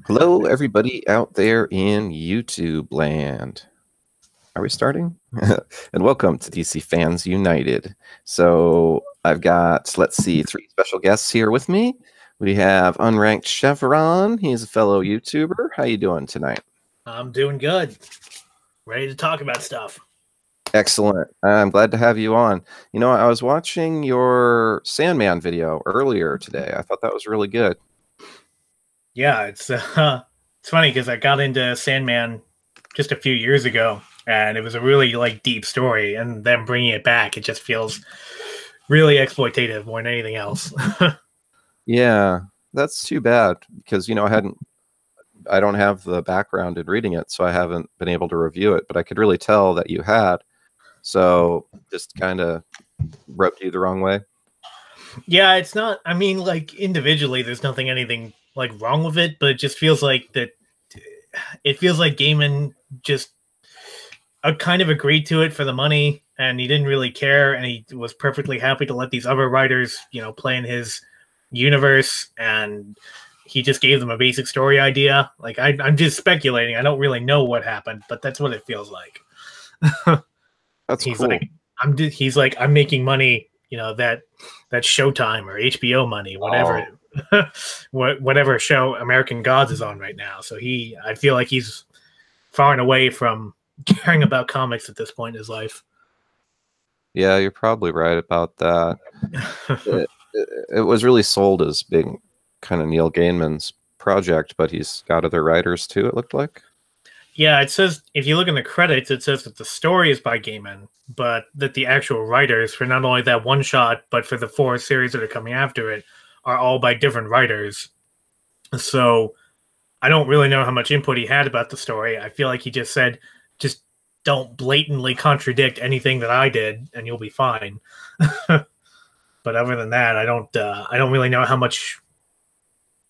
Hello, everybody out there in YouTube land. Are we starting? And welcome to DC Fans United. So I've got, let's see, 3 special guests here with me. We have Unranked Chevron. He's a fellow YouTuber. How you doing tonight? I'm doing good. Ready to talk about stuff. Excellent. I'm glad to have you on. You know, I was watching your Sandman video earlier today. I thought that was really good. Yeah, it's funny because I got into Sandman just a few years ago, and it was a really deep story. And then bringing it back, it just feels really exploitative more than anything else. Yeah, that's too bad because, you know, I don't have the background in reading it, so I haven't been able to review it, but I could really tell that you had. So just kind of rubbed you the wrong way. Yeah, it's not. I mean, individually, there's anything wrong with it, but it just feels like that. It feels like Gaiman just kind of agreed to it for the money, and he didn't really care, and he was perfectly happy to let these other writers, play in his universe, and he just gave them a basic story idea. I'm just speculating. I don't really know what happened, but that's what it feels like. That's he's cool. I'm making money, that Showtime or HBO money, whatever, whatever show American Gods is on right now. So I feel like he's far and away from caring about comics at this point in his life. Yeah, you're probably right about that. it was really sold as being kind of Neil Gaiman's project, but he's got other writers too, it looked like. Yeah, it says, if you look in the credits, it says that the story is by Gaiman, but that the actual writers for not only that one shot, but for the 4 series that are coming after it, are all by different writers. So I don't really know how much input he had about the story. I feel like he just said, just don't blatantly contradict anything that I did, and you'll be fine. But other than that, I don't really know how much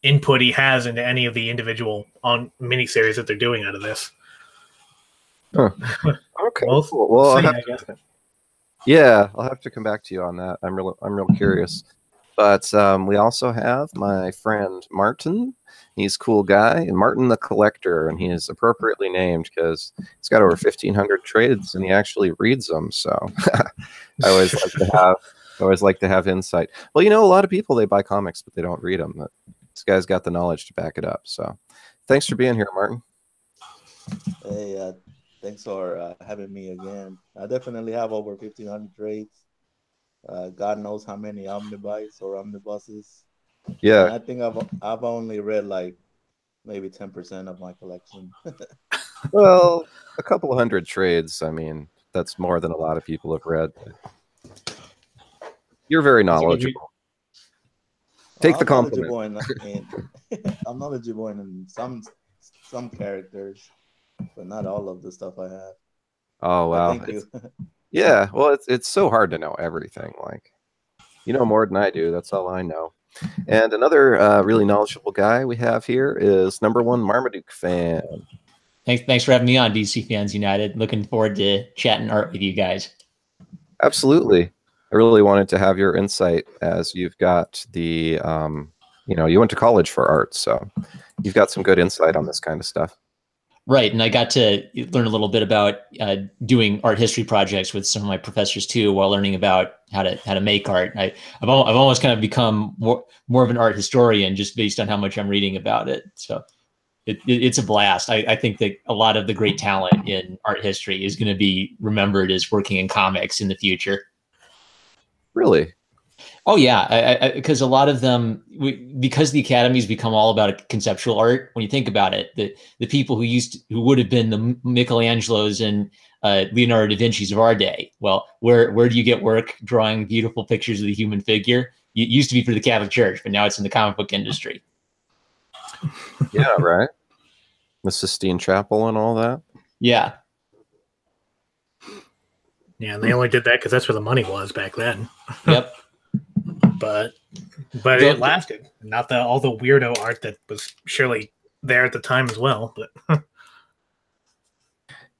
input he has into any of the individual miniseries that they're doing out of this. Huh. Okay. Well, see, I guess. Yeah, I'll have to come back to you on that. I'm real curious. But we also have my friend Martin. He's a cool guy, and Martin the Collector, and he is appropriately named because he's got over 1,500 trades, and he actually reads them. So I always like to have insight. Well, you know, a lot of people, they buy comics, but they don't read them. But this guy's got the knowledge to back it up. So thanks for being here, Martin. Hey, thanks for having me again. I definitely have over 1,500 trades. God knows how many omnibuys or omnibuses. Yeah. And I think I've only read like maybe 10% of my collection. Well, a couple 100 trades. I mean, that's more than a lot of people have read. You're very knowledgeable. Take the compliment. I'm knowledgeable in some characters, but not all of the stuff I have. Oh wow! Thank you. Yeah, well, it's so hard to know everything. Like, you know more than I do. That's all I know. And another really knowledgeable guy we have here is #1 Marmaduke fan. Thanks for having me on DC Fans United. Looking forward to chatting art with you guys. Absolutely. I really wanted to have your insight as you've got the, you know, you went to college for art, so you've got some good insight on this kind of stuff. Right, and I got to learn a little bit about doing art history projects with some of my professors too, while learning about how to make art. I've almost kind of become more of an art historian just based on how much I'm reading about it. So it's a blast. I think that a lot of the great talent in art history is going to be remembered as working in comics in the future. Really? Oh yeah, because a lot of them, because the academy's become all about conceptual art. When you think about it, the people who would have been the Michelangelos and Leonardo da Vinci's of our day. Well, where do you get work drawing beautiful pictures of the human figure? It used to be for the Catholic Church, but now it's in the comic book industry. Yeah, right. The Sistine Chapel and all that. Yeah. Yeah, and they only did that because that's where the money was back then. Yep. But it lasted. Not all the weirdo art that was surely there at the time as well. But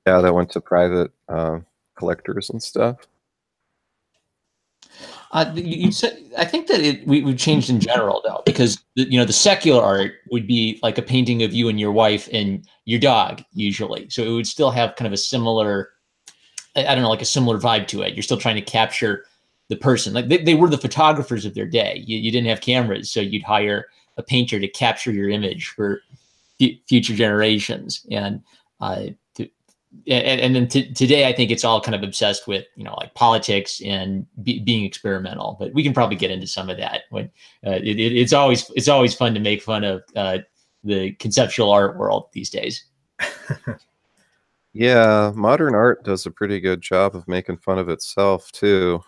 yeah, that went to private collectors and stuff. You said, I think that we've changed in general though, because the secular art would be like a painting of you and your wife and your dog usually. So it would still have kind of a similar, I don't know, like a similar vibe to it. You're still trying to capture the person. Like they were the photographers of their day. You didn't have cameras, so you'd hire a painter to capture your image for future generations. And then today, I think it's all kind of obsessed with, like politics and being experimental. But we can probably get into some of that. When it's always fun to make fun of the conceptual art world these days. Yeah, modern art does a pretty good job of making fun of itself too.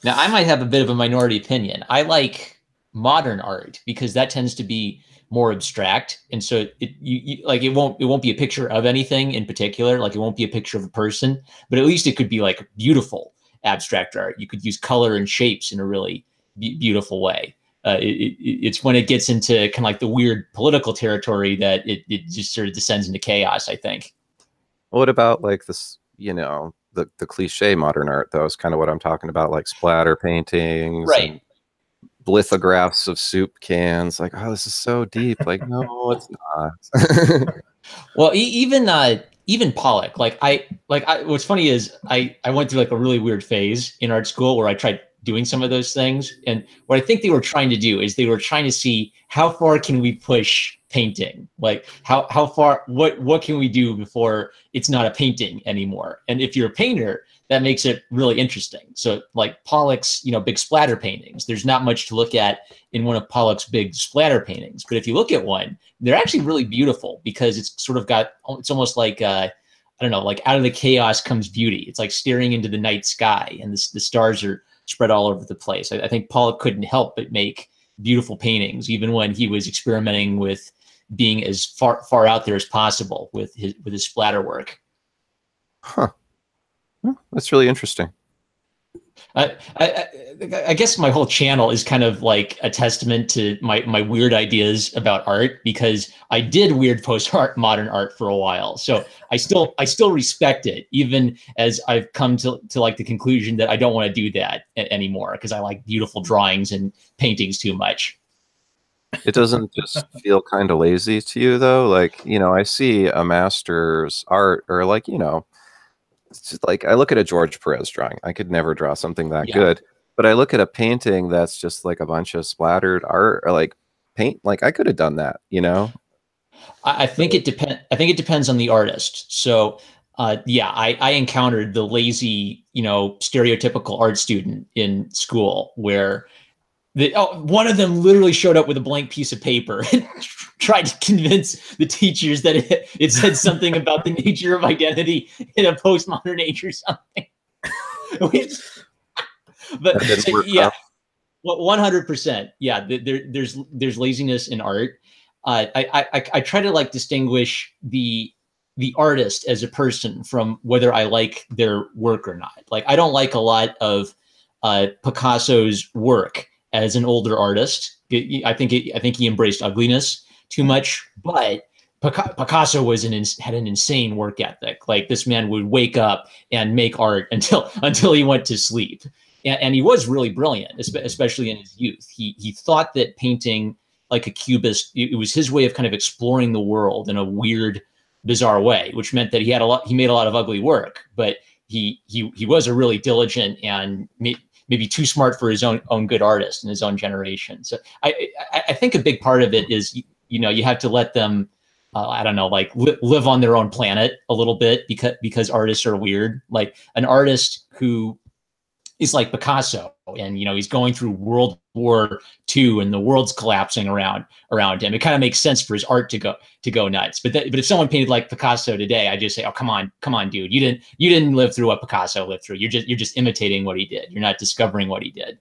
Now, I might have a bit of a minority opinion. I like modern art because that tends to be more abstract, and so it won't be a picture of anything in particular. Like it won't be a picture of a person, but at least it could be like beautiful abstract art. You could use color and shapes in a really beautiful way. It's when it gets into kind of like the weird political territory that it just sort of descends into chaos, I think. What about like this, the cliche modern art though is kind of what I'm talking about, like splatter paintings, right? And lithographs of soup cans. Like, oh, this is so deep. Like, no, it's not. Well, even Pollock. What's funny is I went through like a really weird phase in art school where I tried doing some of those things, and what I think they were trying to do is they were trying to see how far can we push painting, like how far, what can we do before it's not a painting anymore. And if you're a painter, that makes it really interesting. So like Pollock's big splatter paintings, there's not much to look at in one of Pollock's big splatter paintings, but if you look at one, they're actually really beautiful because it's sort of it's almost like I don't know, like out of the chaos comes beauty. It's like staring into the night sky, and the stars are spread all over the place. I think Pollock couldn't help but make beautiful paintings, even when he was experimenting with being as far out there as possible with his splatter work. Huh. Well, that's really interesting. I guess my whole channel is kind of like a testament to my weird ideas about art, because I did weird modern art for a while. So I still respect it, even as I've come to like the conclusion that I don't want to do that anymore because I like beautiful drawings and paintings too much. It doesn't just feel kind of lazy to you though? Like, I see a master's art, or like, it's just like I look at a George Perez drawing. I could never draw something that good. But I look at a painting that's just like a bunch of splattered art, or like paint. Like I could have done that, I think it depends. I think it depends on the artist. So, I encountered the lazy, stereotypical art student in school where one of them literally showed up with a blank piece of paper and tried to convince the teachers that it said something about the nature of identity in a postmodern age or something. But yeah, 100%. Yeah, there's laziness in art. I try to like distinguish the artist as a person from whether I like their work or not. Like I don't like a lot of Picasso's work as an older artist. I think he embraced ugliness too much, but Picasso had an insane work ethic. Like this man would wake up and make art until he went to sleep. And he was really brilliant, especially in his youth. He thought that painting like a cubist, it was his way of kind of exploring the world in a weird, bizarre way, which meant that he made a lot of ugly work, but he was a really diligent and maybe too smart for his own good artist in his own generation. So I think a big part of it is, you have to let them, I don't know, like live on their own planet a little bit, because artists are weird. Like an artist who is like Picasso, and he's going through World War II and the world's collapsing around him. It kind of makes sense for his art to go nuts. But if someone painted like Picasso today, I just say, oh, come on, dude, you didn't live through what Picasso lived through. You're just imitating what he did. You're not discovering what he did.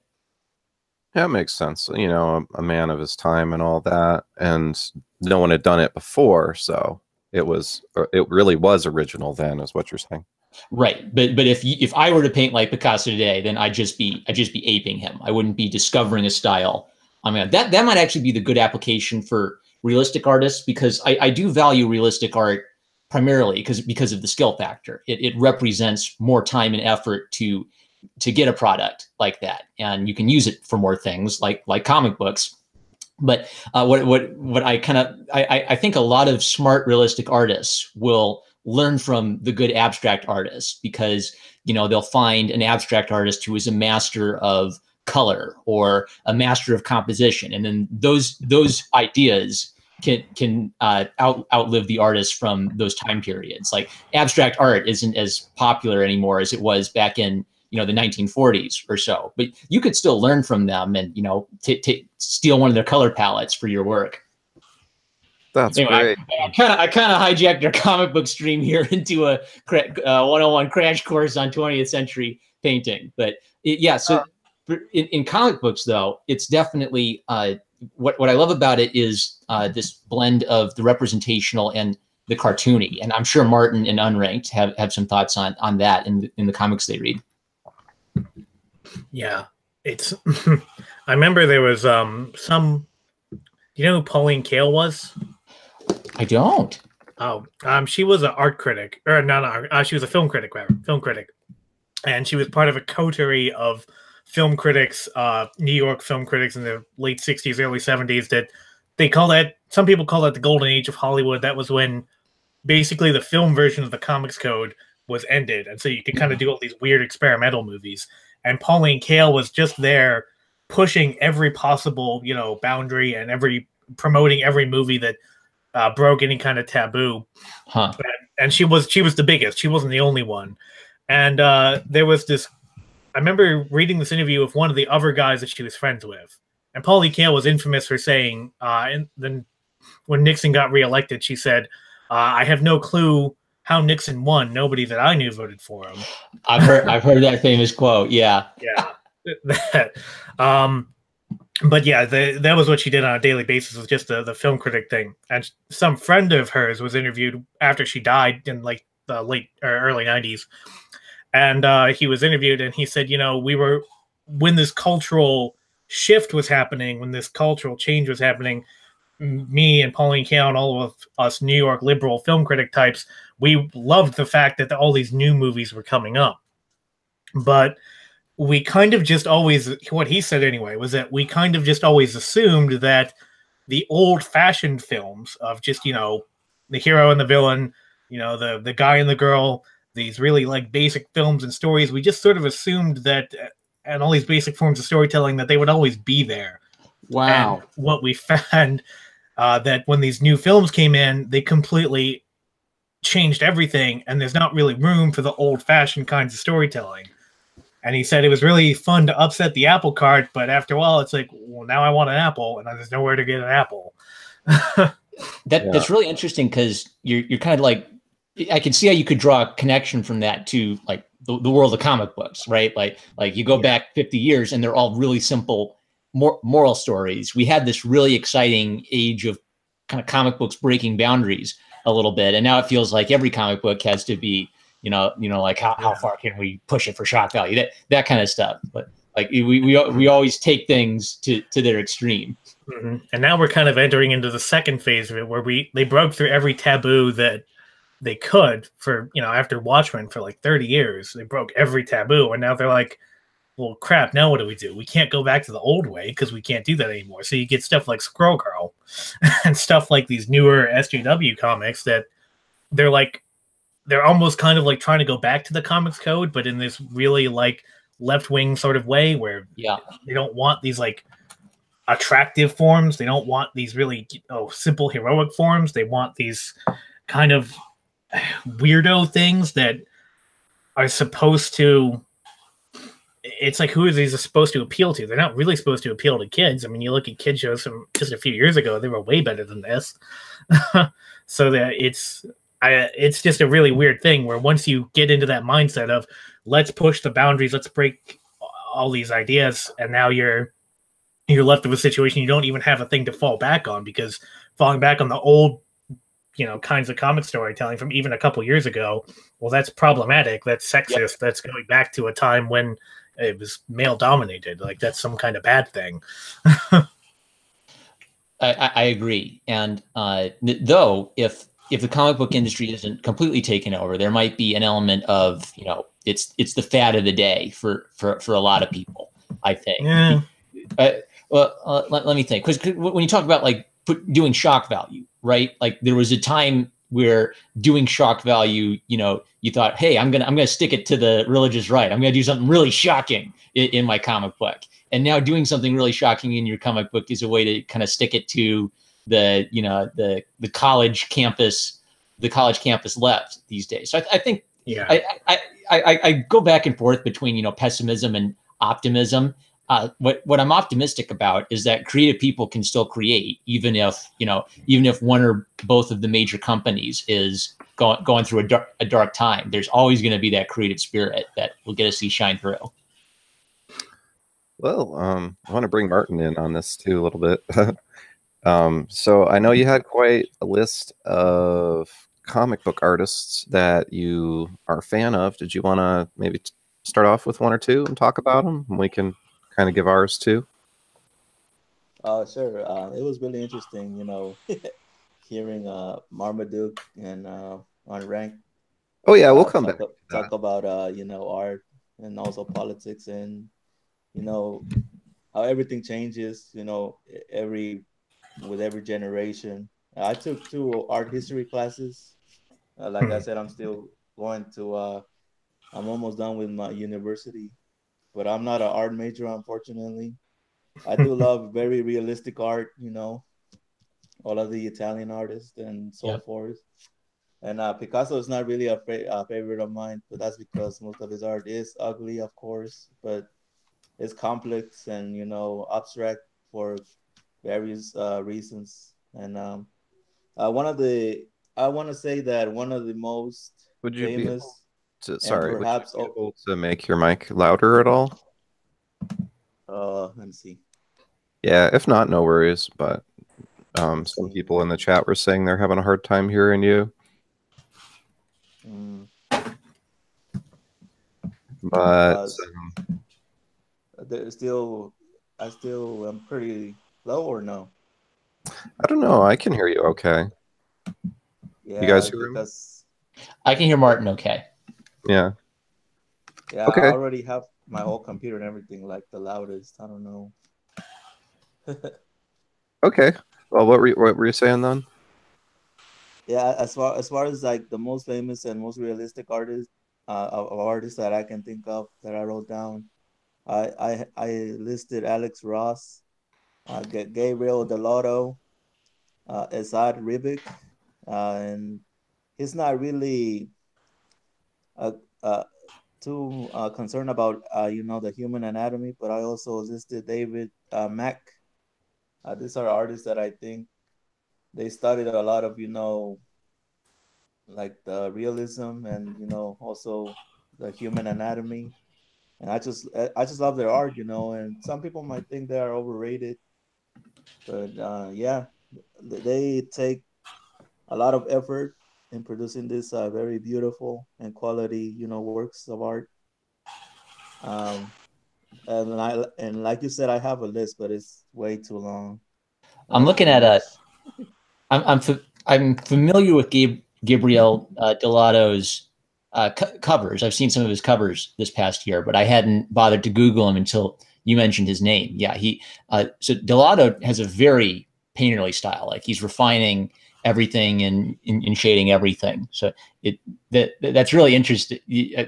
Yeah, it makes sense. A man of his time and all that, and no one had done it before, so it really was original then, is what you're saying. Right, but if I were to paint like Picasso today, then I'd just be aping him. I wouldn't be discovering a style. I mean, that might actually be the good application for realistic artists, because I do value realistic art primarily because of the skill factor. It represents more time and effort to to get a product like that, and you can use it for more things like comic books. But what I think a lot of smart, realistic artists will learn from the good abstract artists, because they'll find an abstract artist who is a master of color or a master of composition, and then those ideas can outlive the artists from those time periods. Like abstract art isn't as popular anymore as it was back in the 1940s or so, but you could still learn from them and steal one of their color palettes for your work. That's anyway, great. I kind of hijacked our comic book stream here into a 101 crash course on 20th century painting. But in comic books, though, it's definitely what I love about it is this blend of the representational and the cartoony. And I'm sure Martin and Unranked have some thoughts on that in the comics they read. Yeah, it's. I remember there was some. You know who Pauline Kael was? I don't. Oh, she was an art critic, or no, she was a film critic, rather, and she was part of a coterie of film critics, New York film critics in the late '60s, early '70s. That they call that. Some people call that the golden age of Hollywood. That was when basically the film version of the Comics Code was ended, and so you could kind of do all these weird experimental movies. And Pauline Kael was just there, pushing every possible boundary and promoting every movie that broke any kind of taboo. Huh. And she was the biggest. She wasn't the only one. And there was this. I remember reading this interview with one of the other guys that she was friends with. And Pauline Kael was infamous for saying, and then when Nixon got reelected, she said, "I have no clue how Nixon won. Nobody that I knew voted for him." I've heard that famous quote. Yeah. Yeah. But yeah, that was what she did on a daily basis, was just the film critic thing. And some friend of hers was interviewed after she died in like the late or early 90s. And he was interviewed and he said, when this cultural shift was happening, when this cultural change was happening, me and Pauline Kael and all of us New York liberal film critic types, we loved the fact that all these new movies were coming up. But we kind of just always, what he said anyway, was that we kind of just always assumed that the old-fashioned films of just, the hero and the villain, the guy and the girl, these really like basic films and stories, we just sort of assumed that, and all these basic forms of storytelling, that they would always be there. Wow. And what we found, that when these new films came in, they completely changed everything, and there's not really room for the old-fashioned kinds of storytelling. And he said it was really fun to upset the apple cart, but after a while, it's like, well, now I want an apple, and there's nowhere to get an apple. That's really interesting, because you're kind of like, I can see how you could draw a connection from that to like the world of comic books, right? Like you go back 50 years, and they're all really simple moral stories. We had this really exciting age of kind of comic books breaking boundaries a little bit, and now it feels like every comic book has to be like how far can we push it for shock value, that kind of stuff. But like we always take things to their extreme. Mm-hmm. And now we're kind of entering into the second phase of it, where they broke through every taboo that they could for after Watchmen for like 30 years. They broke every taboo, and now they're like, well, crap, now what do? We can't go back to the old way because we can't do that anymore. So you get stuff like Squirrel Girl and stuff like these newer SJW comics that they're almost kind of like trying to go back to the Comics Code, but in this really like left-wing sort of way, where they don't want these like attractive forms. They don't want these really simple heroic forms. They want these kind of weirdo things that are supposed to, it's like, who are these supposed to appeal to? They're not really supposed to appeal to kids. I mean, you look at kid shows from just a few years ago, they were way better than this. So that it's just a really weird thing where once you get into that mindset of let's push the boundaries, let's break all these ideas, and now you're left with a situation you don't even have a thing to fall back on, because falling back on the old kinds of comic storytelling from even a couple years ago, well, that's problematic, that's sexist, that's going back to a time when it was male dominated, like that's some kind of bad thing. I agree. And though if the comic book industry isn't completely taken over, there might be an element of it's the fad of the day for a lot of people, I think. Yeah. Let me think, because when you talk about like doing shock value, right? Like there was a time where doing shock value, you know, you thought, hey, I'm gonna stick it to the religious right. I'm gonna do something really shocking in my comic book. And now doing something really shocking in your comic book is a way to kind of stick it to the, you know, the college campus left these days. So I think, Yeah. I go back and forth between, you know, pessimism and optimism. What I'm optimistic about is that creative people can still create, even if one or both of the major companies is going through a dark time. There's always going to be that creative spirit that will get us see shine through. Well, I want to bring Martin in on this too a little bit. So I know you had quite a list of comic book artists that you are a fan of. Did you want to maybe start off with one or two and talk about them? We can kind of give ours too. Sure. It was really interesting, you know, hearing Marmaduke and on rank. Oh yeah, we'll come back. Talk about you know, art and also politics, and you know how everything changes, you know, with every generation. I took 2 art history classes. Like I said, I'm still going to. I'm almost done with my university, but I'm not an art major, unfortunately. I do love very realistic art, you know, all of the Italian artists and so forth. And Picasso is not really a favorite of mine, but that's because most of his art is ugly, of course, but it's complex and, you know, abstract for various reasons. And I want to say that one of the most would you famous, sorry, perhaps would you be able to make your mic louder at all? Let me see. Yeah, if not, no worries. But some people in the chat were saying they're having a hard time hearing you. But I still am pretty low, or no? I don't know. I can hear you okay. Yeah, you guys hear me? I can hear Martin okay. Yeah. Yeah, okay. I already have my whole computer and everything like the loudest. I don't know. Okay. Well, what were you saying then? Yeah, as far as like the most famous and most realistic artists of artists that I can think of that I wrote down, I listed Alex Ross, Gabriel Dell'Otto, Esad Ribic, and he's not really too concerned about you know, the human anatomy, but I also listed David Mack. These are artists that I think they studied a lot of, you know, like the realism and, you know, also the human anatomy. And I just love their art, you know. And some people might think they are overrated, but yeah, they take a lot of effort in producing this very beautiful and quality, you know, works of art. And like you said, I have a list, but it's way too long. I'm looking at I'm familiar with Gabriel Dell'Otto's covers. I've seen some of his covers this past year, but I hadn't bothered to Google him until you mentioned his name. Yeah, so Dell'Otto has a very painterly style. Like he's refining everything and shading everything. So that's really interesting.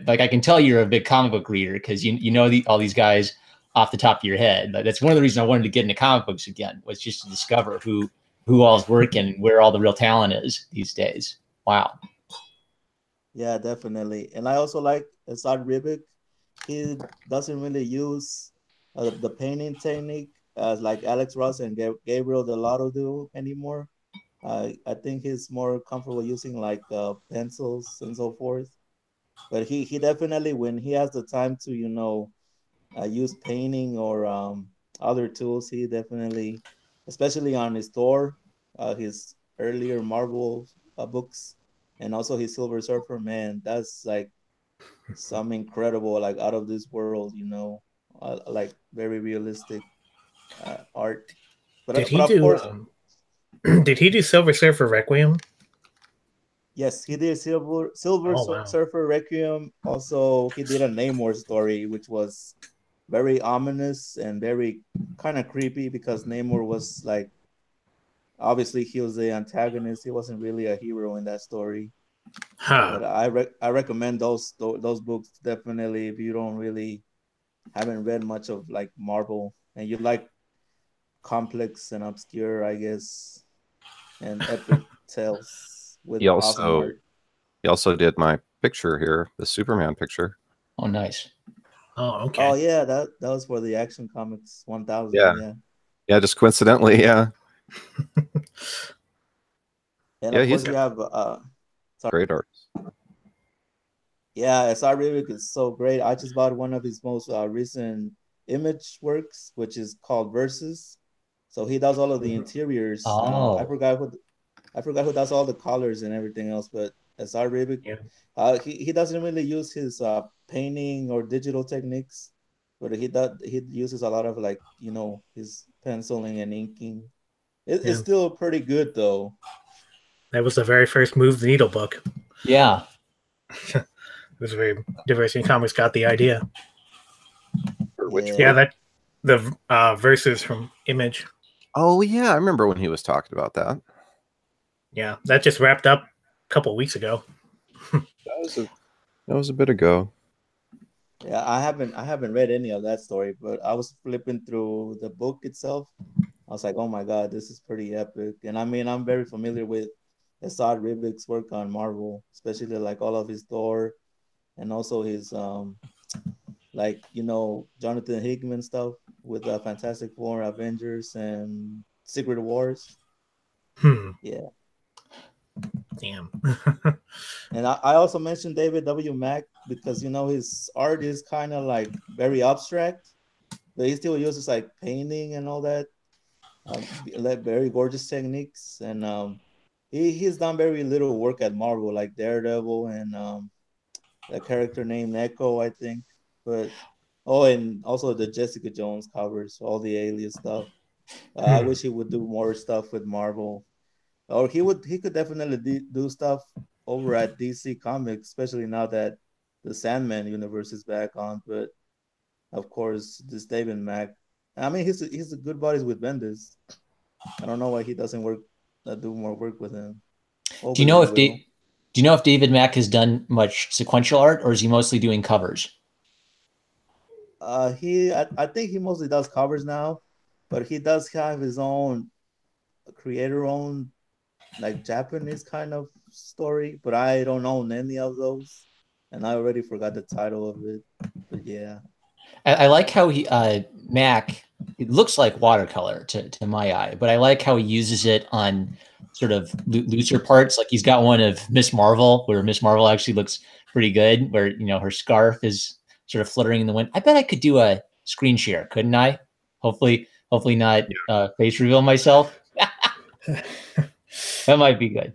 Like I can tell you're a big comic book reader because you know all these guys off the top of your head. That's one of the reasons I wanted to get into comic books again, was just to discover who all's working and where all the real talent is these days. Wow. Yeah, definitely. And I also like Esad Ribic. He doesn't really use the painting technique as like Alex Ross and Gabriel Dell'Otto do anymore. I think he's more comfortable using like pencils and so forth. But he definitely, when he has the time to, you know, use painting or other tools, he definitely, especially on his Thor, his earlier Marvel books, and also his Silver Surfer, man, that's like some incredible, like out of this world, you know, like very realistic art. But Did he of do? course, Did he do Silver Surfer Requiem? Yes, he did Silver Oh wow. Surfer Requiem. Also, he did a Namor story, which was very ominous and very kind of creepy because Namor was like, obviously he was the antagonist. He wasn't really a hero in that story. Huh. But I recommend those books definitely if you don't really haven't read much of like Marvel and you like complex and obscure, I guess, and epic tales with He awesome also art. he also did my picture here, the Superman picture. Oh, nice. Oh, okay. Oh yeah, that was for the Action Comics 1000. Yeah. Yeah, Yeah, just coincidentally, yeah. and Yeah, of he's course got you have great art. yeah, SR Rivik is so great. I just bought one of his most recent image works, which is called Versus. So he does all of the interiors. Oh, I forgot who does all the colors and everything else, but SR Rivik, Yeah. he doesn't really use his painting or digital techniques, but he uses a lot of like his penciling and inking. It's Yeah. still pretty good though. That was the very first Move the Needle book. yeah. It was where Diversity Comics got the idea. For which Yeah. Yeah, book? that the verses from Image. Oh yeah, I remember when he was talking about that. Yeah, that just wrapped up a couple weeks ago. That was a bit ago. Yeah, I haven't read any of that story, but I was flipping through the book itself. I was like, oh my god, this is pretty epic. And I mean, I'm very familiar with Assad Ribick's work on Marvel, especially like all of his Thor and also his like Jonathan Hickman stuff with Fantastic Four, Avengers, and Secret Wars. Hmm. Yeah, Damn. and I also mentioned David W. Mack because his art is kind of like very abstract, but he still uses like painting and all that, like very gorgeous techniques, and he's done very little work at Marvel, like Daredevil and a character named Echo, I think. But and also the Jessica Jones covers, all the Alias stuff. I wish he would do more stuff with Marvel, or he could definitely do stuff over at DC Comics, especially now that the Sandman universe is back on. But of course, this David Mack. I mean, he's a good buddies with Bendis. I don't know why he doesn't do more work with him. Do you Hopefully know he if will. David Mack has done much sequential art, or is he mostly doing covers? I think he mostly does covers now, but he does have his own creator owned like Japanese kind of story, but I don't own any of those, and I already forgot the title of it. But yeah, I like how Mac. It looks like watercolor to my eye, but I like how he uses it on sort of looser parts. Like he's got one of Miss Marvel, where Miss Marvel actually looks pretty good, where her scarf is sort of fluttering in the wind. I bet I could do a screen share, couldn't I? Hopefully not face reveal myself. That might be good.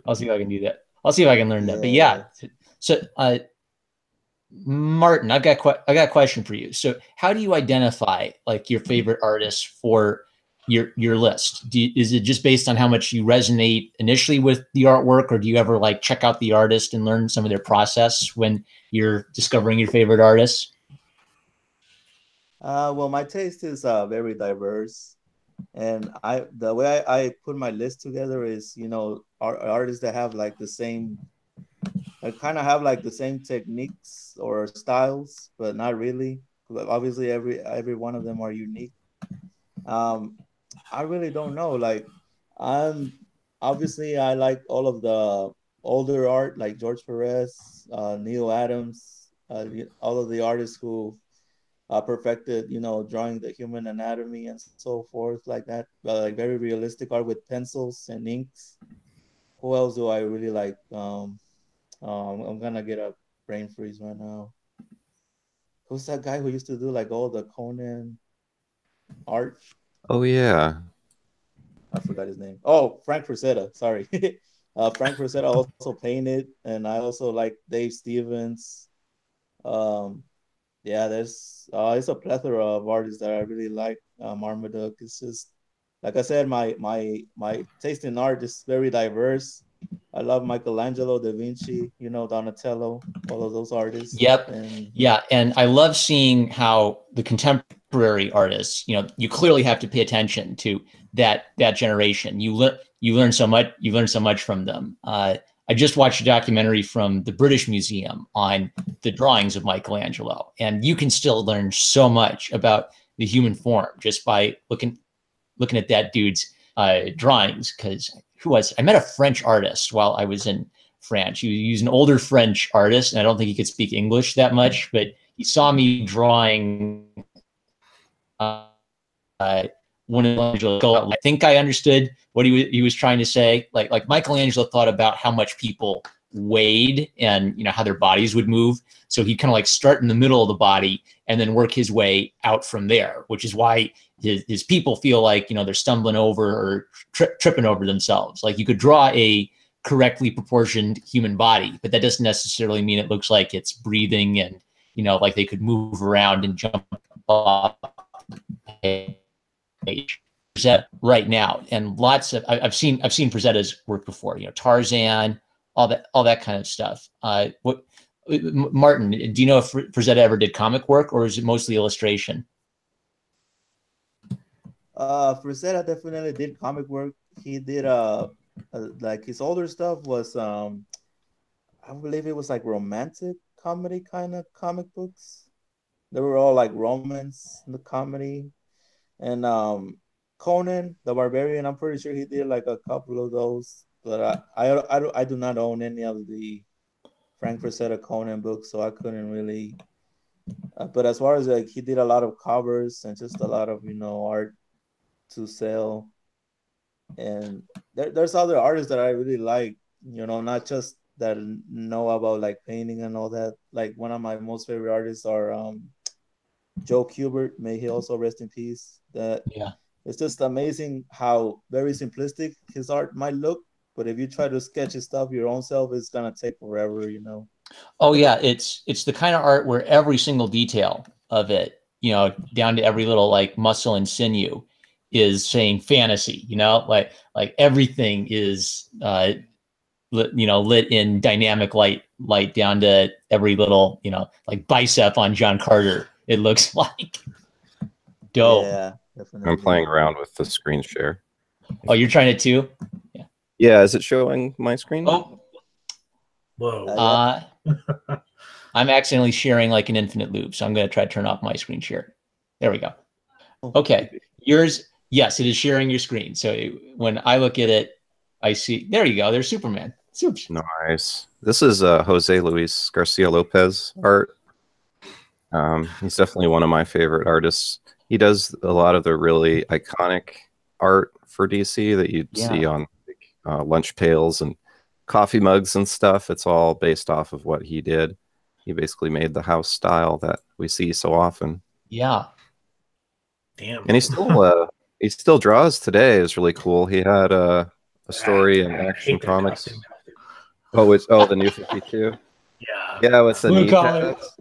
I'll see if I can do that. I'll see if I can learn that. But yeah, so Martin, I got a question for you. So, how do you identify like your favorite artists for your list? Is it just based on how much you resonate initially with the artwork, or do you ever like check out the artist and learn some of their process when you're discovering your favorite artists? well, my taste is very diverse, and the way I put my list together is artists that have like the same. I kind of have like the same techniques or styles, but not really. Obviously, every one of them are unique. Um, I really don't know. Like, I'm obviously I like all of the older art, like George Perez, Neil Adams, all of the artists who perfected, drawing the human anatomy and so forth, like that. Like very realistic art with pencils and inks. Who else do I really like? I'm gonna get a brain freeze right now. Who's that guy who used to do like all the Conan art? Oh yeah. I forgot his name. Oh, Frank Frazetta. Sorry. Frank Frazetta also painted, and I also like Dave Stevens. Um, yeah, there's it's a plethora of artists that I really like. Marmaduke. It's just like I said, my taste in art is very diverse, I love Michelangelo, Da Vinci, you know, Donatello, all of those artists. Yep. And Yeah. And I love seeing how the contemporary artists, you know, you clearly have to pay attention to that generation. You learn so much from them. I just watched a documentary from the British Museum on the drawings of Michelangelo, and you can still learn so much about the human form just by looking at that dude's drawings. Because I met a French artist while I was in France. He was an older French artist, and I don't think he could speak English that much, but he saw me drawing one of Michelangelo. I think I understood what he was trying to say. Like Michelangelo thought about how much people weighed and, you know, how their bodies would move. So he'd kind of like start in the middle of the body and then work his way out from there, which is why his people feel like, you know, they're stumbling over or tripping over themselves. Like you could draw a correctly proportioned human body, but that doesn't necessarily mean it looks like it's breathing and, you know, like they could move around and jump off the page. Right now, and lots of I've seen Frazetta's work before. You know, Tarzan, all that kind of stuff. Martin, do you know if Frazetta ever did comic work, or is it mostly illustration? Frazetta definitely did comic work. He did like his older stuff was I believe it was like romantic comedy kind of comic books. They were all like romance in the comedy. And Conan the Barbarian, I'm pretty sure he did like a couple of those, but I do not own any of the Frank Frazetta Conan books, so I couldn't really. But as far as like, he did a lot of covers and just a lot of, you know, art to sell. And there's other artists that I really like, you know, not just that know about like painting and all that. Like one of my most favorite artists are Joe Kubert. May he also rest in peace. That Yeah. It's just amazing how very simplistic his art might look, but if you try to sketch his stuff your own self, it's gonna take forever, you know. Oh yeah, it's the kind of art where every single detail of it, you know, down to every little like muscle and sinew, is saying fantasy. You know, like everything is lit in dynamic light down to every little, you know, like bicep on John Carter. It looks like dope. Yeah, definitely. I'm playing around with the screen share. Oh, you're trying it too? Yeah. Yeah. Is it showing my screen? Oh. Whoa. I'm accidentally sharing like an infinite loop, so I'm going to try to turn off my screen share. There we go. Okay. Yours, yes, it is sharing your screen. So when I look at it, I see, there you go. There's Superman. Super. Nice. This is Jose Luis Garcia Lopez art. He's definitely one of my favorite artists. He does a lot of the really iconic art for DC that you'd see on lunch pails and coffee mugs and stuff. It's all based off of what he did. He basically made the house style that we see so often. Yeah. Damn. And he still draws today. It's really cool. He had a story in Action Comics. Costume. The New 52. Yeah. Yeah, with the knee comic. pads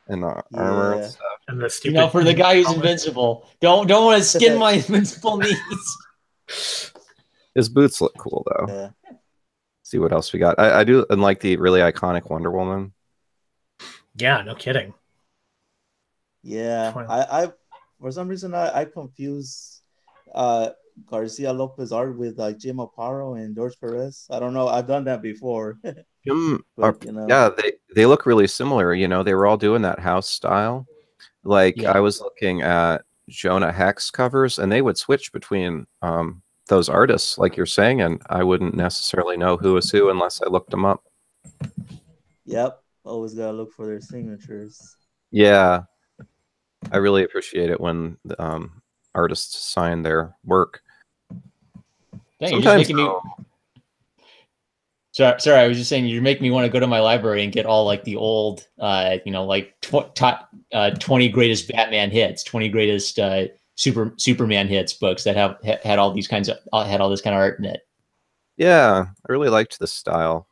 and the armor and stuff. And the stupid, you know, for the guy who's invincible, don't want to skin my invincible knees. His boots look cool though. Yeah. See what else we got. I do like the really iconic Wonder Woman. Yeah, no kidding. Yeah, I for some reason I confuse Garcia Lopez art with like Jim Aparo and George Perez. I don't know. I've done that before. But, yeah, they look really similar. You know, they were all doing that house style. Like I was looking at Jonah Hex covers, and they would switch between those artists, like you're saying, and I wouldn't necessarily know who was who unless I looked them up. Yep, always gotta look for their signatures. Yeah, I really appreciate it when artists sign their work. Dang, you're just making me. Sorry, I was just saying you're making me want to go to my library and get all like the old, you know, like top 20 greatest Batman hits, 20 greatest Superman hits books that had all these kinds of had all this kind of art in it. Yeah, I really liked this style.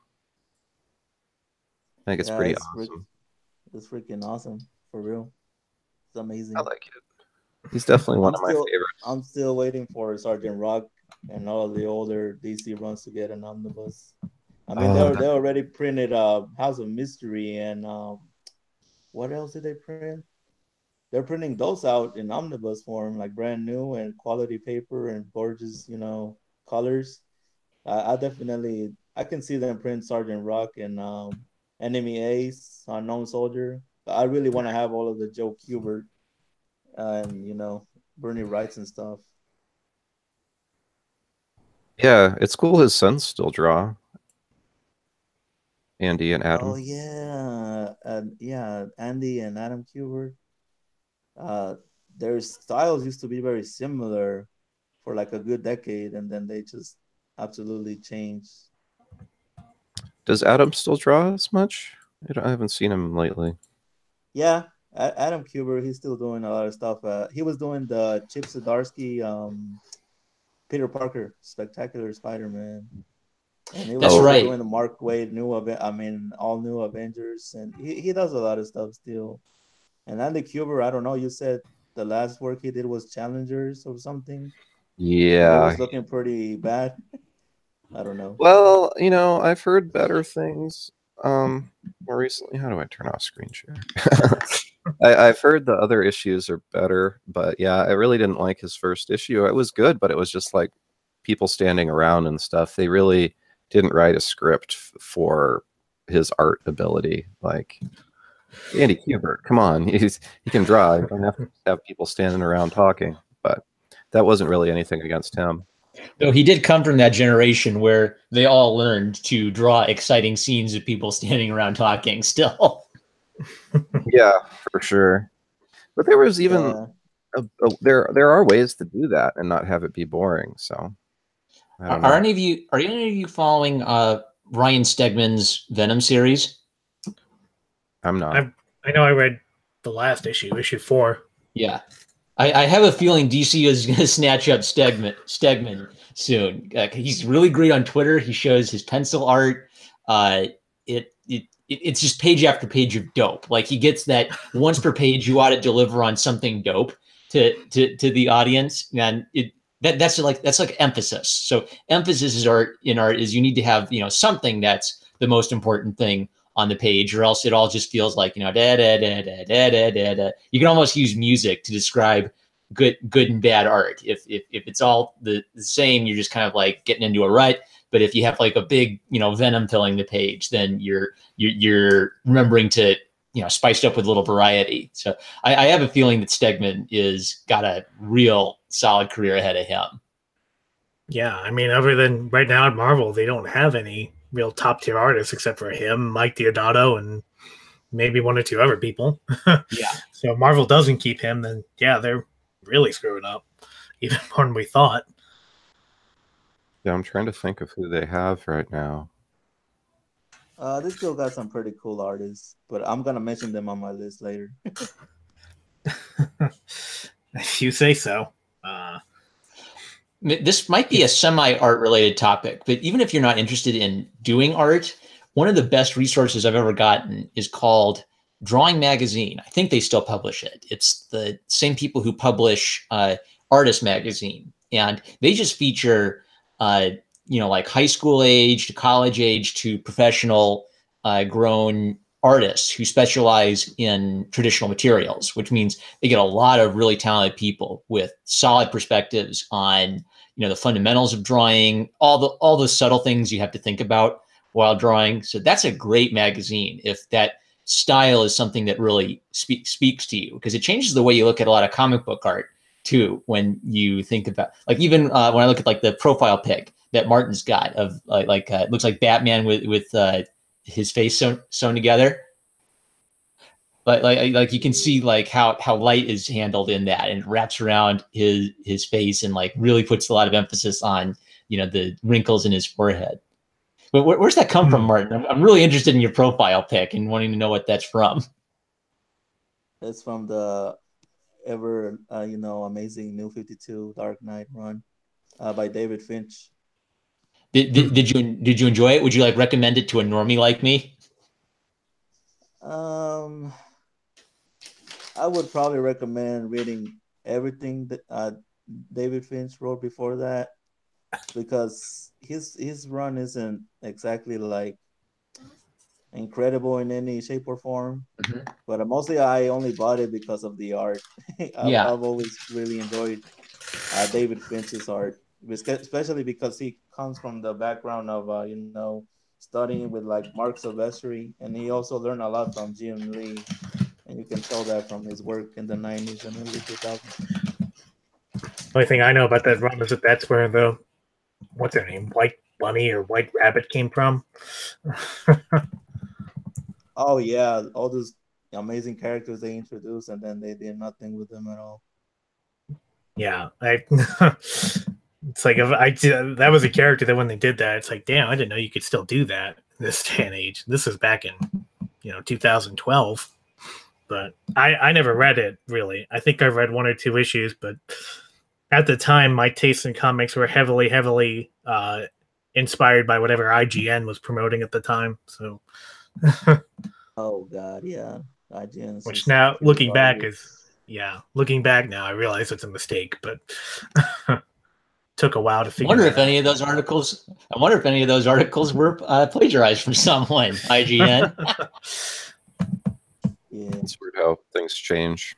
I think it's pretty awesome. It's freaking awesome, for real. It's amazing. I like it. He's definitely one of my favorites. I'm still waiting for Sergeant Rock and all of the older DC runs to get an omnibus. I mean, Oh, they already printed House of Mystery and what else did they print? They're printing those out in omnibus form, like brand new and quality paper and gorgeous, colors. I definitely I can see them print Sergeant Rock and Enemy Ace, Unknown Soldier. I really want to have all of the Joe Kubert and Bernie Wrights and stuff. yeah, it's cool his sons still draw. Andy and Adam. Oh yeah, yeah, Andy and Adam Kubert. Uh, their styles used to be very similar for like a good decade, and then they just absolutely changed. Does Adam still draw as much? I haven't seen him lately. Yeah, Adam Kubert, he's still doing a lot of stuff. He was doing the Chip Zdarsky, Peter Parker, Spectacular Spider-Man, and he was That's also right. doing the Mark Waid all new Avengers, and he does a lot of stuff still. And Andy Kubert, I don't know. You said the last work he did was Challengers or something. And it Yeah. was looking pretty bad. I don't know. Well, I've heard better things. More recently, how do I turn off screen share? I've heard the other issues are better, but yeah, I really didn't like his first issue. It was good, but it was just like people standing around and stuff. They really didn't write a script for his art ability. Like Andy Kubert, come on, he can draw. You don't have to have people standing around talking. But that wasn't really anything against him. Though he did come from that generation where they all learned to draw exciting scenes of people standing around talking still. Yeah, for sure. But there was even there are ways to do that and not have it be boring. So Are any of you following Ryan Stegman's Venom series? I'm not. I know I read the last issue 4. Yeah. I have a feeling DC is going to snatch up Stegman soon. He's really great on Twitter. He shows his pencil art. It's just page after page of dope. Like he gets that once per page, you ought to deliver on something dope to the audience, and that's like emphasis. So emphasis in art is you need to have something that's the most important thing on the page, or else it all just feels like da da da da da da da da. You can almost use music to describe good and bad art. If it's all the same, you're just kind of like getting into a rut. But if you have like a big Venom filling the page, then you're remembering to spiced up with a little variety. So I have a feeling that Stegman is got a real solid career ahead of him. Yeah, I mean, other than right now at Marvel, they don't have any real top tier artists except for him, Mike Deodato, and maybe 1 or 2 other people. Yeah. So Marvel doesn't keep him, then yeah, they're really screwing up, even more than we thought. Yeah, I'm trying to think of who they have right now. They still got some pretty cool artists, but I'm gonna mention them on my list later. If you say so. This might be a semi-art related topic, but even if you're not interested in doing art, one of the best resources I've ever gotten is called Drawing Magazine. I think they still publish it. It's the same people who publish Artist Magazine, and they just feature like high school age to college age to professional grown artists who specialize in traditional materials, which means they get a lot of really talented people with solid perspectives on the fundamentals of drawing, all the subtle things you have to think about while drawing. So that's a great magazine if that style is something that really speaks to you, because it changes the way you look at a lot of comic book art too. When you think about, like, even when I look at like the profile pic that Martin's got of it looks like Batman with his face sewn together. Like you can see like how light is handled in that, and it wraps around his face and like really puts a lot of emphasis on the wrinkles in his forehead. But where's that come from, Martin? I'm really interested in your profile pic and wanting to know what that's from. That's from the ever amazing New 52 Dark Knight run by David Finch. Did you enjoy it? Would you like recommend it to a normie like me? I would probably recommend reading everything that David Finch wrote before that. because his run isn't exactly like incredible in any shape or form. Mhm. But mostly I only bought it because of the art. Yeah. I've always really enjoyed David Finch's art, especially because he comes from the background of studying with like Mark Silvestri, and he also learned a lot from Jim Lee, and you can tell that from his work in the '90s and early 2000s. Only thing I know about that run is that that's where the what's her name, White Bunny or White Rabbit came from. Oh yeah, all those amazing characters they introduced, and then they did nothing with them at all. Yeah, it's like if that was a character that when they did that, it's like, damn, I didn't know you could still do that in this day and age. This is back in 2012, but I never read it really. I think I read 1 or 2 issues, but at the time, my tastes in comics were heavily inspired by whatever IGN was promoting at the time. So, Oh god, yeah, IGN. which now looking back now I realize it's a mistake, but took a while to figure. I wonder if any of those articles were plagiarized from someone. IGN. Yeah. It's weird how things change.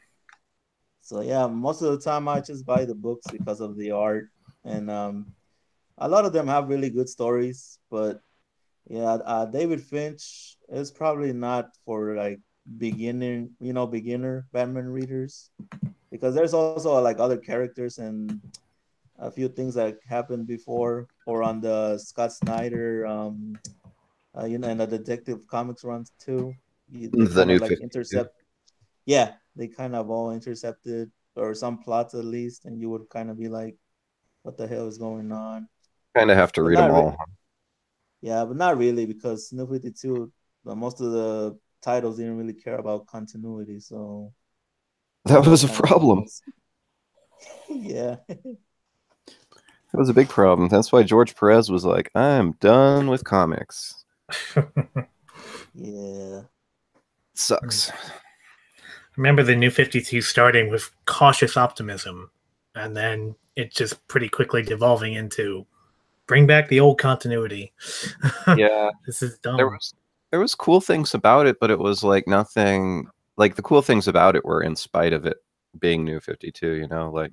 So yeah, most of the time I just buy the books because of the art, and a lot of them have really good stories. But yeah, David Finch is probably not for like beginner Batman readers, because there's also like other characters and a few things that happened before or on the Scott Snyder, and the Detective Comics runs too. They The kind new of like 52. intercept. Yeah, they kind of all intercepted, or some plots at least, and you would kind of be like, "What the hell is going on?" Kind of have to But read them all. yeah, but not really, because New 52, most of the titles didn't really care about continuity, so That was a kind of problem. Yeah. That was a big problem. That's why George Perez was like, I'm done with comics. Yeah. Sucks. Remember the New 52 starting with cautious optimism, and then it just pretty quickly devolving into bring back the old continuity. Yeah. This is dumb. There was cool things about it, but it was like nothing. Like the cool things about it were in spite of it being New 52. Like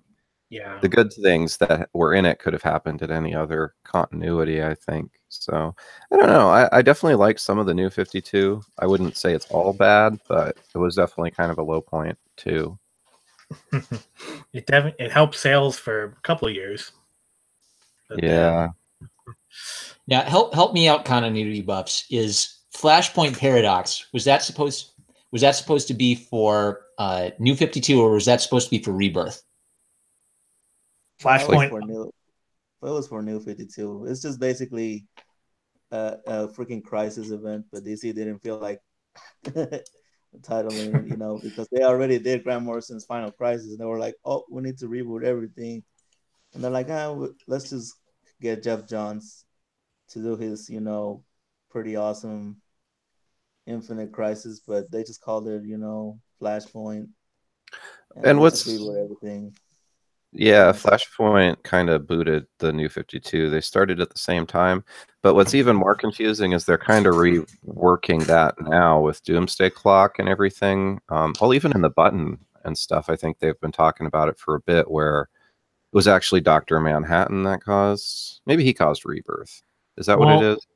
Yeah. the good things that were in it could have happened at any other continuity, I think. So I don't know. I definitely like some of the New 52. I wouldn't say it's all bad, but it was definitely kind of a low point too. It helped sales for a couple of years. But yeah. Now help me out, continuity buffs. Is Flashpoint Paradox, was that supposed to be for New 52, or was that supposed to be for Rebirth? Flashpoint. It was for New 52. It's just basically a freaking crisis event, but DC didn't feel like titling it, because they already did Grant Morrison's Final Crisis, and they were like, oh, we need to reboot everything. And they're like, let's just get Jeff Johns to do his, pretty awesome Infinite Crisis, but they just called it, Flashpoint. And what's reboot everything. Yeah, Flashpoint kind of booted the New 52. They started at the same time. But what's even more confusing is they're kind of reworking that now with Doomsday Clock and everything. Well, even in the button and stuff, I think they've been talking about it for a bit, where it was actually Dr. Manhattan that maybe he caused Rebirth. Is that what it is?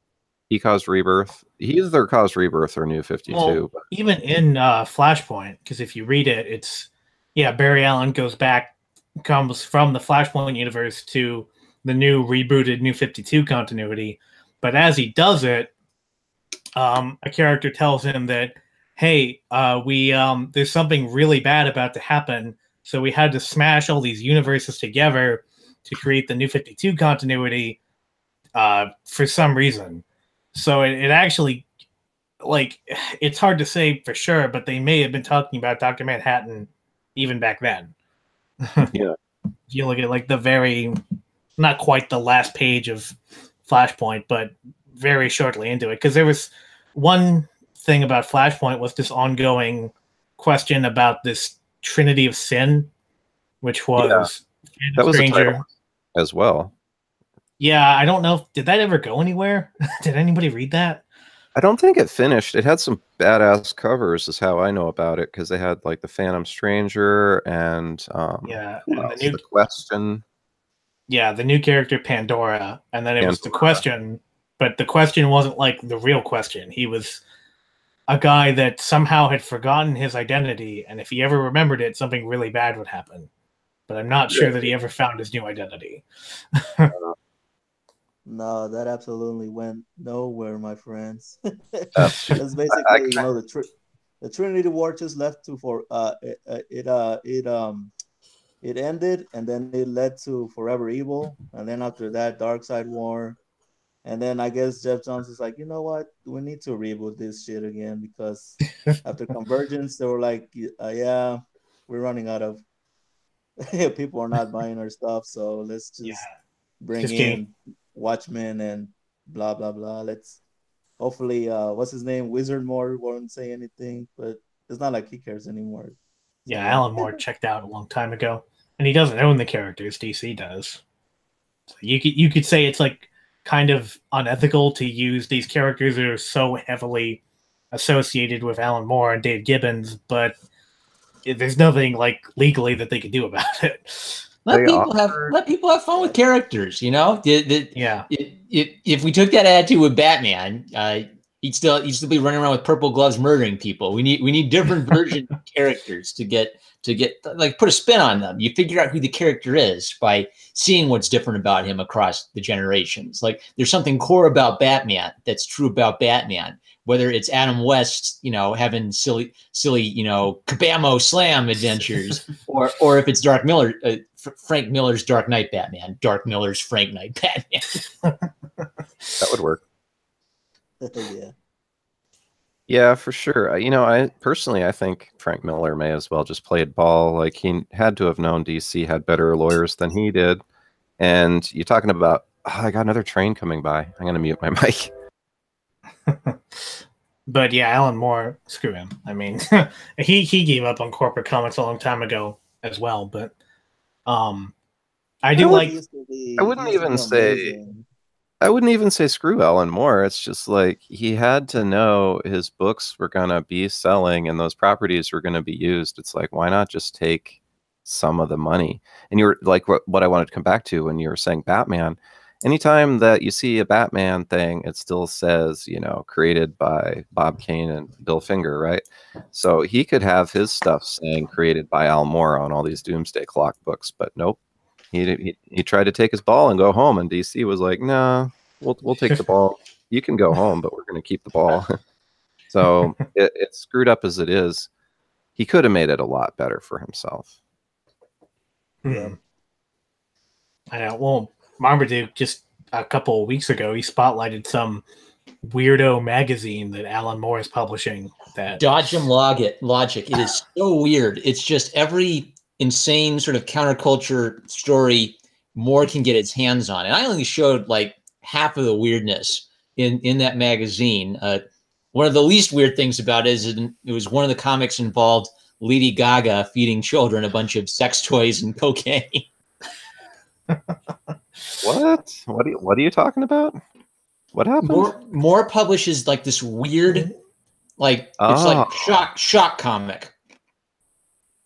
He caused Rebirth. He either caused Rebirth or New 52. Well, even in Flashpoint, because if you read it, it's, Barry Allen comes from the Flashpoint universe to the new rebooted New 52 continuity. But as he does it, a character tells him that, hey, there's something really bad about to happen, so we had to smash all these universes together to create the New 52 continuity for some reason. So it actually, like, it's hard to say for sure, but they may have been talking about Dr. Manhattan even back then. Yeah. If you look at like not quite the last page of Flashpoint, but very shortly into it, because there was one thing about Flashpoint was this ongoing question about this Trinity of Sin, which was that was a title as well. Yeah, I don't know. Did that ever go anywhere? Did anybody read that? I don't think it finished. It had some badass covers, is how I know about it, because they had like the Phantom Stranger and Yeah, who and else? The Question. the new character Pandora, and then it was the Pandora. Question, but the Question wasn't like the real Question. He was a guy that somehow had forgotten his identity, and if he ever remembered it, something really bad would happen. But I'm not sure that he ever found his new identity. No, that absolutely went nowhere, my friends. That's That's basically, you know, the Trinity War just left to for it ended, and then it led to Forever Evil, and then after that, Dark Side War, and then I guess Jeff Johns is like, you know what, we need to reboot this shit again because after Convergence, they were like, yeah, we're running out of people are not buying our stuff, so let's just bring Just in Watchmen and blah blah blah. Let's hopefully, what's his name, Wizard Moore won't say anything, but it's not like he cares anymore. Yeah, Alan Moore checked out a long time ago, and he doesn't own the characters. DC does. So you could say it's like kind of unethical to use these characters that are so heavily associated with Alan Moore and Dave Gibbons, but there's nothing like legally that they could do about it. Let people have fun with characters, you know. Yeah. If we took that attitude with Batman, he'd still be running around with purple gloves murdering people. We need different version of characters to get like put a spin on them. You figure out who the character is by seeing what's different about him across the generations. Like there's something core about Batman that's true about Batman. Whether it's Adam West, you know, having silly, you know, kabamo slam adventures, or if it's Frank Miller's Dark Knight Batman, Dark Miller's Frank Knight Batman. That would work. Yeah. Yeah, for sure. You know, I think Frank Miller may as well just played ball. Like he had to have known DC had better lawyers than he did. And you're talking about, I got another train coming by. I'm going to mute my mic. But yeah, Alan Moore, screw him. I mean, he gave up on corporate comics a long time ago as well. But I wouldn't even say screw Alan Moore. It's just like he had to know his books were gonna be selling and those properties were gonna be used. It's like, why not just take some of the money? And you're like what I wanted to come back to when you were saying Batman. Anytime that you see a Batman thing, it still says, you know, created by Bob Kane and Bill Finger, right? So he could have his stuff saying created by Al Moore on all these Doomsday Clock books, but nope. He tried to take his ball and go home, and DC was like, "No, we'll take the ball. You can go home, but we're going to keep the ball." So it's screwed up as it is. He could have made it a lot better for himself. Yeah. I know. Well, Marmaduke just a couple of weeks ago, he spotlighted some weirdo magazine that Alan Moore is publishing. That Dodgem Logic. It is so weird. It's just every insane sort of counterculture story Moore can get its hands on. And I only showed like half of the weirdness in that magazine. One of the least weird things about it is it was one of the comics involved Lady Gaga feeding children a bunch of sex toys and cocaine. What? What are you talking about? What happened? Moore publishes like this weird, like it's like shock comic,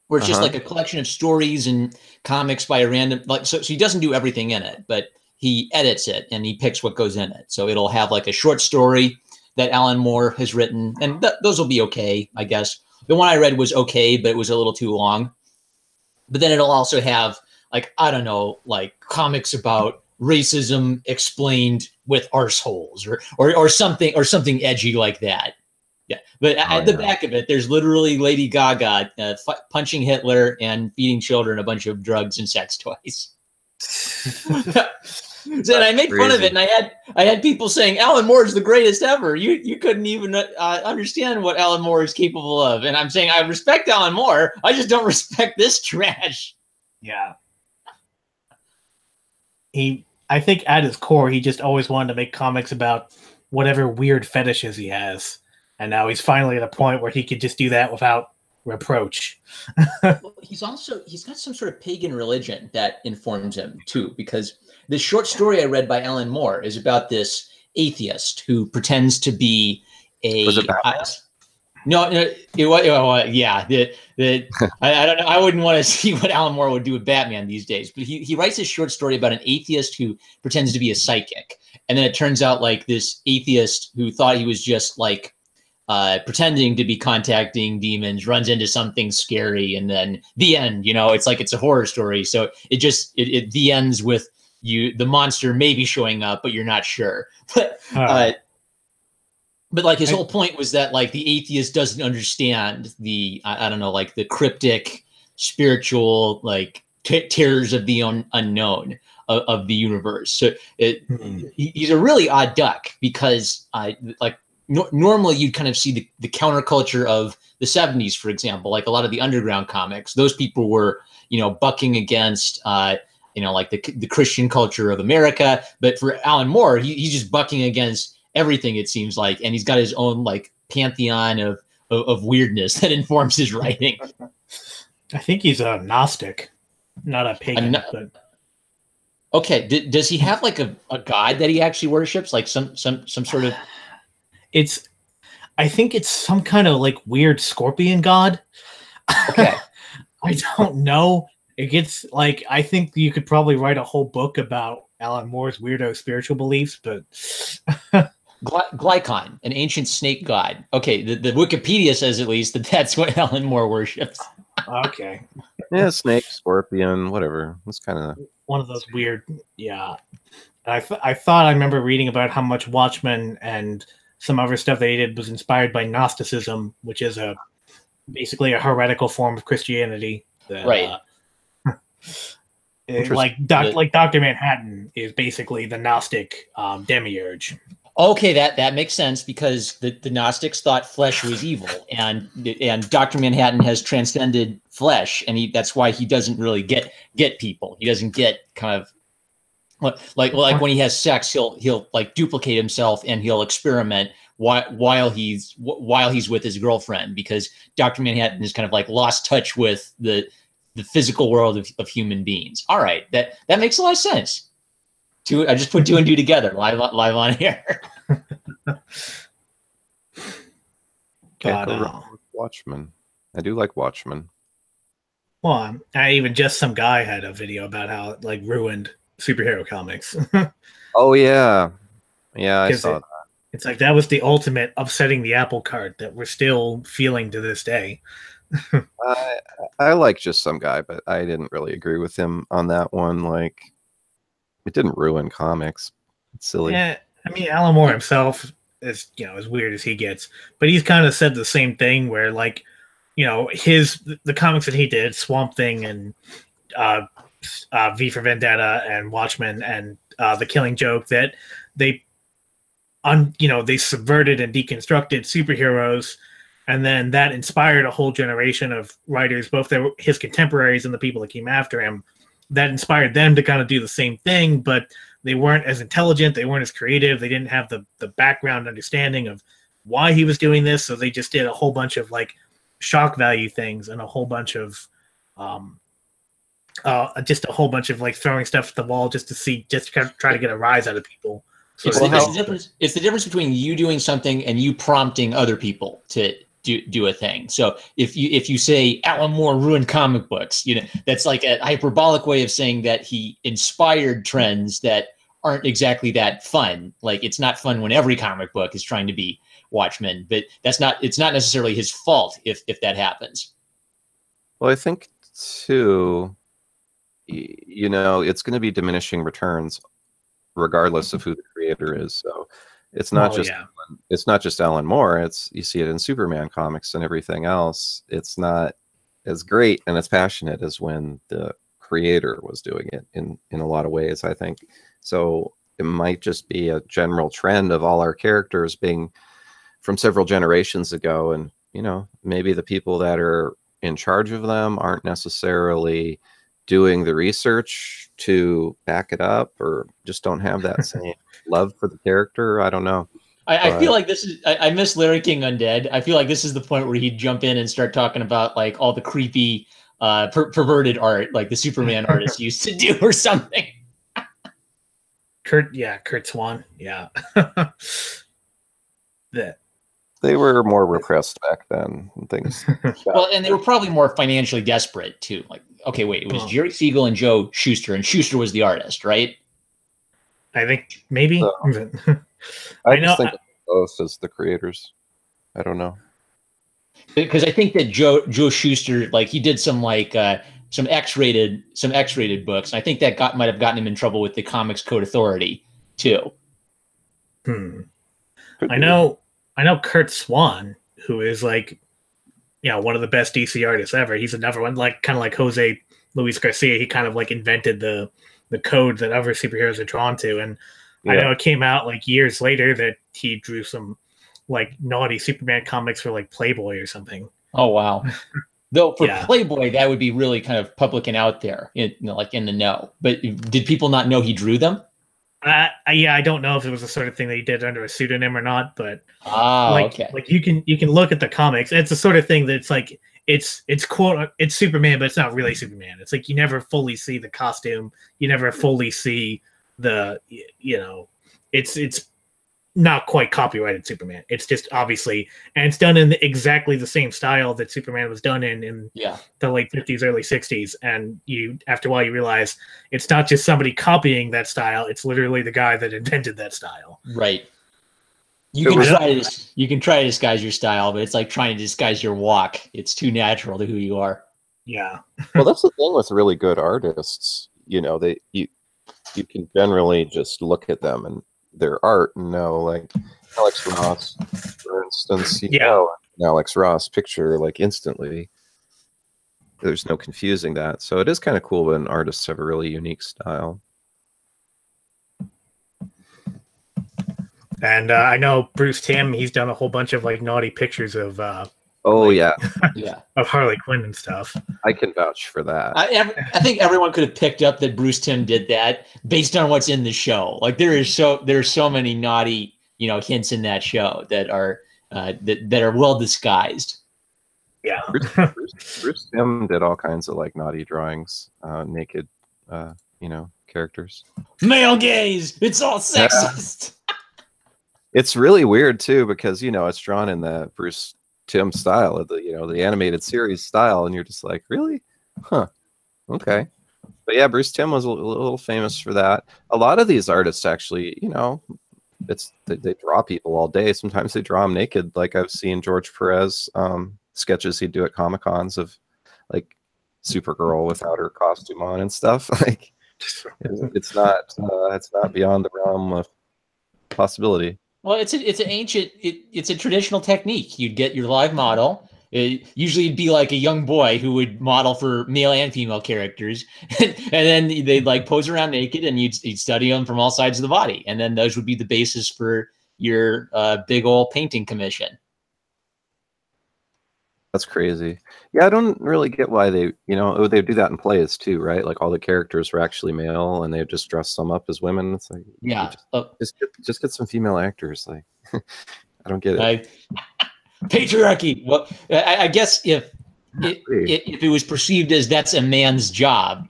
where it's just like a collection of stories and comics by a random so he doesn't do everything in it, but he edits it and he picks what goes in it. So it'll have like a short story that Alan Moore has written, and those will be okay, I guess. The one I read was okay, but it was a little too long. But then it'll also have like, I don't know, like comics about racism explained with arseholes or something edgy like that. Yeah, but at the back of it, there's literally Lady Gaga punching Hitler and feeding children a bunch of drugs and sex toys. So I made fun of it, and I had people saying Alan Moore is the greatest ever. You couldn't even understand what Alan Moore is capable of, and I'm saying I respect Alan Moore. I just don't respect this trash. Yeah. I think at his core, he just always wanted to make comics about whatever weird fetishes he has. And now he's finally at a point where he could just do that without reproach. Well, he's got some sort of pagan religion that informs him too, because the short story I read by Alan Moore is about this atheist who pretends to be a Was it Batman? no, yeah. I don't know. I wouldn't want to see what Alan Moore would do with Batman these days. But he writes this short story about an atheist who pretends to be a psychic, and then it turns out like this atheist who thought he was just like pretending to be contacting demons runs into something scary, and then the end. You know, it's like it's a horror story. So it the ends with the monster maybe showing up, but you're not sure. But like his whole point was that like the atheist doesn't understand the I don't know, like the cryptic spiritual like terrors of the unknown of the universe. So he's a really odd duck because normally you'd kind of see the counterculture of the 70s, for example, like a lot of the underground comics. Those people were, you know, bucking against like the Christian culture of America. But for Alan Moore, he's just bucking against everything, it seems like, and he's got his own like pantheon of weirdness that informs his writing. I think he's a Gnostic, not a pagan. Okay, does he have like a god that he actually worships, like some sort of? I think it's some kind of like weird scorpion god. Okay, I don't know. It gets like, I think you could probably write a whole book about Alan Moore's weirdo spiritual beliefs, but. Glycon, an ancient snake god. Okay, the Wikipedia says at least that's what Alan Moore worships. Okay. Yeah, snake, scorpion, whatever. It's kind of one of those weird. Yeah, I thought I remember reading about how much Watchmen and some other stuff they did was inspired by Gnosticism, which is basically a heretical form of Christianity. That, right. Like Dr. Manhattan is basically the Gnostic demiurge. Okay, that makes sense because the Gnostics thought flesh was evil, and Dr. Manhattan has transcended flesh, and that's why he doesn't really get people. He doesn't get kind of like when he has sex, he'll like duplicate himself and he'll experiment while he's with his girlfriend, because Dr. Manhattan is kind of like lost touch with the physical world of human beings. All right, that makes a lot of sense. I just put two and two together live on here. Watchmen. I do like Watchmen. Well, some guy had a video about how it like ruined superhero comics. Oh yeah, I saw that. It's like that was the ultimate upsetting the apple cart that we're still feeling to this day. I like Just Some Guy, but I didn't really agree with him on that one. Like, it didn't ruin comics. It's silly. Yeah, I mean, Alan Moore himself is, as weird as he gets, but he's kind of said the same thing where, like, the comics that he did, Swamp Thing and V for Vendetta and Watchmen and The Killing Joke, that they subverted and deconstructed superheroes, and then that inspired a whole generation of writers, both his contemporaries and the people that came after him. That inspired them to kind of do the same thing, but they weren't as intelligent, they weren't as creative, they didn't have the background understanding of why he was doing this, so they just did a whole bunch of like shock value things and a whole bunch of like throwing stuff at the wall just to kind of try to get a rise out of people. So it's the difference between you doing something and you prompting other people to do a thing. So if you say Alan Moore ruined comic books, that's like a hyperbolic way of saying that he inspired trends that aren't exactly that fun. Like, it's not fun when every comic book is trying to be Watchmen, but it's not necessarily his fault if that happens. Well, I think too, it's going to be diminishing returns regardless of who the creator is. So it's not just Alan Moore. You see it in Superman comics and everything else. It's not as great and as passionate as when the creator was doing it in a lot of ways, I think. So it might just be a general trend of all our characters being from several generations ago, and maybe the people that are in charge of them aren't necessarily doing the research to back it up, or just don't have that same love for the character. I don't know. I feel like this is I miss Larry King Undead. I feel like this is the point where he'd jump in and start talking about like all the creepy perverted art like the Superman artists used to do or something. Kurt Swan. Yeah. That They were more repressed back then. And things. Well, and they were probably more financially desperate too. Like, okay, wait, it was Jerry Siegel and Joe Shuster, and Shuster was the artist, right? I think maybe. So, I I know. just think of both as the creators. I don't know. Because I think that Joe Shuster, like he did some like some X-rated books, and I think that might have gotten him in trouble with the Comics Code Authority too. I know Kurt Swan, who is like, one of the best DC artists ever. He's another one, like kind of like Jose Luis Garcia. He kind of like invented the code that other superheroes are drawn to. And I know it came out like years later that he drew some like naughty Superman comics for like Playboy or something. Oh wow! Though for Playboy, that would be really kind of public and out there, like in the know. But did people not know he drew them? I don't know if it was the sort of thing that he did under a pseudonym or not, but okay. Like you can look at the comics. It's the sort of thing that's like it's Superman, but it's not really Superman. It's like you never fully see the costume. You never fully see the it's not quite copyrighted Superman. It's just obviously, and it's done in exactly the same style that Superman was done in the late 50s, early 60s. And after a while, you realize it's not just somebody copying that style. It's literally the guy that invented that style. Right. You can try to disguise your style, but it's like trying to disguise your walk. It's too natural to who you are. Yeah. Well, that's the thing with really good artists. You can generally just look at them and their art and know, like Alex Ross, for instance, know an Alex Ross picture like instantly. There's no confusing that. So it is kind of cool when artists have a really unique style. And I know Bruce Timm, he's done a whole bunch of like naughty pictures of of Harley Quinn and stuff. I can vouch for that. I think everyone could have picked up that Bruce Timm did that based on what's in the show. Like there's so many naughty hints in that show that are that are well disguised. Yeah. Bruce Timm did all kinds of like naughty drawings, naked characters. Male gaze. It's all sexist. It's really weird too because it's drawn in the Bruce Timm style of the animated series style, and you're just like, really? Huh. Okay. But yeah, Bruce Timm was a little famous for that. A lot of these artists actually, they draw people all day. Sometimes they draw them naked. Like I've seen George Perez sketches he'd do at Comic-Cons of like Supergirl without her costume on and stuff. Like it's not beyond the realm of possibility. Well, it's a traditional technique. You'd get your live model. Usually it'd be like a young boy who would model for male and female characters. and then they'd like pose around naked and you'd study them from all sides of the body. And then those would be the basis for your big old painting commission. That's crazy. Yeah, I don't really get why they do that in plays too, right? Like all the characters were actually male and they just dress them up as women. It's like, just get some female actors. Like, I don't get it. Patriarchy. Well, I guess if it was perceived as that's a man's job,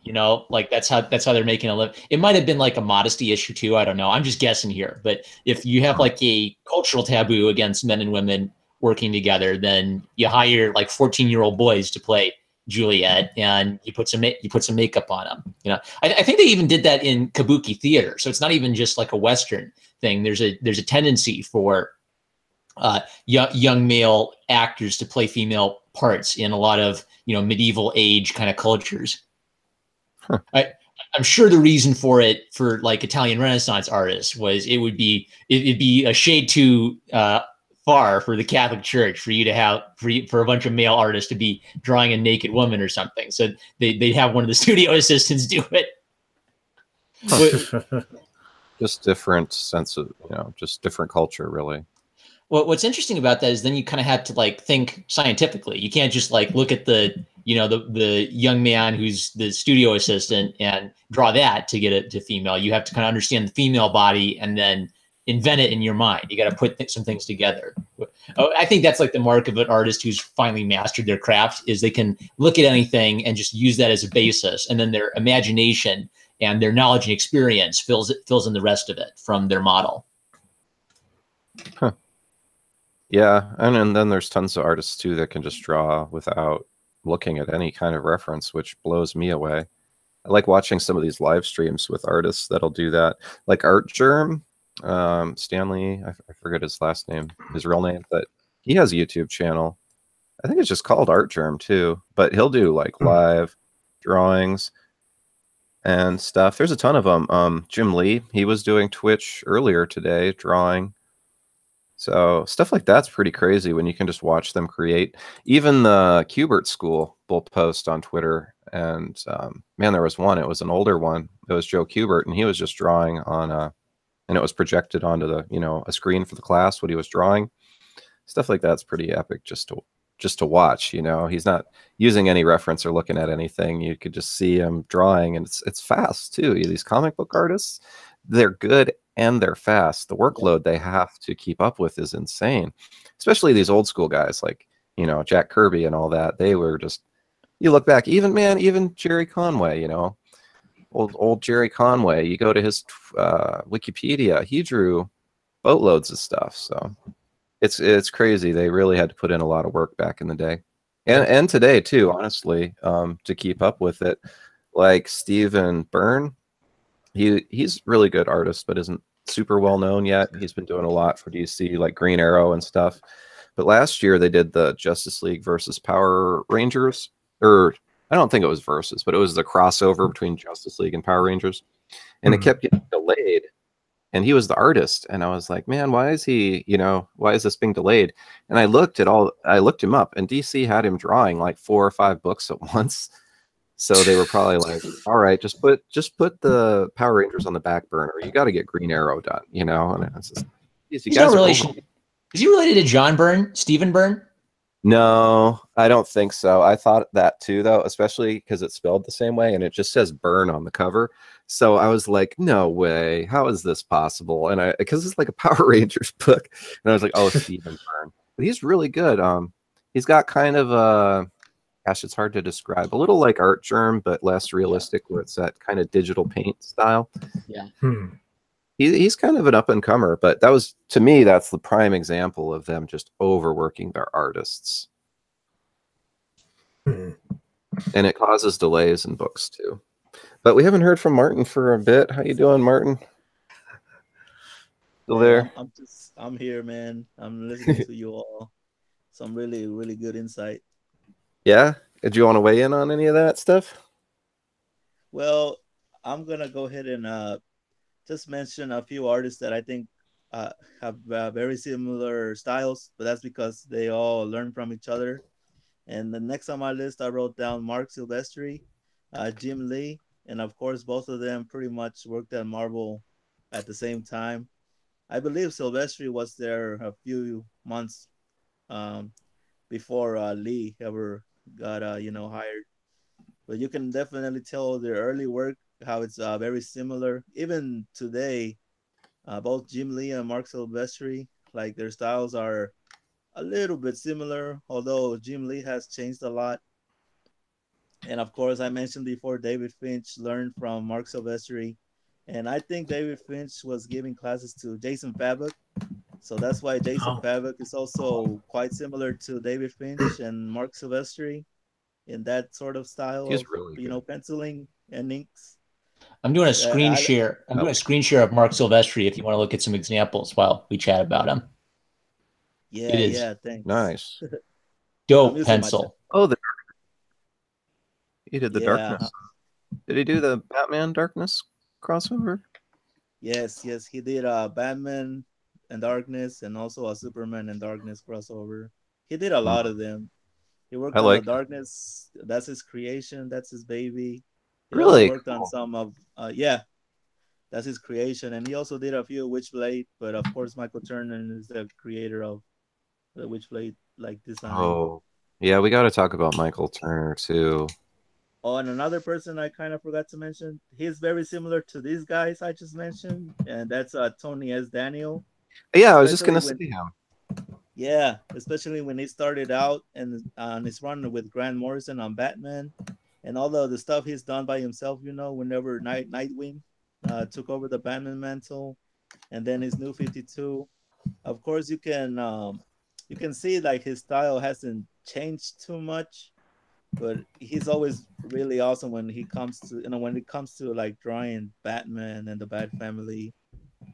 like that's how they're making a living. It might have been like a modesty issue too. I don't know. I'm just guessing here. But if you have like a cultural taboo against men and women working together, then you hire like 14-year-old boys to play Juliet, and you put some makeup on them. I think they even did that in kabuki theater, so it's not even just like a Western thing. There's a tendency for young male actors to play female parts in a lot of medieval age kind of cultures. Huh. I'm sure the reason for it for like Italian Renaissance artists was it'd be a shade too far for the Catholic Church for you to have for a bunch of male artists to be drawing a naked woman or something. So they'd have one of the studio assistants do it. Just different sense of, just different culture, really. Well, what's interesting about that is then you kind of have to like think scientifically. You can't just like look at the young man who's the studio assistant and draw that to get it to female. You have to kind of understand the female body and then invent it in your mind. You got to put some things together. I think that's like the mark of an artist who's finally mastered their craft, is they can look at anything and just use that as a basis, and then their imagination and their knowledge and experience fills in the rest of it from their model. Huh. Yeah, and then there's tons of artists too that can just draw without looking at any kind of reference, which blows me away. I like watching some of these live streams with artists that'll do that, like Artgerm. Stanley, I forget his last name, his real name, but he has a YouTube channel. I think it's just called Artgerm too, but he'll do like live drawings and stuff. There's a ton of them. Jim Lee, he was doing Twitch earlier today, drawing. So stuff like that's pretty crazy when you can just watch them create. Even the Kubert School will post on Twitter, and man, there was one. It was an older one. It was Joe Kubert, and he was just drawing on and it was projected onto the a screen for the class what he was drawing. Stuff like that's pretty epic just to watch. He's not using any reference or looking at anything. You could just see him drawing, and it's fast too. These comic book artists, they're good and they're fast. The workload they have to keep up with is insane, especially these old school guys like Jack Kirby and all that. They were just, you look back, even Jerry Conway, old Jerry Conway, you go to his Wikipedia, he drew boatloads of stuff. So it's crazy. They really had to put in a lot of work back in the day, and today too, honestly, to keep up with it. Like Stephen Byrne, he's really good artist, but isn't super well known yet. He's been doing a lot for DC, like Green Arrow and stuff. But last year they did the Justice League versus Power Rangers, or I don't think it was versus, but it was the crossover between Justice League and Power Rangers, and it kept getting delayed. And he was the artist, and I was like, man, why is this being delayed? And I looked him up, and DC had him drawing like 4 or 5 books at once. So they were probably like, all right, just put the Power Rangers on the back burner. You got to get Green Arrow done, And it's just, Is he related to John Byrne, Stephen Byrne? No, I don't think so. I thought that too, though, especially because it's spelled the same way and it just says Byrne on the cover. So I was like, no way. How is this possible? And because it's like a Power Rangers book. And I was like, oh, Stephen Byrne. But he's really good. He's got kind of a, gosh, it's hard to describe. A little like Artgerm, but less realistic, where it's that kind of digital paint style. Yeah. He's kind of an up-and-comer, but to me, that's the prime example of them just overworking their artists. And it causes delays in books, too. But we haven't heard from Martin for a bit. How you doing, Martin? Still there? I'm here, man. I'm listening to you all. Some really, really good insight. Yeah? Did you want to weigh in on any of that stuff? Well, I'm going to go ahead and just mention a few artists that I think have very similar styles, but that's because they all learn from each other. And the next on my list, I wrote down Marc Silvestri, Jim Lee, and of course, both of them pretty much worked at Marvel at the same time. I believe Silvestri was there a few months before Lee ever got hired. But you can definitely tell their early work, how it's very similar. Even today, both Jim Lee and Marc Silvestri, like their styles are a little bit similar, although Jim Lee has changed a lot. And of course, I mentioned before, David Finch learned from Marc Silvestri. And I think David Finch was giving classes to Jason Fabok. So that's why Jason Fabok is also quite similar to David Finch and Marc Silvestri in that sort of style. He's of, really good. Penciling and inks. I'm doing a screen share. I'm doing a screen share of Marc Silvestri if you want to look at some examples while we chat about him. Yeah, thanks. Nice. Dope pencil. Oh, he did the Darkness. Did he do the Batman Darkness crossover? Yes, he did Batman and Darkness and also a Superman and Darkness crossover. He did a lot of them. He worked on the Darkness. That's his creation. That's his baby. He really worked on some of that's his creation, and he also did a few Witchblade. But of course, Michael Turner is the creator of the Witchblade design. Oh, yeah, we got to talk about Michael Turner too. Oh, and another person I kind of forgot to mention, he's very similar to these guys I just mentioned, and that's Tony S. Daniel. Yeah, I was just Especially gonna say when, him. yeah, especially when he started out and on his run with Grant Morrison on Batman, and all the stuff he's done by himself. You know, whenever Nightwing took over the Batman mantle, and then his New 52. Of course, you can see like his style hasn't changed too much, but he's always really awesome when he comes to when it comes to like drawing Batman and the Bat Family.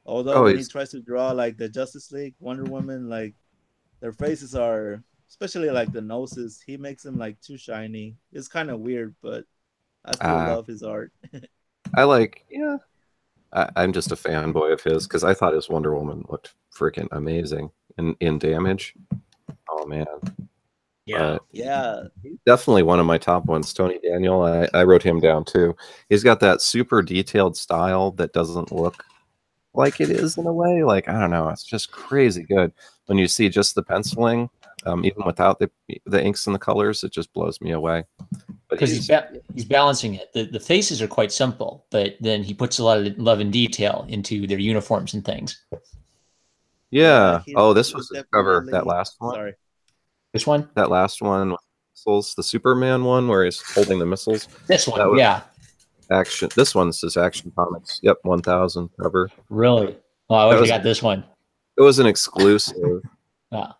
Although Oh, when he he's tries to draw like the Justice League, Wonder Woman, like their faces are, especially like the noses, he makes them like too shiny. It's kind of weird, but I still uh, love his art. I like. Yeah, I'm just a fanboy of his because I thought his Wonder Woman looked freaking amazing in Damage. Oh man, Yeah. Yeah, he's definitely one of my top ones. Tony Daniel, I wrote him down too. He's got that super detailed style that doesn't look like it is in a way. Like I don't know, it's just crazy good when you see just the penciling, even without the inks and the colors. It just blows me away. But because he's he's balancing it. The faces are quite simple, but then he puts a lot of love and detail into their uniforms and things. yeah. Oh, this he's was his cover. That definitely last one. sorry. This one, That last one with missiles, the Superman one where he's holding the missiles. this one, That was yeah, Action. This one's his Action Comics. Yep, 1000 cover. really. Oh, I wish I got this one. It was an exclusive. Ah,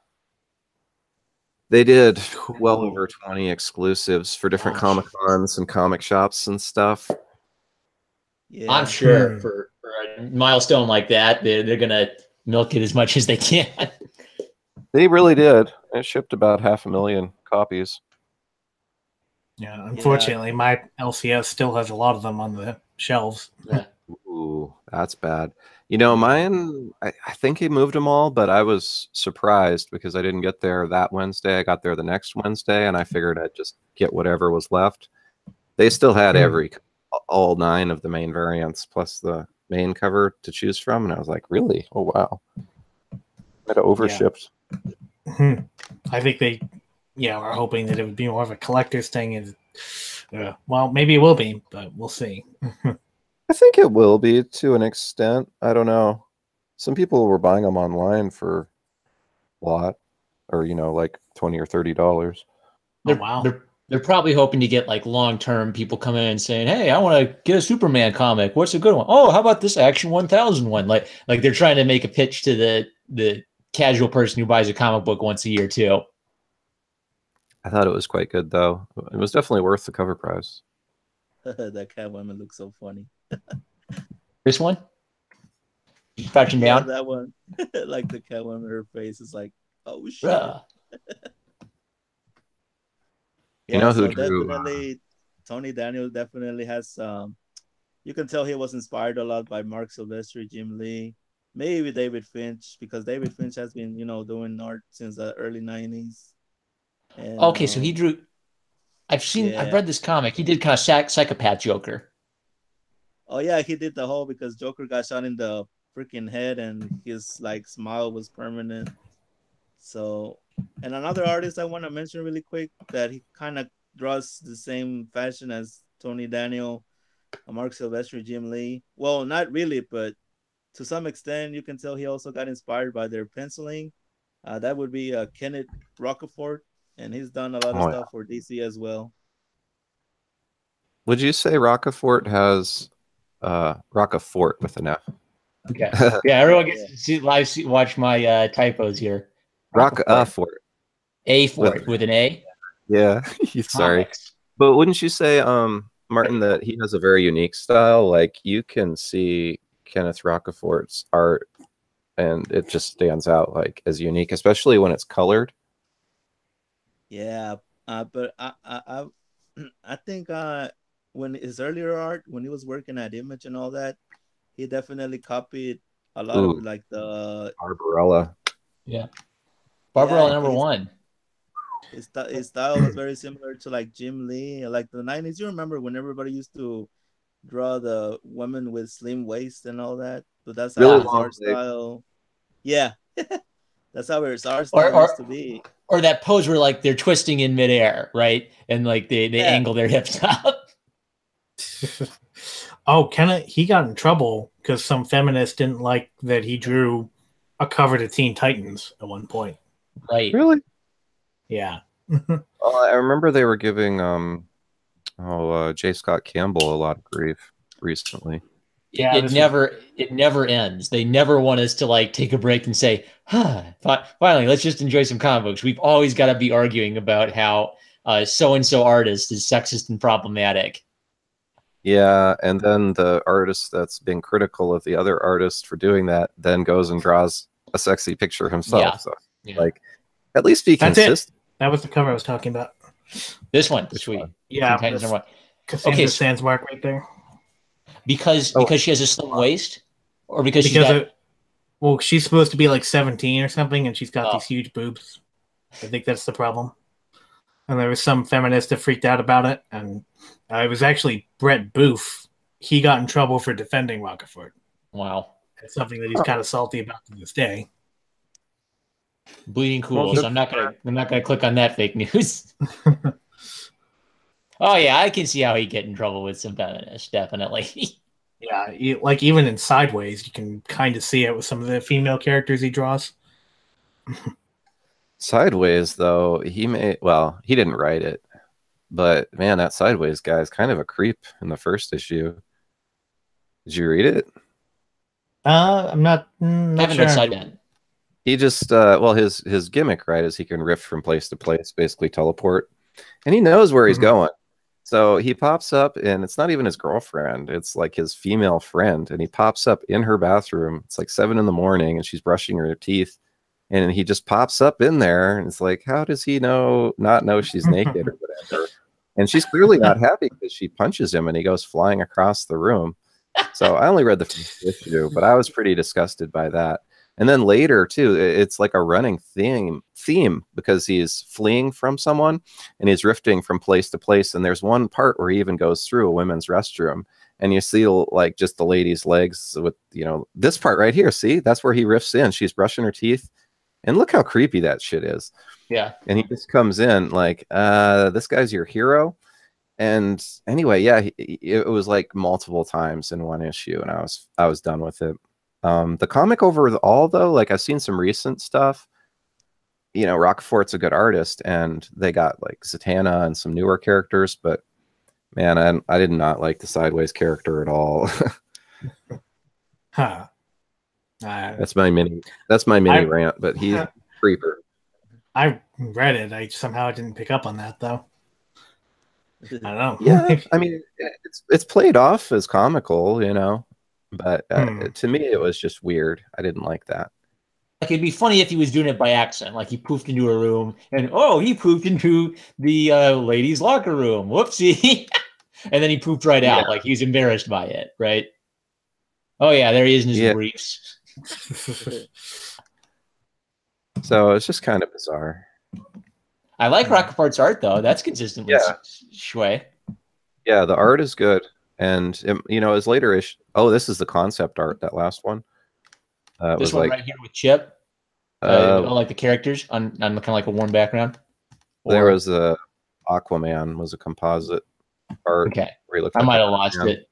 They did well over 20 exclusives for different Gosh. Comic Cons and comic shops and stuff. Yeah, I'm sure for a milestone like that, they're gonna milk it as much as they can. They really did. It shipped about 500,000 copies. Yeah. Unfortunately, my LCS still has a lot of them on the shelves. Yeah. Ooh, that's bad. You know, mine, I think he moved them all, but I was surprised because I didn't get there that Wednesday. I got there the next Wednesday, and I figured I'd just get whatever was left. They still had all 9 of the main variants plus the main cover to choose from, and I was like, really? Oh, wow. Might have overshipped. I think they, are hoping that it would be more of a collector's thing. And well, maybe it will be, but we'll see. I think it will be to an extent. I don't know. Some people were buying them online for a lot, or like $20 or $30. Oh, wow. They're probably hoping to get like long-term people coming in and saying, "Hey, I want to get a Superman comic. What's a good one? Oh, how about this Action 1000 one?" Like they're trying to make a pitch to the casual person who buys a comic book once a year too. I thought it was quite good though. It was definitely worth the cover price. that Catwoman looks so funny. This one, crouching Yeah, down. that one, like the Catwoman, her face is like, oh shit. Yeah. You know who so drew? definitely Tony Daniel definitely has you can tell he was inspired a lot by Mark Silvestri, Jim Lee, maybe David Finch, because David Finch has been, doing art since the early 90s. And, Okay, so he drew. I've read this comic. He did kind of psychopath Joker. Oh yeah, he did the whole because Joker got shot in the freaking head and his like smile was permanent. So, and another artist I want to mention really quick that he kind of draws the same fashion as Tony Daniel, Mark Silvestri, Jim Lee. Well, not really, but to some extent, you can tell he also got inspired by their penciling. That would be Kenneth Rocafort, and he's done a lot of stuff for DC as well. Would you say Rocafort has Rocafort with an F? Okay. Yeah, everyone gets to watch my typos here. Rocafort. A Fort with an A. Yeah, sorry. Comics. But wouldn't you say, Martin, that he has a very unique style? Like you can see Kenneth Rocafort's art, and it just stands out like as unique, especially when it's colored. Yeah, but I think when his earlier art, when he was working at Image and all that, he definitely copied a lot of like the Barbarella. Yeah, Barbarella Yeah, #1. His style was very similar to like Jim Lee, like the 90s. You remember when everybody used to draw the women with slim waist and all that? But that's how Really his art style. Yeah, that's how his art style used to be. Or that pose where like they're twisting in midair, right? And like they angle their hips up. Oh, he got in trouble because some feminists didn't like that he drew a cover to Teen Titans at one point. Right. Really? Yeah. Well, I remember they were giving J. Scott Campbell a lot of grief recently. Yeah, It never ends. They never want us to like take a break and say, finally, let's just enjoy some comic books. We've always got to be arguing about how so-and-so artist is sexist and problematic. Yeah, and then the artist that's being critical of the other artist for doing that then goes and draws a sexy picture himself. Yeah. So, Yeah. like, at least be That's consistent. That was the cover I was talking about. This one, Which sweet. one? Yeah, Teen Titans number 1. Cassandra Okay, Sandsmark right there. Because she has a slim waist, or because she's supposed to be like 17 or something, and she's got these huge boobs. I think that's the problem. And there was some feminist that freaked out about it, and it was actually Brett Booth. He got in trouble for defending Rocafort. Wow. It's something that he's kind of salty about to this day. Bleeding cool. So I'm not gonna click on that fake news. Oh yeah, I can see how he'd get in trouble with some feminists, definitely. Yeah, like even in Sideways, you can kind of see it with some of the female characters he draws. Sideways, though, he didn't write it, but man, that Sideways guy is kind of a creep in the first issue. Did you read it? I'm not haven't sure. decided that. He just his gimmick, right, is he can rift from place to place, basically teleport, and he knows where he's going. So he pops up, and it's not even his girlfriend; it's like his female friend, and he pops up in her bathroom. It's like 7 a.m, and she's brushing her teeth, and he just pops up in there, and it's like, how does he not know she's naked or whatever? And she's clearly not happy because she punches him, and he goes flying across the room. So I only read the first issue, but I was pretty disgusted by that. And then later too, it's like a running theme because he's fleeing from someone and he's rifting from place to place. And there's one part where he even goes through a women's restroom, and you see like just the lady's legs with, this part right here. See, that's where he rifts in. She's brushing her teeth, and look how creepy that shit is. Yeah. And he just comes in like, this guy's your hero. And anyway, yeah, it was like multiple times in one issue, and I was done with it. The comic overall, though, like I've seen some recent stuff. Rocafort's a good artist, and they got like Zatanna and some newer characters, but man, I did not like the Sideways character at all. Huh. That's my mini rant, but he's a creeper. I read it. I somehow didn't pick up on that though. I don't know. Yeah, I mean, it's played off as comical, but to me it was just weird. I didn't like that. Like it'd be funny if he was doing it by accident, like he poofed into a room and he poofed into the ladies' locker room. Whoopsie. And then he poofed right out, like he was embarrassed by it, right? Oh yeah, there he is in his briefs. So it's just kind of bizarre. I like Rocafort's art though. That's consistent with Shui. Yeah, the art is good. And his later issue. Oh, this is the concept art. That last one. This one right here with Chip. Like the characters on kind of like a warm background. There was a Aquaman was a composite art. Okay, I might have lost it.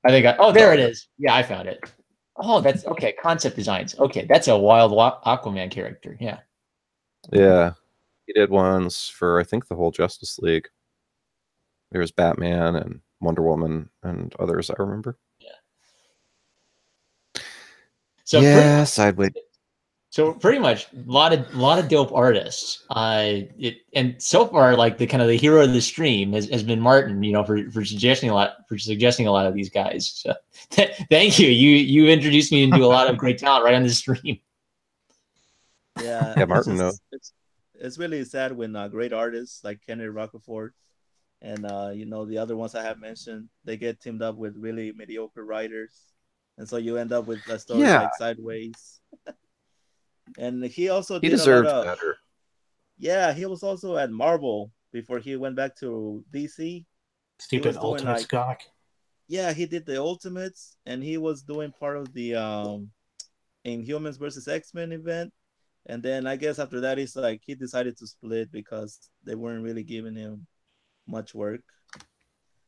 I think. There it is. Yeah, I found it. Oh, that's okay. Concept designs. Okay, that's a wild Aquaman character. Yeah. Yeah, he did ones for I think the whole Justice League. There was Batman and Wonder Woman and others I remember. Yeah. So Sideways. So pretty much a lot of dope artists. And so far, like the kind of the hero of the stream has been Martin, for suggesting a lot of these guys. So thank you. You introduced me into a lot of great talent right on the stream. Yeah, Martin knows. It's really sad when great artists like Kennedy Rocafort and the other ones I have mentioned, they get teamed up with really mediocre writers, and so you end up with stories like Sideways. And he deserved better. Yeah, he was also at Marvel before he went back to DC. Stupid Ultimate Skok. Yeah, he did the Ultimates, and he was doing part of the Inhumans versus X-Men event. And then I guess after that, he decided to split because they weren't really giving him much work.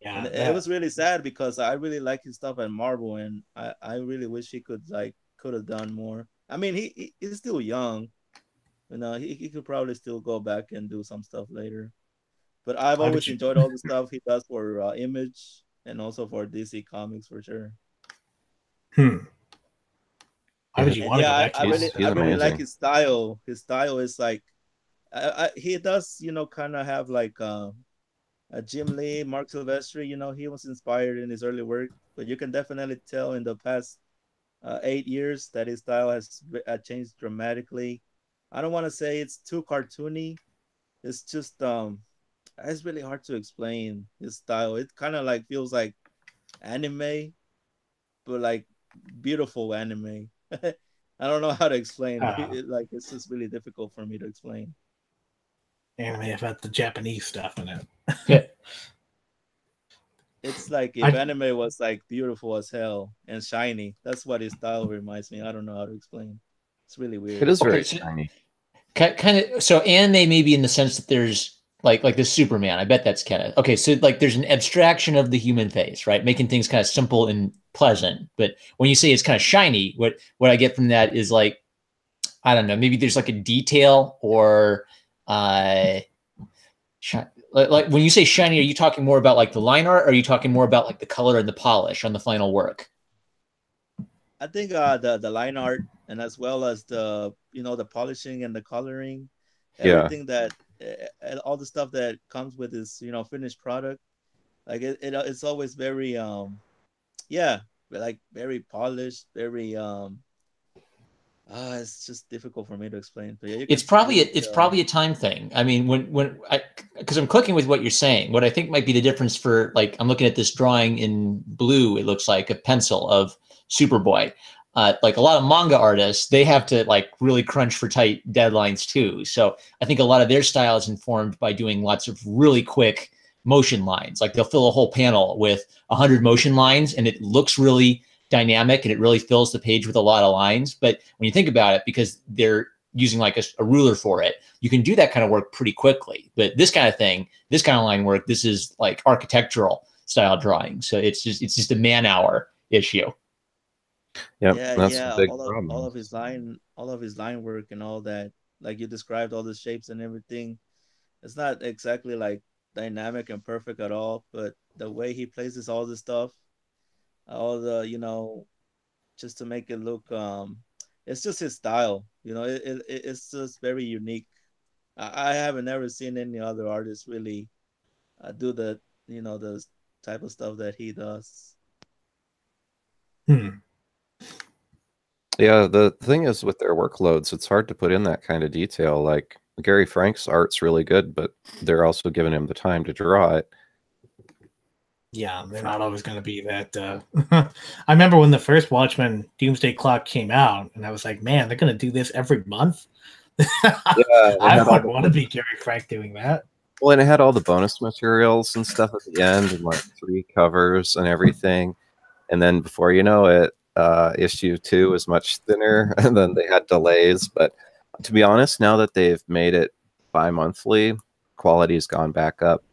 Yeah, And it was really sad because I really like his stuff at Marvel, and I really wish he could have done more. I mean, he's still young, you know. He could probably still go back and do some stuff later. But I've Why would always you- enjoyed all the stuff he does for Image and also for DC Comics for sure. Why would you And want to yeah, go back to I his- really he's I really like amazing. his style. His style is like he does, you know, kind of have like Jim Lee, Mark Silvestri. You know, he was inspired in his early work, but you can definitely tell in the past 8 years that his style has changed dramatically. I don't want to say it's too cartoony. It's just it's really hard to explain his style. It kind of like feels like anime, but like beautiful anime. I don't know how to explain. Like it's just really difficult for me to explain. Anime about the Japanese stuff in it. Yeah. It's like if anime was like beautiful as hell and shiny. That's what his style reminds me. I don't know how to explain. It's really weird. It is very so- shiny. Kind of. So anime maybe in the sense that there's like the Superman. I bet that's kind of okay. So like there's an abstraction of the human face, right? Making things kind of simple and pleasant. But when you say it's kind of shiny, what I get from that is like, I don't know, maybe there's like a detail or like when you say shiny, are you talking more about like the line art, or are you talking more about like the color and the polish on the final work? I think the line art, and as well as the the polishing and the coloring, everything that all the stuff that comes with this finished product, like it's always very like very polished, very it's just difficult for me to explain. But yeah, it's probably a time thing. I mean, because I'm clicking with what you're saying, what I think might be the difference for like I'm looking at this drawing in blue. It looks like a pencil of Superboy. Like a lot of manga artists, they have to like really crunch for tight deadlines too. So I think a lot of their style is informed by doing lots of really quick motion lines. Like they'll fill a whole panel with 100 motion lines, and it looks really dynamic and it really fills the page with a lot of lines. But when you think about it, because they're using like a ruler for it, you can do that kind of work pretty quickly. But this kind of thing, this kind of line work, this is like architectural style drawing. So it's just a man-hour issue. Yep, yeah, that's yeah. a big All problem. of his line work and all that. Like you described all the shapes and everything. It's not exactly like dynamic and perfect at all, but the way he places all this stuff, all the just to make it look it's just his style. It's just very unique. I haven't ever seen any other artist really do the the type of stuff that he does. Yeah, the thing is with their workloads, it's hard to put in that kind of detail. Like Gary Frank's art's really good, but they're also giving him the time to draw it. Yeah, they're not always going to be that. I remember when the first Watchmen Doomsday Clock came out, and I was like, man, they're going to do this every month? I would want to be Gary Frank doing that. Well, and it had all the bonus materials and stuff at the end, and like 3 covers and everything. And then before you know it, issue 2 is much thinner, and then they had delays. But to be honest, now that they've made it bi-monthly, quality's gone back up.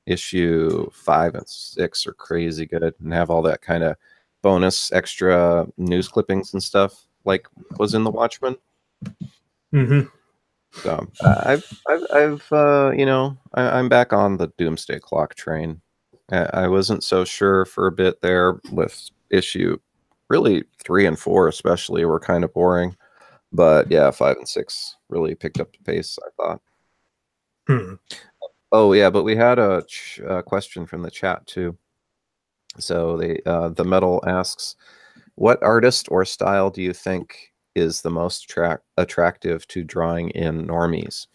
Issue 5 and 6 are crazy good and have all that kind of bonus extra news clippings and stuff like was in the Watchmen. Mm-hmm. So I'm back on the Doomsday Clock train. I wasn't so sure for a bit there with issue really 3 and 4 especially were kind of boring, but yeah, 5 and 6 really picked up the pace, I thought. Oh yeah, but we had a question from the chat too. So the Metal asks, what artist or style do you think is the most attractive to drawing in normies?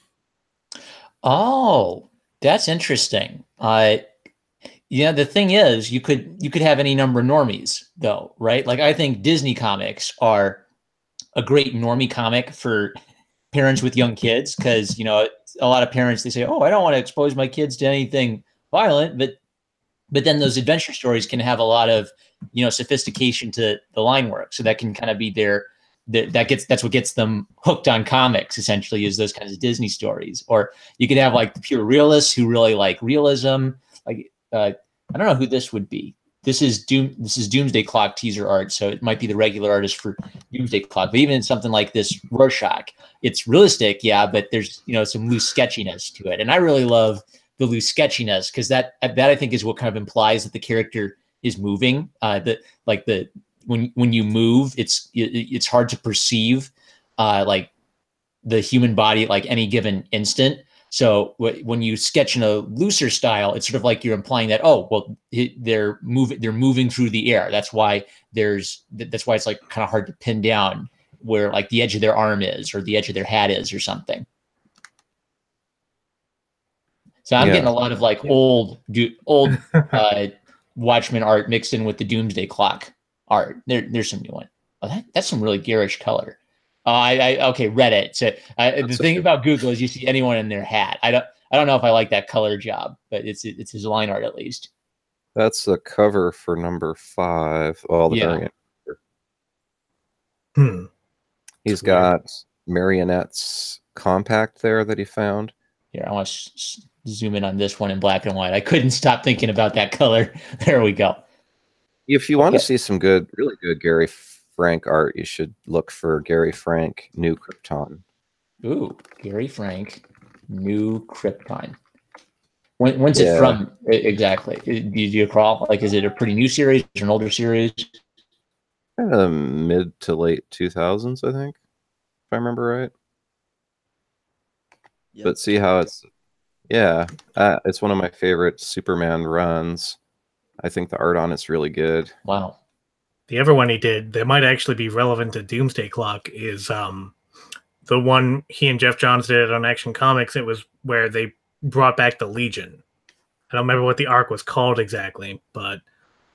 Oh, that's interesting. Yeah, the thing is, you could have any number of normies though, right? Like I think Disney comics are a great normie comic for parents with young kids, because a lot of parents, they say, oh, I don't want to expose my kids to anything violent, but then those adventure stories can have a lot of sophistication to the line work, so that can kind of be that's what gets them hooked on comics, essentially, is those kinds of Disney stories. Or you could have like the pure realists who really like realism, like I don't know who this would be. This is Doomsday Clock teaser art, so it might be the regular artist for Doomsday Clock. But even in something like this Rorschach, it's realistic, yeah, but there's some loose sketchiness to it, and I really love the loose sketchiness because that I think is what kind of implies that the character is moving. When you move, it's hard to perceive like the human body at like any given instant. So when you sketch in a looser style, it's sort of like you're implying that, oh, well, they're moving through the air. That's why it's like kind of hard to pin down where like the edge of their arm is or the edge of their hat is or something. So I'm getting a lot of like old Watchmen art mixed in with the Doomsday Clock art. There's some new one. Oh, that's some really garish color. Okay, Reddit. So the thing about Google is you see anyone in their hat. I don't know if I like that color job, but it's his line art at least. That's the cover for number 5. Oh, the variant. He's got Marionette's compact there that he found. Here, I want to zoom in on this one in black and white. I couldn't stop thinking about that color. There we go. If you want to see some really good Gary Frank art, you should look for Gary Frank New Krypton. Ooh, Gary Frank New Krypton. When's it from exactly? Do you recall? Like, is it a pretty new series or an older series? Mid to late 2000s, I think, if I remember right. Yep. But see how it's one of my favorite Superman runs. I think the art on it's really good. Wow. The other one he did that might actually be relevant to Doomsday Clock is the one he and Jeff Johns did on Action Comics. It was where they brought back the Legion. I don't remember what the arc was called exactly, but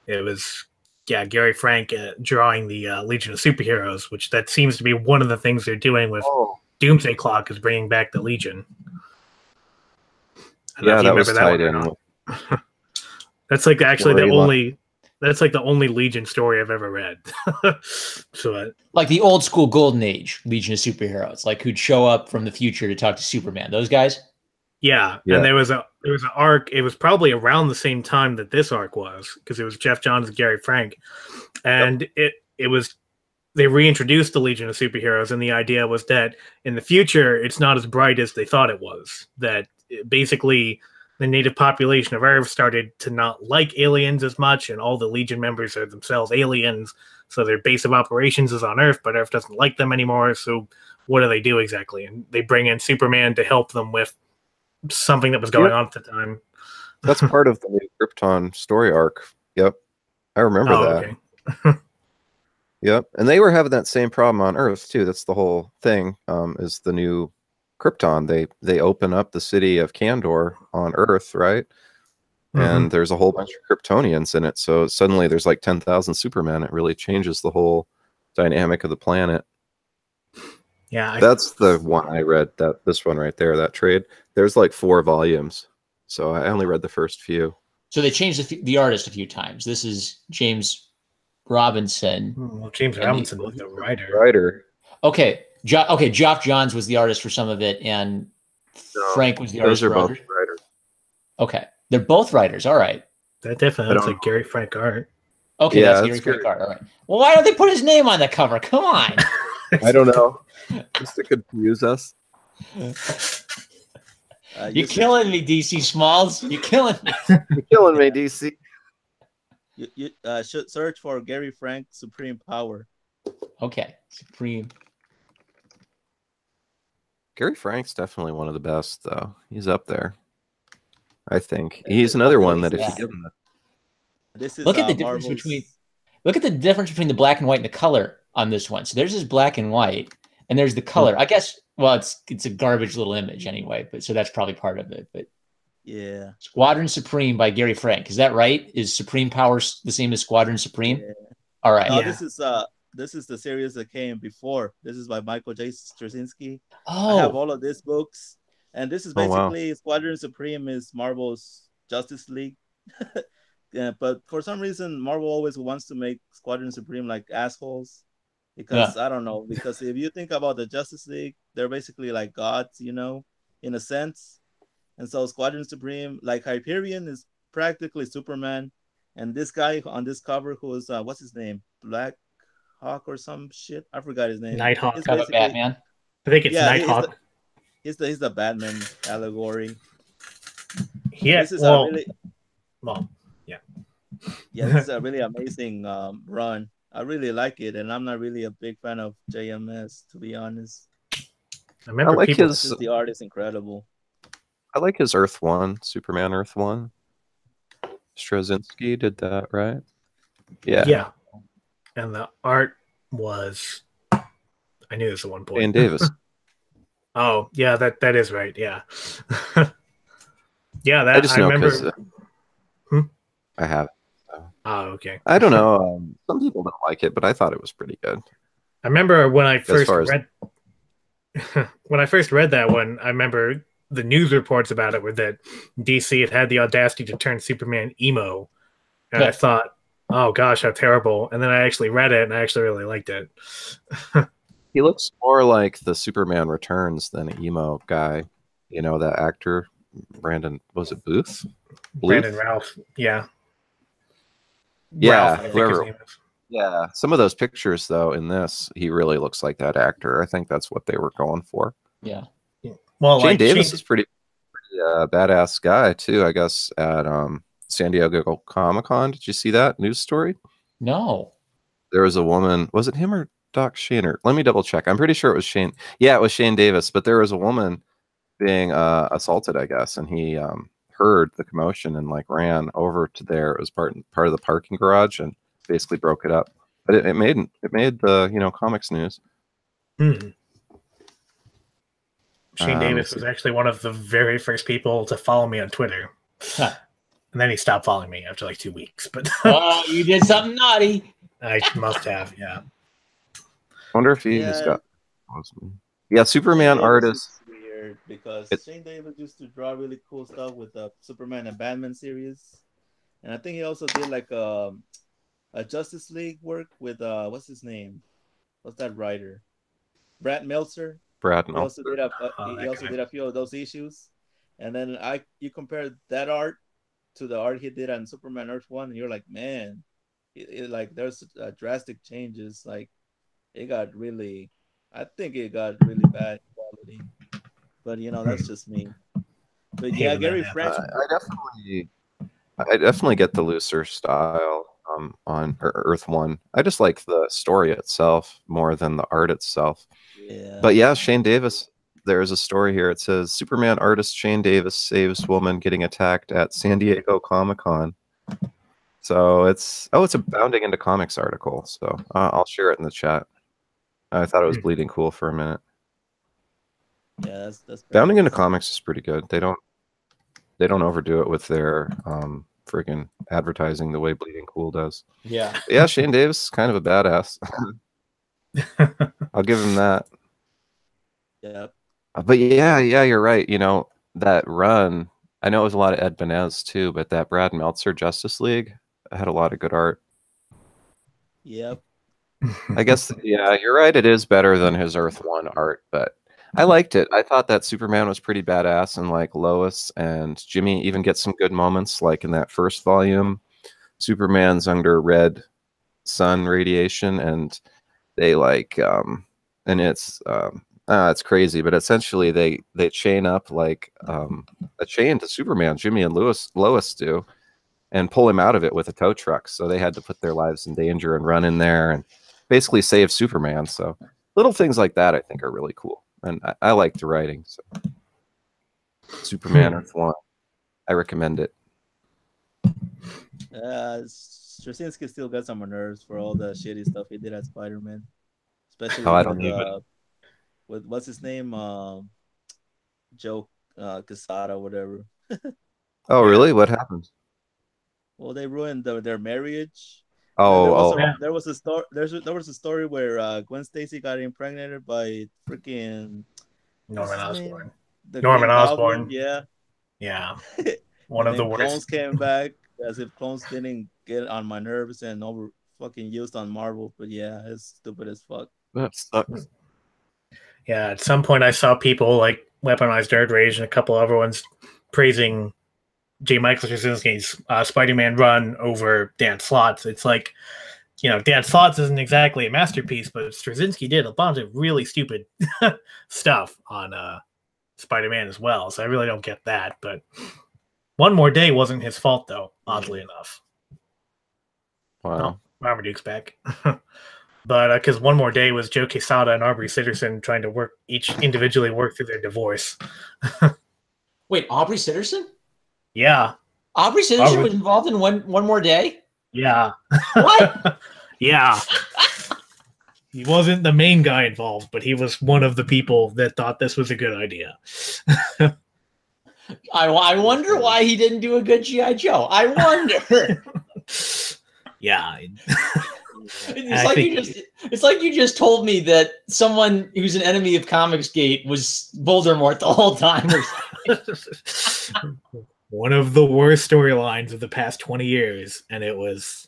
it was Gary Frank drawing the Legion of Superheroes, which that seems to be one of the things they're doing with Doomsday Clock is bringing back the Legion. Yeah, that was tied in. That's like actually the only. That's like the only Legion story I've ever read. Like the old school Golden Age Legion of Superheroes, like who'd show up from the future to talk to Superman. Those guys. Yeah, and there was an arc. It was probably around the same time that this arc was, because it was Jeff Johns and Gary Frank, and they reintroduced the Legion of Superheroes, and the idea was that in the future it's not as bright as they thought it was. That basically the native population of Earth started to not like aliens as much, and all the Legion members are themselves aliens. So their base of operations is on Earth, but Earth doesn't like them anymore. So what do they do exactly? And they bring in Superman to help them with something that was going on at the time. That's part of the new Krypton story arc. Yep. I remember that. Okay. Yep. And they were having that same problem on Earth too. That's the whole thing, is the new Krypton. They open up the city of Kandor on Earth, right? And there's a whole bunch of Kryptonians in it. So suddenly there's like 10,000 Supermen. It really changes the whole dynamic of the planet. Yeah, that's the one I read. This one right there, that trade. There's like 4 volumes, so I only read the first few. So they changed the artist a few times. This is James Robinson. Well, James Robinson was the writer. Okay, Geoff Johns was the artist for some of it, and Frank was the artist. Those are both writers. Okay, they're both writers. All right. That definitely looks like Gary Frank art. Okay, that's Gary Frank art. All right. Well, why don't they put his name on the cover? Come on. I don't know. Just to confuse us. You're killing me, DC Smalls. You're killing me. You're killing me, DC. You should search for Gary Frank Supreme Power. Okay, Supreme. Gary Frank's definitely one of the best, though. He's up there. I think he's another one that if you give him look at the difference between the black and white and the color on this one. So there's this black and white, and there's the color. I guess. Well, it's a garbage little image anyway, but so that's probably part of it. But yeah, Squadron Supreme by Gary Frank. Is that right? Is Supreme Powers the same as Squadron Supreme? Yeah. All right. No, this is the series that came before. This is by Michael J. Straczynski. Oh, I have all of these books, and this is basically Squadron Supreme is Marvel's Justice League. Yeah, but for some reason, Marvel always wants to make Squadron Supreme like assholes. Because I don't know, because if you think about the Justice League, they're basically like gods, in a sense. And so Squadron Supreme, like Hyperion, is practically Superman, and this guy on this cover who is what's his name, Black Hawk or some shit. I forgot his name. Nighthawk. It's How about basically Batman? I think it's yeah, Nighthawk. he's the Batman allegory. Yeah. This is a Well, really well, yeah, this is a really amazing run. I really like it, and I'm not really a big fan of JMS, to be honest. I remember I like people. his- Just the art is incredible. I like his Earth One, Superman Earth One. Straczynski did that, right? Yeah. Yeah. And the art was. I knew this at one point. Shane Davis. Oh, yeah, that is right. Yeah. Yeah, that I just know because remember. Hmm? I have. Oh, okay. I don't know. Some people don't like it, but I thought it was pretty good. I remember when I first far as- read when I first read that one, I remember the news reports about it were that DC had the audacity to turn Superman emo. And I thought, oh gosh, how terrible. And then I actually read it and I actually really liked it. He looks more like the Superman Returns than an emo guy. You know, that actor, Brandon, was it Booth? Brandon Ralph. Yeah. Yeah, Ralph, I think whoever- his name is. Yeah, some of those pictures though in this, he really looks like that actor. I think that's what they were going for. Yeah. Well, Shane like Davis is pretty badass guy too. I guess at San Diego Comic-Con. Did you see that news story? No. There was a woman. Was it him or Doc Shaner? Let me double check. I'm pretty sure it was Shane. Yeah, it was Shane Davis. But there was a woman being assaulted, I guess, and he heard the commotion and like ran over to there. It was part of the parking garage and basically broke it up. But it made the comics news. Hmm. Shane Davis let's see. was actually one of the very first people to follow me on Twitter. Huh. And then he stopped following me after like 2 weeks. But Oh, you did something naughty. I must have, yeah. Wonder if he's Yeah. got. Yeah, Superman Shane Davis artist. is weird because It- Shane Davis used to draw really cool stuff with the Superman and Batman series, and I think he also did like a Justice League work with what's his name? What's that writer? Brad Meltzer. Brad He Meltzer. also did a Oh, he that also guy. did a few of those issues, and then you compare that art to the art he did on Superman Earth One, and you're like, man, like there's drastic changes. Like it got really, I think it got really bad quality, but that's just me. But Hey, yeah, man, Gary yeah. Frank. I definitely get the looser style on Earth One. I just like the story itself more than the art itself. Yeah, But yeah, Shane Davis. There's a story here. It says Superman artist Shane Davis saves woman getting attacked at San Diego Comic-Con. So it's a Bounding into Comics article. So I'll share it in the chat. I thought it was bleeding cool for a minute. yeah, that's Bounding into nice. Comics is pretty good. They don't overdo it with their freaking advertising the way Bleeding Cool does. Yeah. But yeah, Shane Davis is kind of a badass. I'll give him that. Yeah, But yeah, you're right. That run, I know it was a lot of Ed Benez too, but that Brad Meltzer Justice League had a lot of good art. yep. I guess, yeah, you're right. It is better than his Earth One art, but I liked it. I thought that Superman was pretty badass, and like Lois and Jimmy even get some good moments, like in that first volume. Superman's under red sun radiation, and they and it's crazy, but essentially they chain up like a chain to Superman. Jimmy and Lois do, and pull him out of it with a tow truck. So they had to put their lives in danger and run in there and basically save Superman. So little things like that I think are really cool, and I like the writing. So Superman Earth One, I recommend it. Straczynski still got some nerves for all the shitty stuff he did at Spider-Man, especially I don't even. with what's his name, Joe Quesada, whatever. Oh, really? What happened? Well, they ruined their marriage. Oh, There was a story. There was a story where Gwen Stacy got impregnated by freaking Norman what's his name? Osborn. The Norman Green Goblin, Osborn. yeah. Yeah. One And of the then Clones worst. came back as if Clones didn't get on my nerves and over fucking used on Marvel. But yeah, it's stupid as fuck. that sucks. Yeah, at some point I saw people like Weaponized Dirt Rage and a couple other ones praising J. Michael Straczynski's Spider-Man run over Dan Slott's. It's like, Dan Slott's isn't exactly a masterpiece, but Straczynski did a bunch of really stupid stuff on Spider-Man as well. So I really don't get that. But One More Day wasn't his fault, though, oddly enough. Wow. Marmaduke's back. But because One More Day was Joe Quesada and Aubrey Sitterson trying to each individually work through their divorce. Wait, Aubrey Sitterson? Yeah. Aubrey Sitterson was involved in One More Day? Yeah. What? Yeah. He wasn't the main guy involved, but he was one of the people that thought this was a good idea. I wonder why he didn't do a good G.I. Joe. I wonder. Yeah. It's like you just told me that someone who's an enemy of Comicsgate was Voldemort the whole time. One of the worst storylines of the past 20 years, and it was,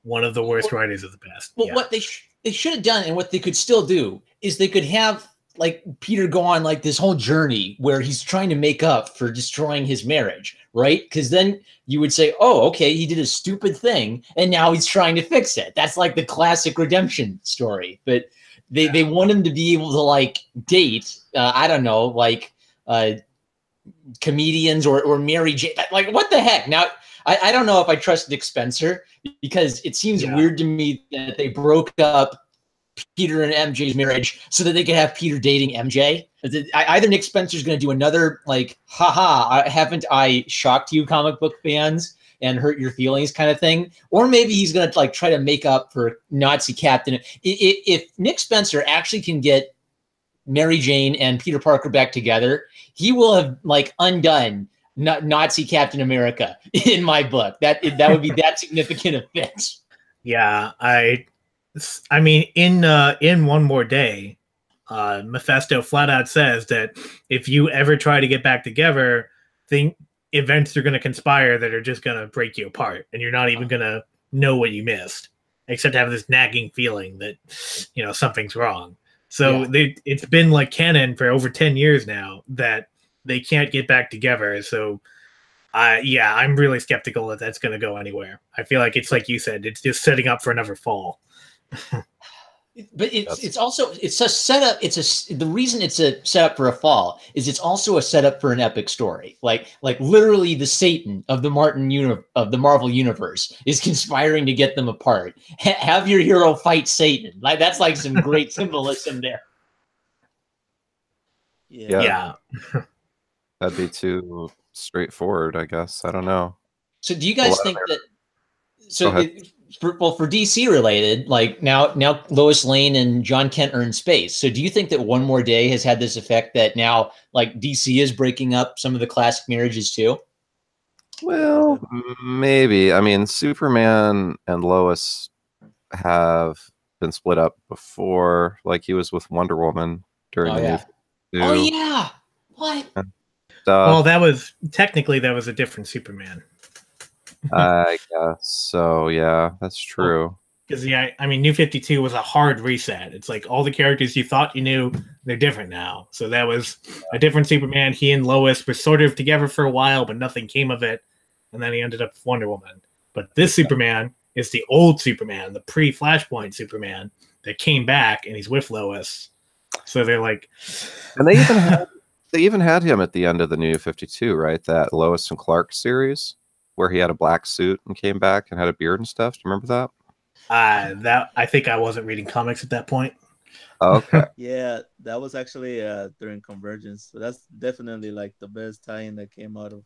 one of the worst writers of the past. Well, what they should have done, and what they could still do, is they could have like Peter go on like this whole journey where he's trying to make up for destroying his marriage, right? Because then you would say, oh, okay, he did a stupid thing, and now he's trying to fix it. That's like the classic redemption story. But they want him to be able to like date, I don't know, like comedians or Mary Jane. Like, what the heck? Now, I don't know if I trust Nick Spencer, because it seems weird to me that they broke up Peter and MJ's marriage so that they could have Peter dating MJ. Either Nick Spencer's going to do another like, haha, haven't I shocked you, comic book fans, and hurt your feelings kind of thing, or maybe he's going to like try to make up for Nazi Captain. If Nick Spencer actually can get Mary Jane and Peter Parker back together, he will have like undone Nazi Captain America in my book. That would be that significant a fix. Yeah, I mean, in One More Day, Mephisto flat out says that if you ever try to get back together, events are going to conspire that are just going to break you apart, and you're not even going to know what you missed, except have this nagging feeling that something's wrong. So it's been like canon for over 10 years now that they can't get back together. So I'm really skeptical that that's going to go anywhere. I feel like it's like you said, it's just setting up for another fall. But it's also a setup. The reason it's a setup for a fall is it's also a setup for an epic story. Like literally the Satan of the Marvel universe is conspiring to get them apart. Have your hero fight Satan. Like that's like some great symbolism there. Yeah. That'd be too straightforward, I guess. I don't know. So do you guys think that? So for DC related, like now Lois Lane and John Kent are in space. So do you think that One More Day has had this effect that now like DC is breaking up some of the classic marriages too? Well, maybe. I mean, Superman and Lois have been split up before. Like he was with Wonder Woman during the New 52. Oh yeah. What? Well, that was a different Superman. I guess so. Yeah, that's true. Because I mean, New 52 was a hard reset. It's like all the characters you thought you knew, they're different now. So that was a different Superman. He and Lois were sort of together for a while, but nothing came of it. And then he ended up with Wonder Woman. But this Superman is the old Superman, the pre-Flashpoint Superman that came back, and he's with Lois. So they're like, and they even had him at the end of the New 52, right? That Lois and Clark series, where he had a black suit and came back and had a beard and stuff. Do you remember that? I think I wasn't reading comics at that point. Oh, okay. Yeah, that was actually during Convergence. So that's definitely like the best tie-in that came out of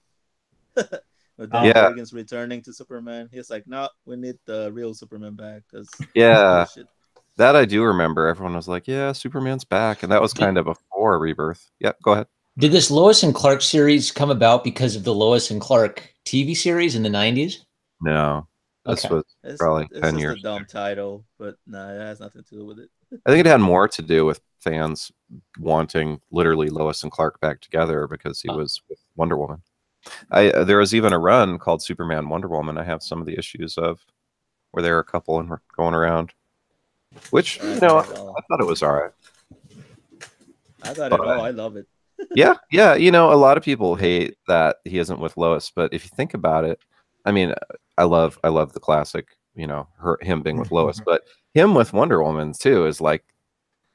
with Don Morgan's returning to Superman. He's like, no, we need the real Superman back. That I do remember. Everyone was like, yeah, Superman's back. And that was kind of before Rebirth. Yep, go ahead. Did this Lois and Clark series come about because of the Lois and Clark TV series in the 90s? No. This was probably 10 years. It's a dumb title, but no, it has nothing to do with it. I think it had more to do with fans wanting literally Lois and Clark back together because he was with Wonder Woman. There was even a run called Superman Wonder Woman. I have some of the issues of where they were a couple and were going around, which, I thought it was all right. I thought I love it. Yeah, yeah. You know, a lot of people hate that he isn't with Lois, but if you think about it, I mean, I love the classic, you know, him being with Lois, but him with Wonder Woman too is like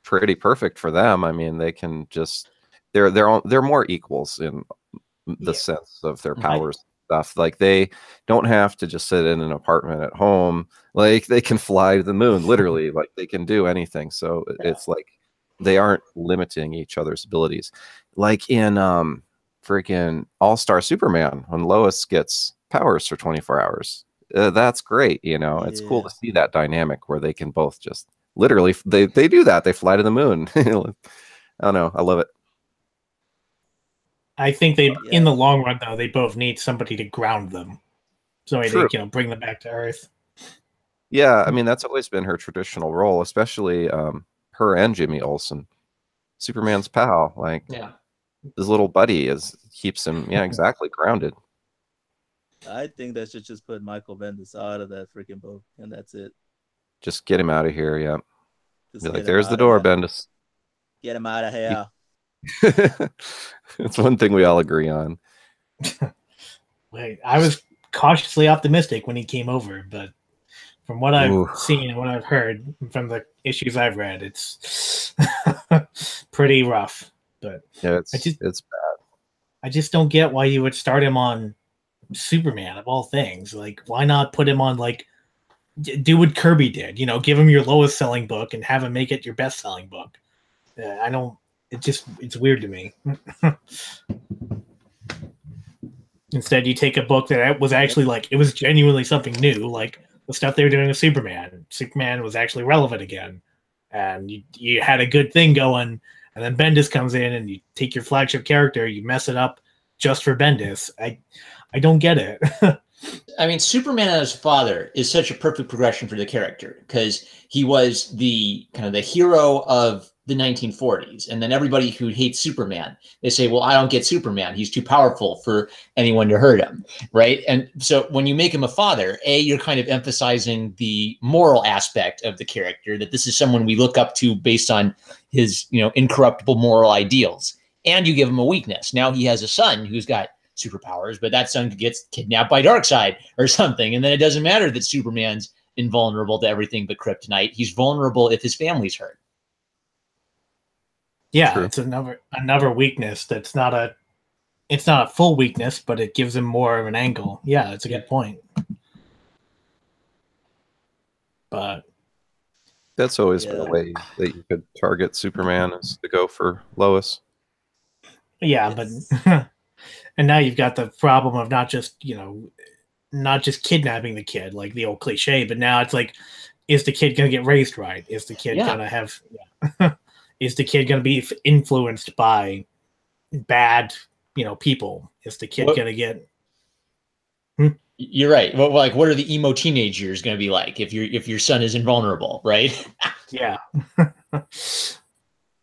pretty perfect for them. I mean, they can just they're more equals in the Yeah. sense of their I, powers stuff. Like they don't have to just sit in an apartment at home. Like they can fly to the moon, literally. Like they can do anything. So it's like they aren't limiting each other's abilities. Like in freaking All-Star Superman, when Lois gets powers for 24 hours. That's great, you know. It's cool Yeah. to see that dynamic where they can both just literally they do that. They fly to the moon. I don't know. I love it. I think they, in Yeah. the long run, though, they both need somebody to ground them, somebody True. to bring them back to Earth. Yeah, I mean that's always been her traditional role, especially her and Jimmy Olsen, Superman's pal. Like yeah. his little buddy is keeps him, yeah, exactly grounded. I think they should just put Michael Bendis out of that freaking book, and that's it. Just get him out of here. Yeah, be Just like, get him there's the out of door, here. Bendis. Get him out of here. It's one thing we all agree on. Wait, I was cautiously optimistic when he came over, but from what I've Ooh. seen and what I've heard from the issues I've read, it's pretty rough. But Yeah, I just it's I just don't get why you would start him on Superman of all things. Like, why not put him on like do what Kirby did? Give him your lowest selling book and have him make it your best selling book. I don't. It's weird to me. Instead, you take a book that was actually like it was genuinely something new, like the stuff they were doing with Superman. Superman was actually relevant again, and you had a good thing going. And then Bendis comes in, and you take your flagship character, you mess it up just for Bendis. I don't get it. I mean, Superman as father is such a perfect progression for the character because he was the kind of the hero of the 1940s. And then everybody who hates Superman, they say, well, I don't get Superman. He's too powerful for anyone to hurt him. Right. And so when you make him a father, you're kind of emphasizing the moral aspect of the character, that this is someone we look up to based on his, incorruptible moral ideals. And you give him a weakness. Now he has a son who's got superpowers, but that son gets kidnapped by Darkseid or something. And then it doesn't matter that Superman's invulnerable to everything but kryptonite. He's vulnerable if his family's hurt. Yeah, True. it's another weakness that's not a full weakness, but it gives him more of an angle. Yeah, that's a good point. But that's always been a way that you could target Superman, is to go for Lois. yeah, but and now you've got the problem of not just kidnapping the kid, like the old cliche, but now it's like, is the kid going to get raised right? Is the kid going to have is the kid going to be influenced by bad, people? Is the kid going to get You're right. Well, like, what are the emo teenage years going to be like if your son is invulnerable, right? Yeah.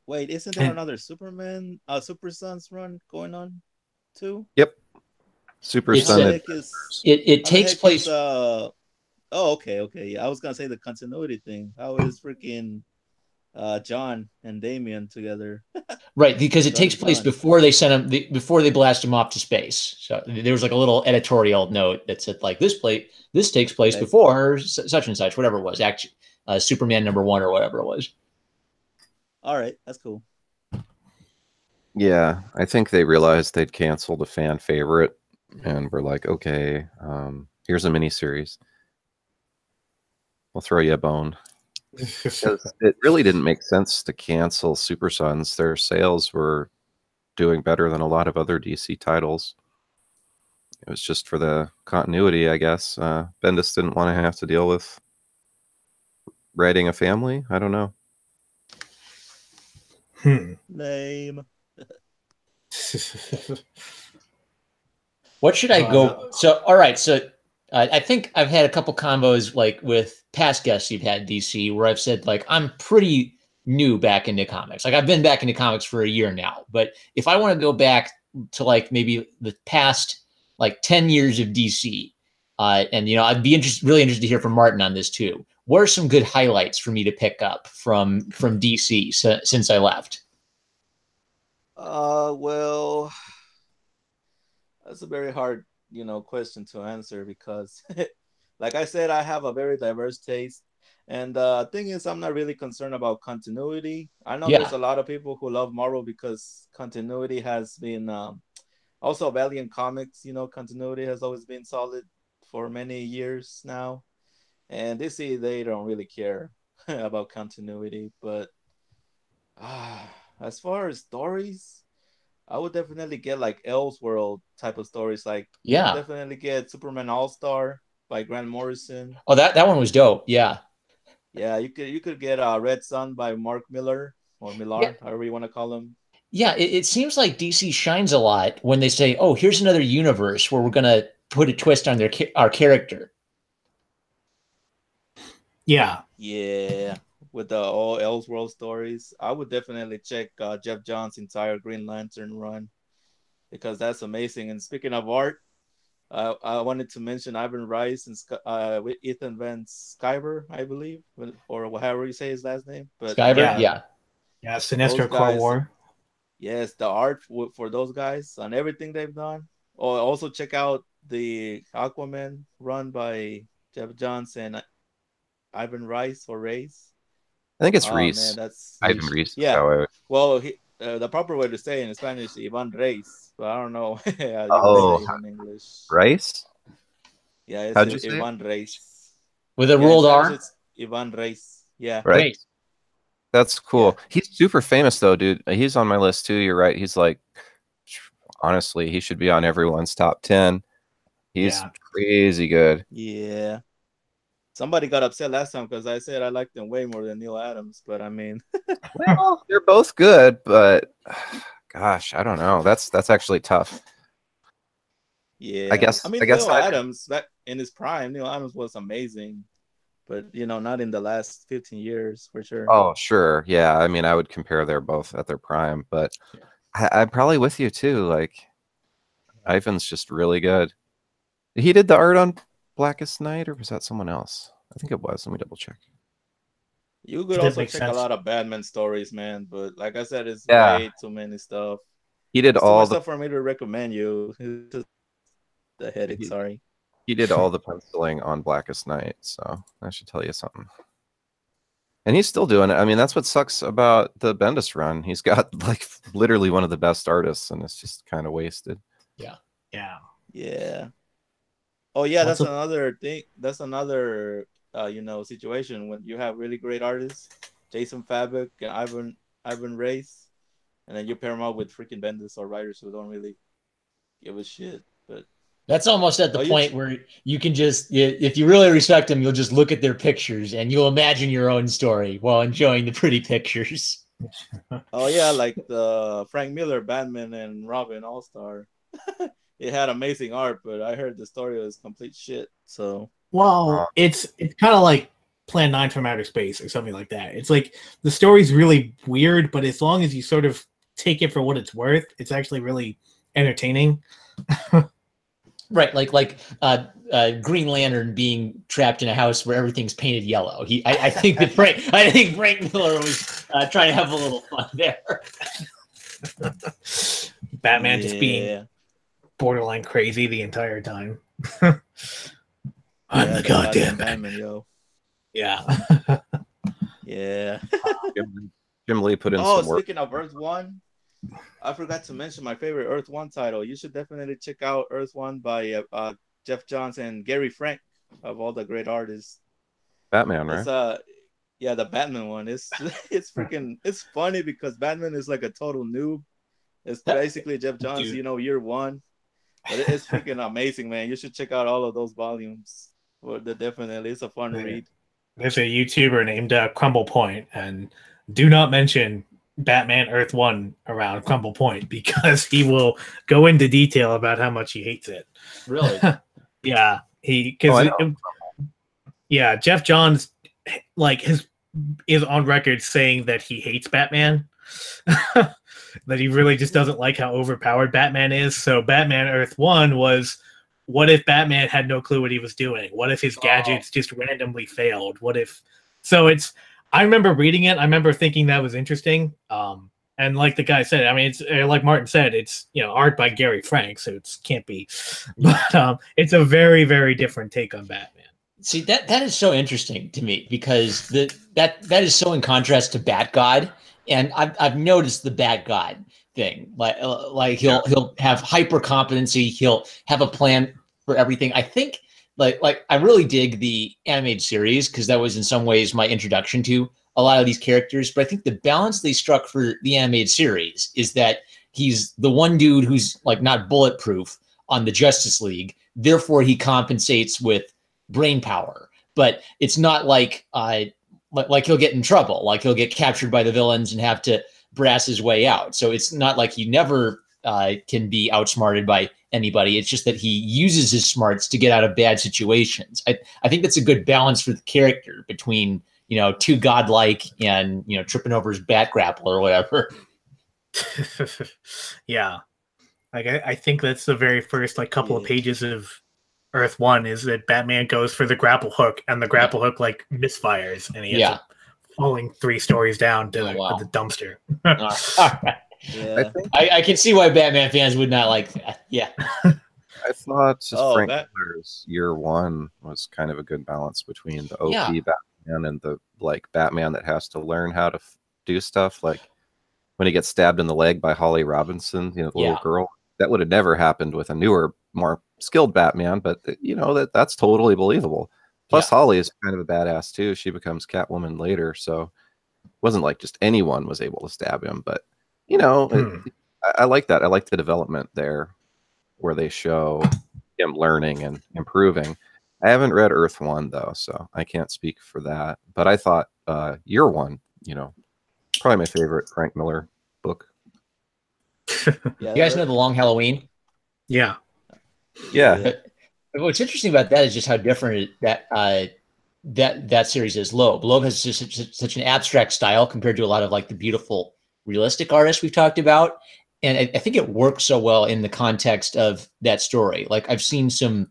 Wait, isn't there another Superman, Super Sons run going on too? Yep. Super Son. It takes place. Oh, okay. Yeah, I was gonna say the continuity thing. How is freaking John and Damian together? Right, because it takes place before they send him, before they blast him off to space. So there was like a little editorial note that said like this takes place before such and such, whatever it was, actually, Superman #1 or whatever it was. All right, that's cool. Yeah, I think they realized they'd canceled a fan favorite, and we're like, okay, here's a miniseries. We'll throw you a bone. It really didn't make sense to cancel Super Sons. Their sales were doing better than a lot of other DC titles. It was just for the continuity, I guess. Bendis didn't want to have to deal with writing a family. I don't know. Lame. What should I go? So, all right. So I think I've had a couple combos like with past guests you've had, DC, where I've said like, I'm pretty new back into comics. Like I've been back into comics for a year now, but if I want to go back to like maybe the past like 10 years of DC, and I'd be really interested to hear from Martin on this too. What are some good highlights for me to pick up from DC since I left? Well, that's a very hard, question to answer because, like I said, I have a very diverse taste. And the thing is, I'm not really concerned about continuity. I know there's Yeah. a lot of people who love Marvel because continuity has been also Valiant Comics. Continuity has always been solid for many years now. And DC, they don't really care about continuity. But as far as stories, I would definitely get like Elseworld type of stories. Like you could Yeah. definitely get Superman All Star by Grant Morrison. Oh, that one was dope. Yeah. Yeah, you could get Red Sun by Mark Miller or Yeah. Millar, however you want to call him. Yeah. It seems like DC shines a lot when they say, "Oh, here's another universe where we're gonna put a twist on our character." Yeah. Yeah, with the all Elseworld stories, I would definitely check Jeff Johns' entire Green Lantern run because that's amazing. And speaking of art, I wanted to mention Ivan Rice and with Ethan Van Sciver, I believe, or however you say his last name. But Skyver. Yeah. Yeah. Yeah. Sinestro those Core guys, War. yes, the art for those guys on everything they've done. Or also check out the Aquaman run by Jeff Johns and Ivan Rice or Race. I think it's Oh man, Reese. that's Ivan Reese. Is yeah. how I. Well, the proper way to say it in Spanish, Ivan Reis, but I don't know how you would Oh, say it in English. Rice? Yeah, it's How'd you say it? Ivan Reis. With a Yeah, in rolled Spanish R. it's Ivan Reis. Yeah, Right. Great. That's cool. Yeah. He's super famous though, dude. He's on my list too. You're right. He's like, honestly, he should be on everyone's top 10. He's Yeah. crazy good. yeah. Somebody got upset last time because I said I liked him way more than Neil Adams, but I mean, Well, they're both good, but gosh, I don't know. That's actually tough. yeah. I guess I mean, Neil Adams back in his prime, Neil Adams was amazing, but not in the last 15 years for sure. Oh, sure. Yeah. I mean, I would compare they're both at their prime, but I'm probably with you too. Like, Ivan's just really good. He did the art on Blackest Night, or was that someone else? I think it was. Let me double check. You could That also makes check a sense. lot of Batman stories, man. But like I said, it's Yeah. way too many stuff. He did It's too all much the stuff for me to recommend you. It's just the headache, sorry. he did all the penciling on Blackest Night, so that should tell you something. And he's still doing it. I mean, that's what sucks about the Bendis run. He's got like literally one of the best artists, and it's just kind of wasted. Yeah. Yeah. Oh yeah, What's that's up? another thing. That's another situation when you have really great artists, Jason Fabok and Ivan Reis, and then you pair them up with freaking Bendis or writers who don't really give a shit. But That's almost at the Oh, you point ch- where you can just, if you really respect them, you'll just look at their pictures and you'll imagine your own story while enjoying the pretty pictures. oh yeah, like the Frank Miller Batman and Robin All Star. It had amazing art, but I heard the story was complete shit. So Well, it's kind of like Plan 9 from Outer Space or something like that. It's like the story's really weird, but as long as you sort of take it for what it's worth, it's actually really entertaining. Right, like Green Lantern being trapped in a house where everything's painted yellow. I think Frank Miller was trying to have a little fun there. Batman just being yeah. borderline crazy the entire time. I'm Yeah, the goddamn Batman, yo. Yeah. Yeah. Jim Lee put in Oh, some work. speaking of Earth One, I forgot to mention my favorite Earth One title. You should definitely check out Earth One by Jeff Johns and Gary Frank, of all the great artists. Batman, right? It's yeah, the Batman one. It's freaking it's funny because Batman is like a total noob. It's basically Jeff Johns, Dude. year one. But it's freaking amazing, man. You should check out all of those volumes. Well, definitely, it's a fun read. There's a YouTuber named Crumble Point, and do not mention Batman Earth One around Crumble Point because he will go into detail about how much he hates it. Really? Yeah, yeah, Jeff Johns is on record saying that he hates Batman. That he really just doesn't like how overpowered Batman is. So Batman Earth One was, what if Batman had no clue what he was doing? What if his gadgets just randomly failed? What if? So I remember reading it. I remember thinking that was interesting. And like the guy said, I mean, it's like Martin said, it's art by Gary Frank, so it can't be. But it's a very, very different take on Batman. See, that is so interesting to me because that is so in contrast to Bat God, and I've noticed the Bat God thing. Like he'll have hyper competency, he'll have a plan for everything. I think like I really dig the animated series because that was in some ways my introduction to a lot of these characters. But I think the balance they struck for the animated series is that he's the one dude who's like not bulletproof on the Justice League, therefore he compensates with brain power, but it's not like he'll get in trouble, like he'll get captured by the villains and have to brass his way out. So it's not like he never can be outsmarted by anybody. It's just that he uses his smarts to get out of bad situations. I think that's a good balance for the character between too godlike and tripping over his bat grapple or whatever. Yeah, like I think that's the very first couple of pages of Earth 1 is that Batman goes for the grapple hook and the grapple hook misfires and he ends up falling 3 stories down to the dumpster. All right. Yeah. I can see why Batman fans would not like that. Yeah. I thought Frank Miller's Year One was kind of a good balance between the OP Batman and the Batman that has to learn how to do stuff. Like when he gets stabbed in the leg by Holly Robinson, the little girl. That would have never happened with a newer, more skilled Batman, but that's totally believable. Plus, Holly is kind of a badass too. She becomes Catwoman later, so it wasn't like just anyone was able to stab him. But I like that. I like the development there, where they show him learning and improving. I haven't read Earth 1 though, so I can't speak for that. But I thought Year One, probably my favorite Frank Miller book. You guys know The Long Halloween? Yeah. What's interesting about that is just how different that series is. Loeb has just such an abstract style compared to a lot of the beautiful realistic artists we've talked about, and I think it works so well in the context of that story. Like I've seen some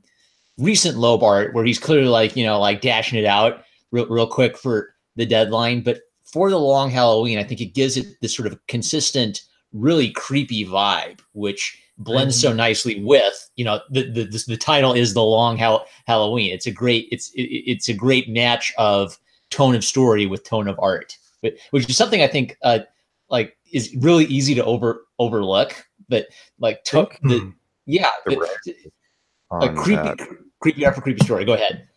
recent Loeb art where he's clearly dashing it out real quick for the deadline, but for The Long Halloween, I think it gives it this sort of consistent, really creepy vibe, which blends so nicely with the title is The Long Halloween. It's a great match of tone of story with tone of art, which is something I think is really easy to overlook, but took creepy art for creepy story. Go ahead.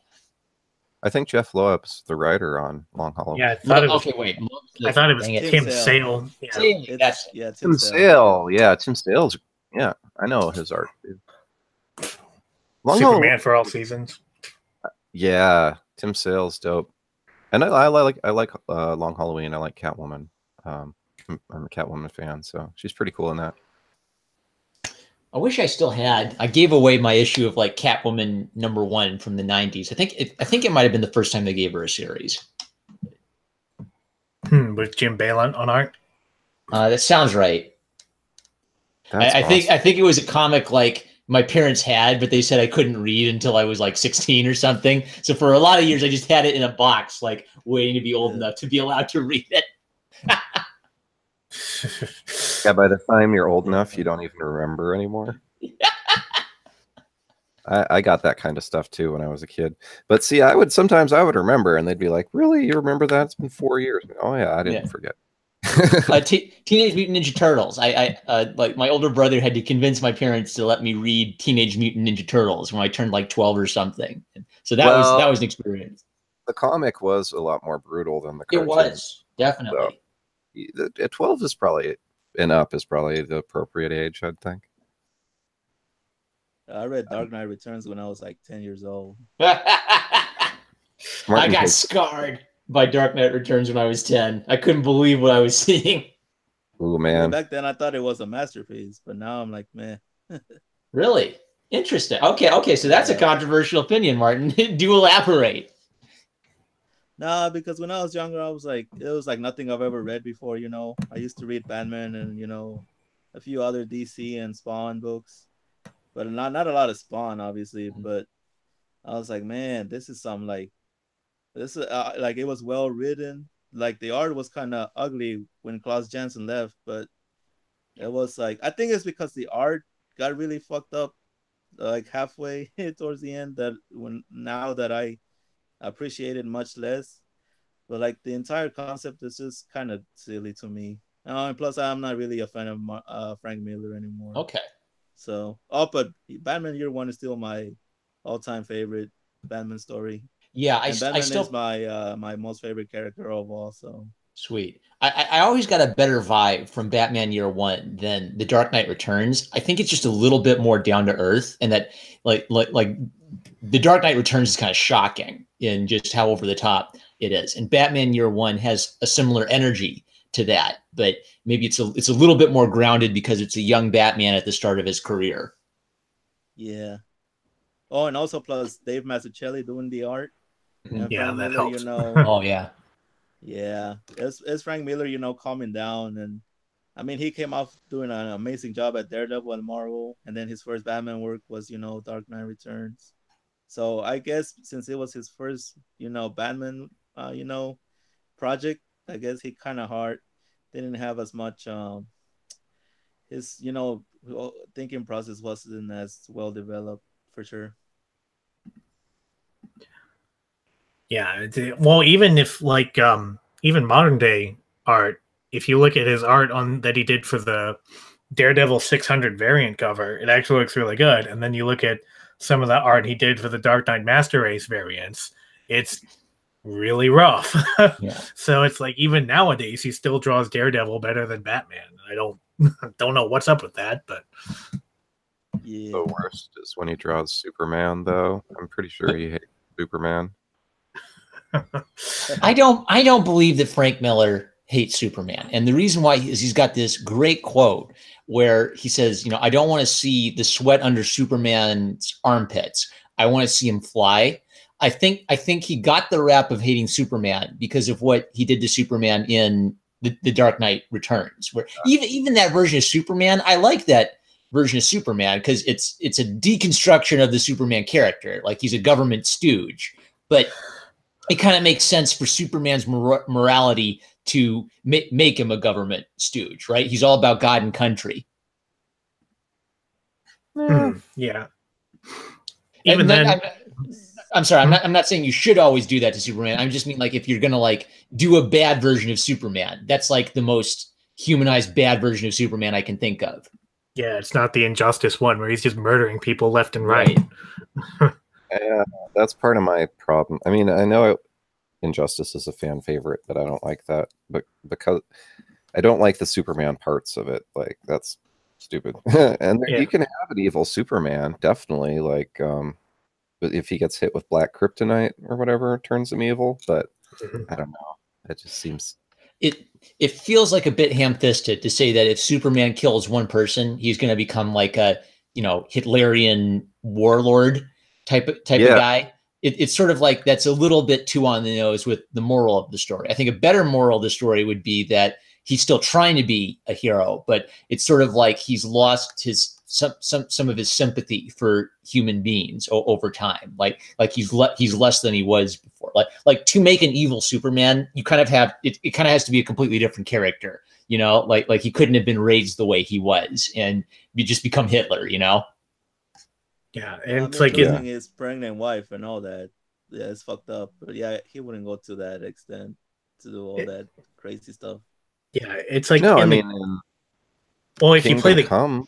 I think Jeff Loeb's the writer on Long Halloween. Yeah, I thought it was Tim Sale. Tim Sale. Yeah, Tim Sale's. Yeah, I know his art. Superman for All Seasons. Yeah, Tim Sale's dope, and I like Long Halloween. I like Catwoman. I'm a Catwoman fan, so she's pretty cool in that. I wish I still had. I gave away my issue of Catwoman #1 from the 90s. I think it might have been the first time they gave her a series. With Jim Balent on art. That sounds right. I think it was a comic my parents had, but they said I couldn't read until I was 16 or something. So for a lot of years, I just had it in a box, waiting to be old enough to be allowed to read it. Yeah, by the time you're old enough, you don't even remember anymore. I got that kind of stuff too when I was a kid. But see, I would remember, and they'd be like, "Really, you remember that? It's been 4 years." Oh yeah, I didn't forget. Teenage Mutant Ninja Turtles. I my older brother had to convince my parents to let me read Teenage Mutant Ninja Turtles when I turned 12 or something. So that was an experience. The comic was a lot more brutal than the cartoon. It was definitely. So, at 12 is probably the appropriate age, I'd think. I read Dark Knight Returns when I was 10 years old. I got scarred by Dark Knight Returns when I was 10. I couldn't believe what I was seeing. Oh man! Back then, I thought it was a masterpiece, but now I'm like, man. Really interesting. Okay. So that's a controversial opinion, Martin. Do elaborate. Nah, because when I was younger, I was it was nothing I've ever read before. I used to read Batman and a few other DC and Spawn books, but not a lot of Spawn, obviously. But I was like, man, this is some this is it was well written. like the art was kind of ugly when Klaus Janson left, but it was like, I think it's because the art got really fucked up like halfway towards the end, that when now that I appreciate it much less. But like the entire concept is just kind of silly to me. And plus, I'm not really a fan of Frank Miller anymore. Okay. So, but Batman Year One is still my all-time favorite Batman story. Yeah, Batman I still is my most favorite character of all. So sweet. I always got a better vibe from Batman Year One than The Dark Knight Returns. I think it's just a little bit more down to earth, and that like The Dark Knight Returns is kind of shocking in just how over the top it is, and Batman Year One has a similar energy to that, but maybe it's a little bit more grounded because it's a young Batman at the start of his career. yeah. Oh, and also plus Dave Mazzucchelli doing the art. And Yeah, Frank that Miller, helps. Oh yeah. Yeah, it's Frank Miller, calming down, and I mean he came off doing an amazing job at Daredevil and Marvel, and then his first Batman work was Dark Knight Returns. So I guess since it was his first Batman project, I guess he kind of didn't have as much his thinking process wasn't as well developed for sure. Yeah, well, even if like even modern day art, if you look at his art on that he did for the Daredevil 600 variant cover, it actually looks really good. And then you look at some of the art he did for the Dark Knight Master Race variants, it's really rough. Yeah. So it's like even nowadays he still draws Daredevil better than Batman. I don't know what's up with that, but Yeah. The worst is when he draws Superman, though. I'm pretty sure he hates Superman. I don't believe that Frank Miller hates Superman. And the reason why is he's got this great quote where he says, I don't want to see the sweat under Superman's armpits. I want to see him fly. I think he got the rap of hating Superman because of what he did to Superman in the Dark Knight Returns, where even that version of Superman, I like that version of Superman because it's a deconstruction of the Superman character. Like he's a government stooge, but it kind of makes sense for Superman's morality to make him a government stooge, right? He's all about God and country. yeah. Even Even then, I'm sorry, I'm not saying you should always do that to Superman. I just mean like if you're gonna like do a bad version of Superman, that's like the most humanized bad version of Superman I can think of. yeah, it's not the Injustice one where he's just murdering people left and right. Yeah, that's part of my problem. I mean, I know Injustice is a fan favorite, but I don't like that. But because I don't like the Superman parts of it, like that's stupid. And you can have an evil Superman, definitely. Like, but if he gets hit with black kryptonite or whatever, it turns him evil. But I don't know. It just seems it feels like a bit ham-fisted to say that if Superman kills one person, he's going to become like a Hitlerian warlord type of guy. It's sort of like that's a little bit too on the nose with the moral of the story. I think a better moral of the story would be that he's still trying to be a hero, but it's sort of like he's lost his some of his sympathy for human beings over time. Like he's less than he was before. Like to make an evil Superman, you kind of have it kind of has to be a completely different character. Like he couldn't have been raised the way he was, and you just become Hitler. Yeah, and it's like his pregnant wife and all that. Yeah, it's fucked up. But yeah, he wouldn't go to that extent to do all that crazy stuff. Yeah, it's like no. I mean, well, if you play the Come,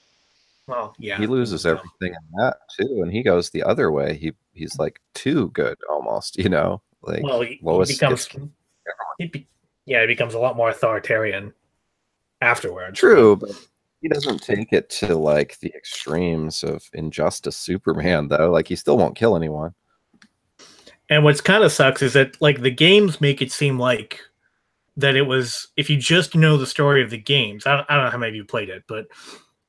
well, yeah, he loses everything in that too, and he goes the other way. He's like too good almost. Like Lois he becomes a lot more authoritarian afterwards. True, but he doesn't take it to like the extremes of Injustice Superman, though. Like he still won't kill anyone. And what's kind of sucks is that like the games make it seem like that it was, if you just know the story of the games, I don't know how many of you played it, but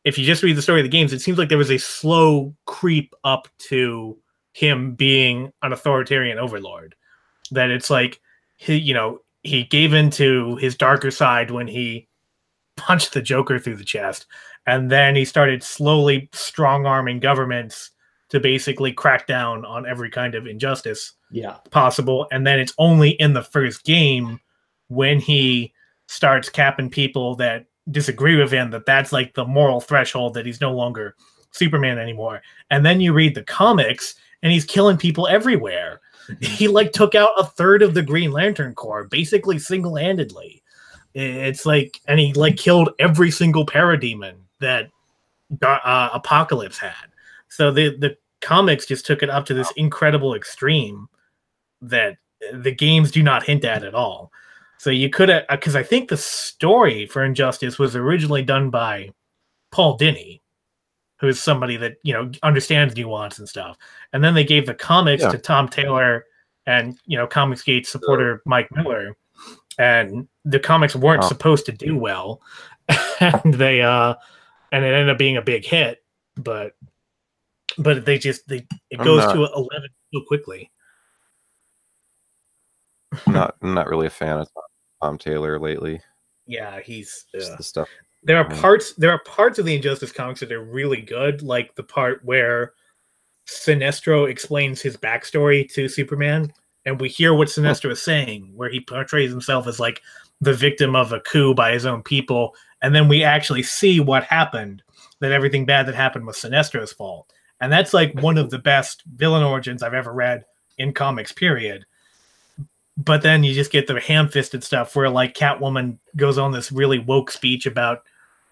if you just read the story of the games, it seems like there was a slow creep up to him being an authoritarian overlord. That it's like he gave into his darker side when he punched the Joker through the chest, and then he started slowly strong-arming governments to basically crack down on every kind of injustice possible. And then it's only in the first game when he starts capping people that disagree with him, that's like the moral threshold that he's no longer Superman anymore. And then you read the comics and he's killing people everywhere. He like took out a third of the Green Lantern Corps basically single-handedly. It's like, and he like killed every single parademon that Apocalypse had. So the comics just took it up to this incredible extreme that the games do not hint at all. So you could have, because I think the story for Injustice was originally done by Paul Dini, who's somebody that, you know, understands nuance and stuff. And then they gave the comics to Tom Taylor and, you know, Comicsgate supporter Mike Miller. And the comics weren't supposed to do well. And they and it ended up being a big hit, but it goes to 11 so quickly. I'm not really a fan of Tom Taylor lately. Yeah, he's the stuff. There are parts of the Injustice comics that are really good, like the part where Sinestro explains his backstory to Superman, and we hear what Sinestro is saying, where he portrays himself as like the victim of a coup by his own people, and then we actually see what happened, that everything bad that happened was Sinestro's fault. And that's like one of the best villain origins I've ever read in comics, period. But then you just get the ham-fisted stuff where like Catwoman goes on this really woke speech about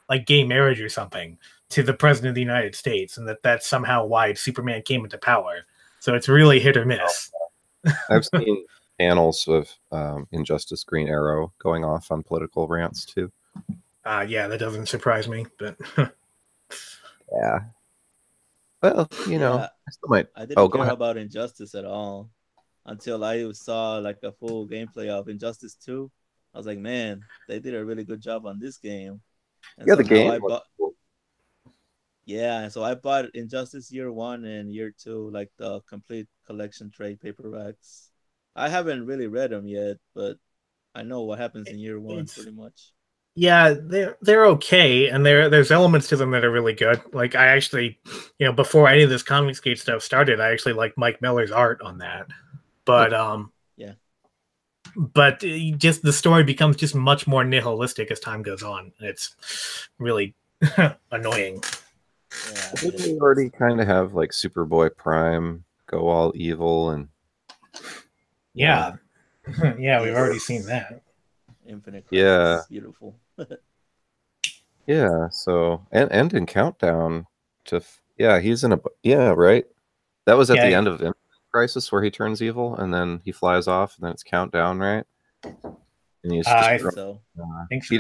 like gay marriage or something to the president of the United States, and that's somehow why Superman came into power. So it's really hit or miss. I've seen panels of Injustice Green Arrow going off on political rants too. Yeah, that doesn't surprise me, but yeah. Well, you know, I still might. I didn't care about Injustice at all until I saw like a full gameplay of Injustice 2. I was like, man, they did a really good job on this game. And yeah, so the game. Cool. Yeah, and so I bought Injustice Year 1 and Year 2, like the complete collection trade paperbacks. I haven't really read them yet, but I know what happens in Year 1 pretty much. Yeah, they're okay, and there's elements to them that are really good. Like I actually, you know, before any of this Comicsgate stuff started, I actually liked Mike Miller's art on that. But yeah. But just the story becomes just much more nihilistic as time goes on. It's really annoying. Yeah, didn't we already kind of have like Superboy Prime go all evil and yeah, yeah, we've already seen that. Infinite Crisis. Yeah, Beautiful. Yeah, so and in Countdown to he's in a right. That was at the end of Infinite Crisis where he turns evil and then he flies off and then it's Countdown, right? And he's I think so.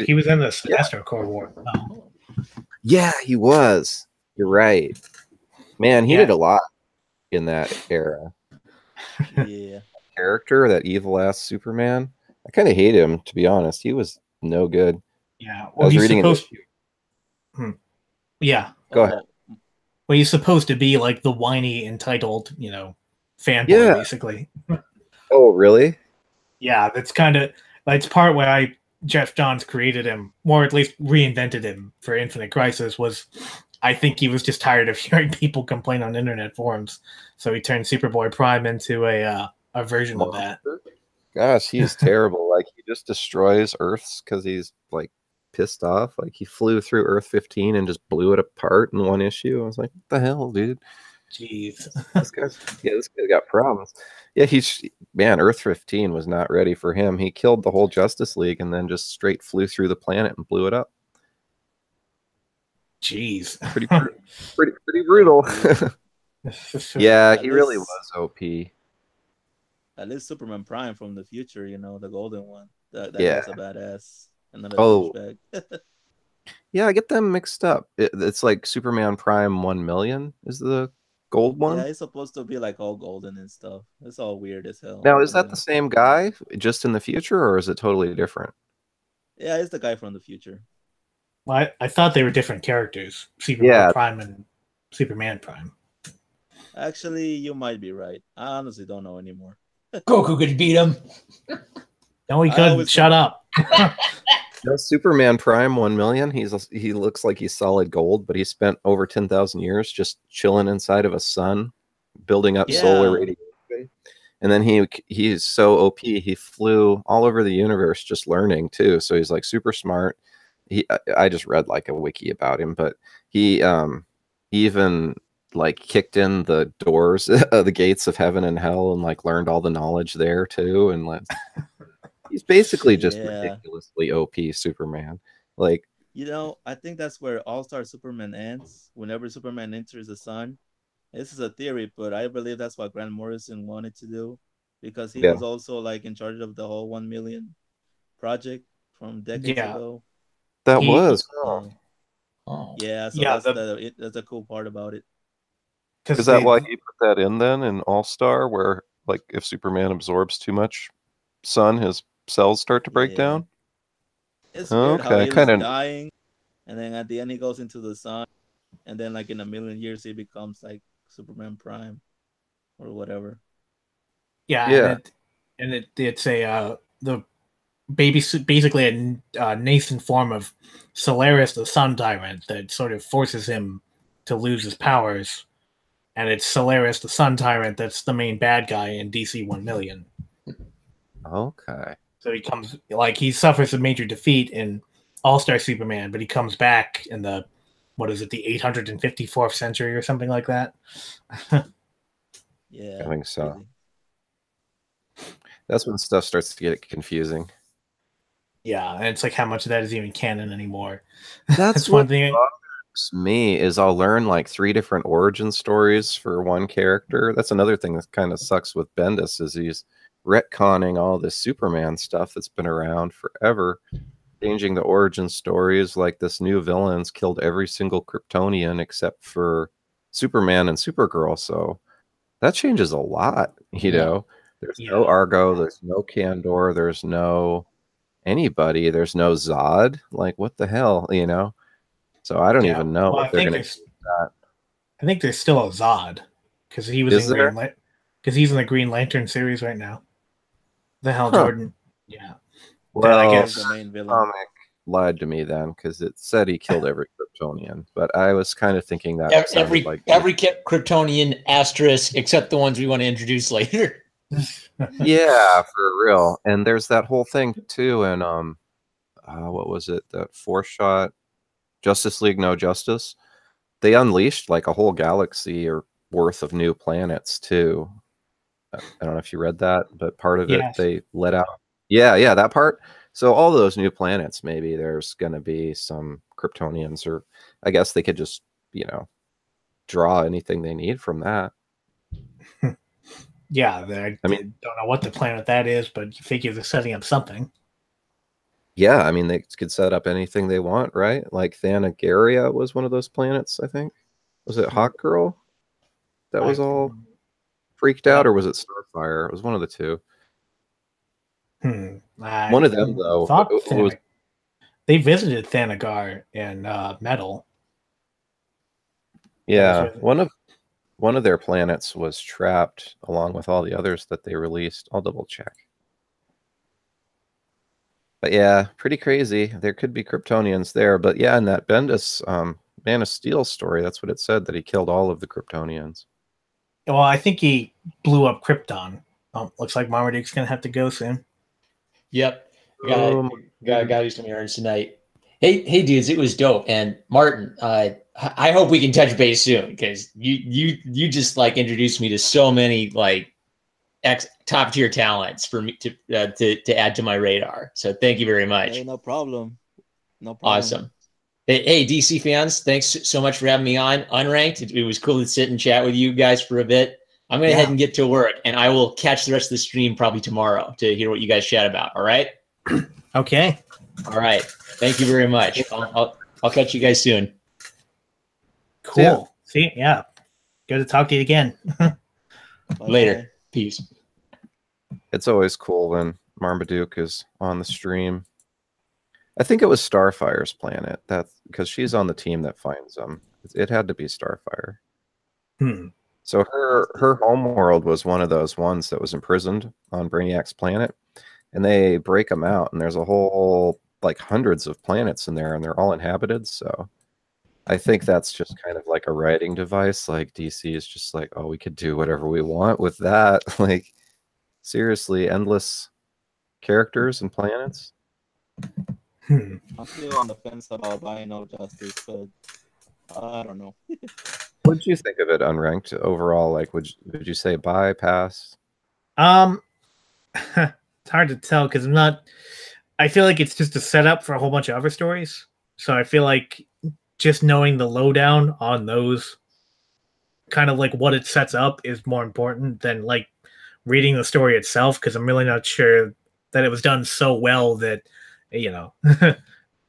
He was in the Sinestro Corps War. Oh. Yeah, he was. You're right. Man, he did a lot in that era. Yeah. Character, that evil ass Superman. I kind of hate him, to be honest. He was no good. Yeah. Well, he's supposed to. Yeah. Go ahead. Well, he's supposed to be like the whiny, entitled, you know, fanboy, basically. Oh, really? Yeah, that's part why Jeff Johns created him, or at least reinvented him for Infinite Crisis, was I think he was just tired of hearing people complain on internet forums. So he turned Superboy Prime into a version of that. Gosh, he's terrible. Like, he just destroys Earths because he's like pissed off. Like, he flew through Earth 15 and just blew it apart in one issue. I was like, what the hell, dude? Jeez. this guy's got problems. Yeah, Earth 15 was not ready for him. He killed the whole Justice League and then just straight flew through the planet and blew it up. Jeez. pretty brutal. Yeah, he really was OP. At least Superman Prime from the future, you know, the golden one. That was a badass. Another douchebag. Yeah, I get them mixed up. It's like Superman Prime 1 million is the gold one. Yeah, it's supposed to be like all golden and stuff. It's all weird as hell. Now, is that the same guy just in the future, or is it totally different? Yeah, it's the guy from the future. Well, I thought they were different characters. Superman Prime and Superman Prime. Actually, you might be right. I honestly don't know anymore. Goku could beat him. No, he couldn't. Shut up. Superman Prime 1 million. He looks like he's solid gold, but he spent over 10,000 years just chilling inside of a sun, building up solar radiation. And then he's so OP, he flew all over the universe just learning too. So he's like super smart. I just read like a wiki about him, but he even like kicked in the doors, the gates of heaven and hell, and like learned all the knowledge there too. And like he's basically just ridiculously OP Superman. Like, I think that's where All-Star Superman ends. Whenever Superman enters the sun, this is a theory, but I believe that's what Grant Morrison wanted to do, because he was also like in charge of the whole 1 million project from decades ago. That was. Yeah, so that's a cool part about it. Is that why he put that in then in All-Star, where like if Superman absorbs too much sun, his cells start to break down? It's weird how he was dying, and then at the end he goes into the sun, and then like in a million years he becomes like Superman Prime or whatever. Yeah. And it's a the basically a nascent form of Solaris the Sun Tyrant that sort of forces him to lose his powers, and it's Solaris the Sun Tyrant that's the main bad guy in DC 1 million. Okay. So he suffers a major defeat in All-Star Superman, but he comes back in the 854th century or something like that. Yeah, I think so. That's when stuff starts to get confusing. Yeah, and it's like how much of that is even canon anymore. That's one thing. Me is I'll learn like 3 different origin stories for one character. That's another thing that kind of sucks with Bendis, is he's retconning all this Superman stuff that's been around forever, changing the origin stories. Like this new villain's killed every single Kryptonian except for Superman and Supergirl. So that changes a lot, you know. There's no Argo, there's no Kandor, there's no anybody, there's no Zod. Like, what the hell, you know? So I don't even know what they're going to do with that. I think there's still a Zod, because he was because he's in the Green Lantern series right now. The Hal Jordan. Yeah. Well, I guess the main villain comic lied to me then, because it said he killed every Kryptonian, but I was kind of thinking that every Kryptonian asterisk except the ones we want to introduce later. Yeah, for real. And there's that whole thing too, and what was it? That 4-shot Justice League No Justice. They unleashed like a whole galaxy or worth of new planets too. I don't know if you read that, but part of it they let out. Yeah, that part. So all those new planets, maybe there's going to be some Kryptonians, or I guess they could just, draw anything they need from that. Yeah, I mean, don't know what the planet that is, but you figure they're setting up something. Yeah, I mean, they could set up anything they want, right? Like Thanagaria was one of those planets, I think. Was it Hawk Girl that was all freaked out, or was it Starfire? It was one of the two. One of them, though. They visited Thanagar in Metal. Yeah, one of their planets was trapped along with all the others that they released. I'll double check. But yeah, pretty crazy. There could be Kryptonians there. But yeah, in that Bendis Man of Steel story, that's what it said, that he killed all of the Kryptonians. Well, I think he blew up Krypton. Looks like Marmaduke's going to have to go soon. Yep. Got to do some errands tonight. Hey, dudes, it was dope. And Martin, I hope we can touch base soon, because you just like introduced me to so many like top tier talents for me to add to my radar. So thank you very much. Hey, no problem. Awesome. Hey, DC fans, thanks so much for having me on Unranked. It was cool to sit and chat with you guys for a bit. I'm going to head and get to work, and I will catch the rest of the stream probably tomorrow to hear what you guys chat about. All right? Okay. All right. Thank you very much. I'll catch you guys soon. Cool. Yeah. See, yeah. Good to talk to you again. Later. Peace. It's always cool when Marmaduke is on the stream. I think it was Starfire's planet, because she's on the team that finds them. It had to be Starfire. So her homeworld was one of those ones that was imprisoned on Brainiac's planet, and they break them out, and there's a whole like hundreds of planets in there, and they're all inhabited. So I think that's just kind of like a writing device. Like DC is just like, oh, we could do whatever we want with that. Like, Seriously, endless characters and planets. Hmm. I'm still on the fence about buying No Justice, but I don't know. What did you think of it unranked overall? Like, would you say buy, pass? Um, it's hard to tell because I'm not. I feel like it's just a setup for a whole bunch of other stories. So I feel like just knowing the lowdown on those, kind of like what it sets up, is more important than like reading the story itself. Because I'm really not sure that it was done so well that you know that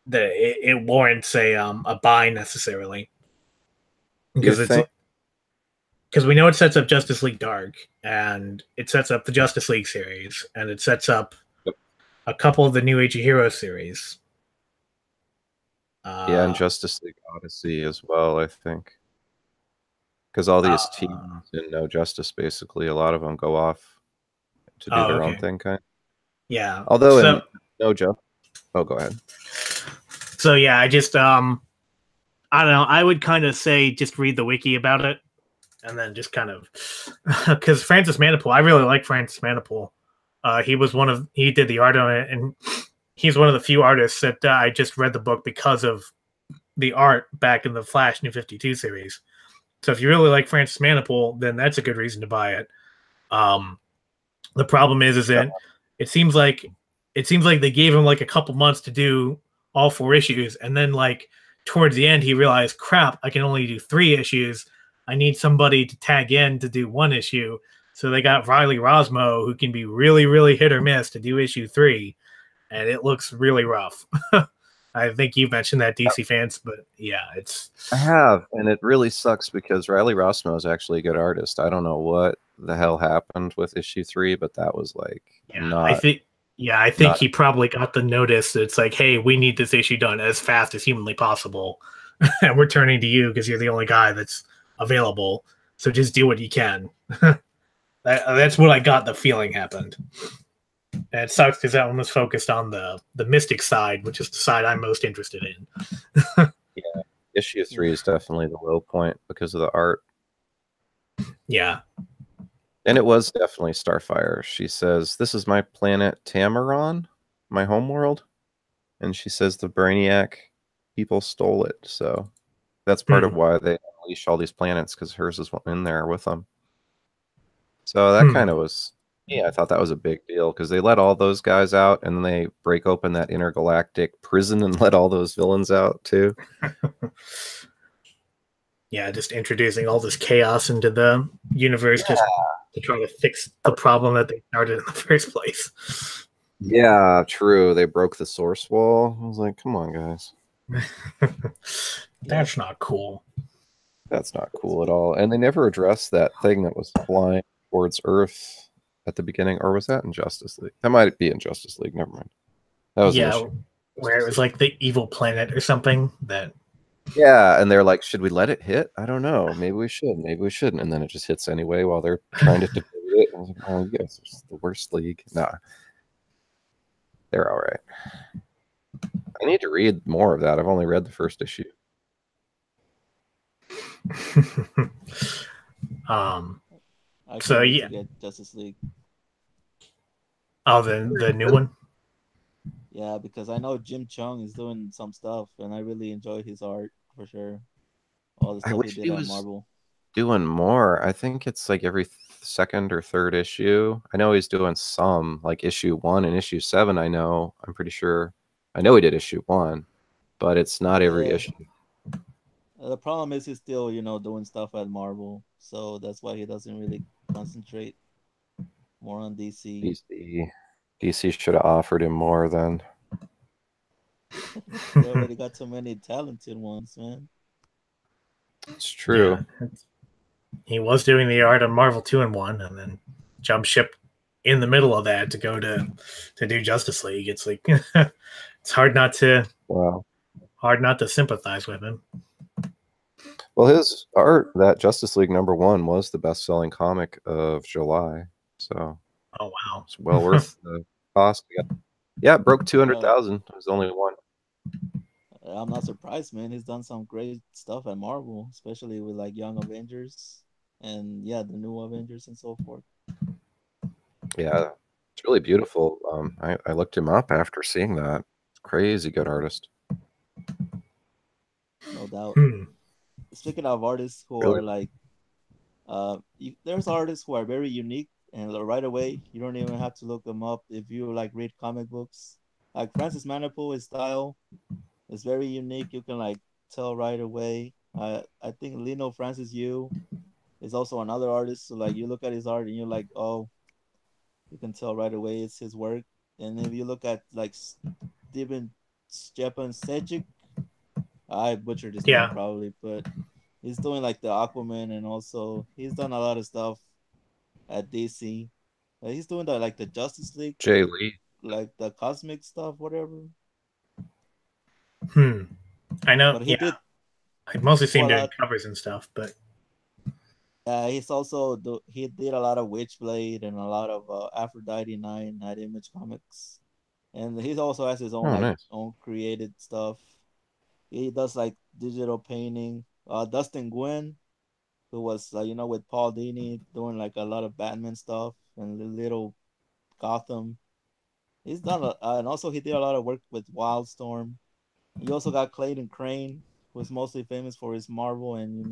it warrants a buy necessarily. Do you Because it's think? because we know it sets up Justice League Dark, and it sets up the Justice League series, and it sets up a couple of the New Age of Heroes series. Yeah, and Justice League Odyssey as well, I think. Because all these teams in No Justice, basically, a lot of them go off to do their own Okay. thing, kind of. Yeah. Although So, in No Justice, oh, go ahead. so yeah, I just I don't know. I would kind of say just read the wiki about it, and then just kind of because Francis Manapul, I really like Francis Manapul. He did the art on it, and he's one of the few artists that I just read the book because of the art back in the Flash New 52 series. So if you really like Francis Manapul, then that's a good reason to buy it. The problem is that it seems like they gave him like a couple months to do all 4 issues, and then like towards the end he realized, crap, I can only do 3 issues. I need somebody to tag in to do 1 issue. So they got Riley Rosmo, who can be really, really hit or miss, to do issue 3, and it looks really rough. I think you mentioned that, DC fans, but yeah, it's. I have, and it really sucks because Riley Rossmo is actually a good artist. I don't know what the hell happened with issue 3, but that was like I think not, he probably got the notice that it's like, hey, we need this issue done as fast as humanly possible, and we're turning to you because you're the only guy that's available. So just do what you can. That's what I got the feeling happened. And it sucks because that one was focused on the mystic side, which is the side I'm most interested in. yeah. Issue 3 is definitely the low point because of the art. Yeah. And it was definitely Starfire. She says, "This is my planet Tamaron, my homeworld." And she says the Brainiac people stole it. So that's part of why they unleash all these planets, because hers is in there with them. So that kind of was, yeah, I thought that was a big deal because they let all those guys out and then they break open that intergalactic prison and let all those villains out too. Yeah, just introducing all this chaos into the universe just to try to fix the problem that they started in the first place. Yeah, true. They broke the source wall. I was like, come on, guys. That's not cool. That's not cool at all. And they never addressed that thing that was flying towards Earth at the beginning. Or was that in Justice League? That might be in Justice League. Never mind. That was an issue. Where it was like the evil planet or something that. Yeah, and they're like, should we let it hit? I don't know. Maybe we should. Maybe we shouldn't. And then it just hits anyway while they're trying to debate it. I was like, oh, yes, it's the worst league. Nah. They're all right. I need to read more of that. I've only read the first issue. So yeah, get Justice League. Oh, the new one. Yeah, because I know Jim Chung is doing some stuff, and I really enjoy his art for sure. All the stuff he did on Marvel. Doing more. I think it's like every second or third issue. I know he's doing some, like issue 1 and issue 7. I'm pretty sure. I know he did issue 1, but it's not every issue. The problem is he's still, doing stuff at Marvel, so that's why he doesn't really concentrate more on DC. DC should have offered him more then. They already got so many talented ones, man. It's true. Yeah. He was doing the art on Marvel 2-in-1, and then jumped ship in the middle of that to go to do Justice League. It's like it's hard not to sympathize with him. Well, his art, that Justice League #1, was the best-selling comic of July. So, oh wow, it's well worth the cost. Yeah, it broke 200,000. It was only one. I'm not surprised, man. He's done some great stuff at Marvel, especially with like Young Avengers and the new Avengers and so forth. Yeah, it's really beautiful. I looked him up after seeing that. Crazy good artist. No doubt. Hmm. Speaking of artists who Really? are like, there's artists who are very unique, and right away you don't even have to look them up if you like read comic books. Like Francis Manapul, his style is very unique. You can like tell right away. I think Lino Francis Yu is also another artist. So like you look at his art and you're like, oh, you can tell right away it's his work. And if you look at like Steven Stepan Sejic, I butchered his name Yeah. probably, but he's doing like the Aquaman, and also he's done a lot of stuff at DC. He's doing the like the Justice League, Jay Lee. like the cosmic stuff, whatever. Hmm. I know. But he Yeah. did. I mostly see him Well, doing covers and stuff, but He's also he did a lot of Witchblade and a lot of Aphrodite 9 at Image Comics, and he also has his own Oh, like nice. own created stuff. He does like digital painting. Dustin Gwynn, who was with Paul Dini doing like a lot of Batman stuff and Little Gotham. He's done and also he did a lot of work with Wildstorm. You also got Clayton Crane, who's mostly famous for his Marvel, and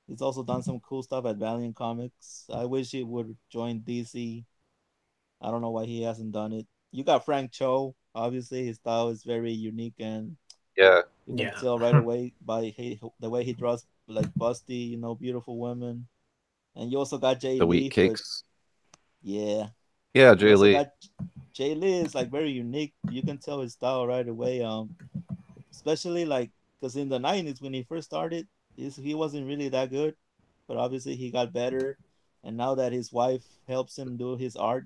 he's also done some cool stuff at Valiant Comics. I wish he would join DC. I don't know why he hasn't done it. You got Frank Cho. Obviously, his style is very unique, and Yeah. you can yeah. tell right away by the way he draws like busty, beautiful women. And you also got Jay The wheat Lee, which cakes. yeah. Yeah, You Jay also Lee. got Jay Lee is like very unique. You can tell his style right away. Especially like because in the '90s when he first started, he wasn't really that good, but obviously he got better. And now that his wife helps him do his art,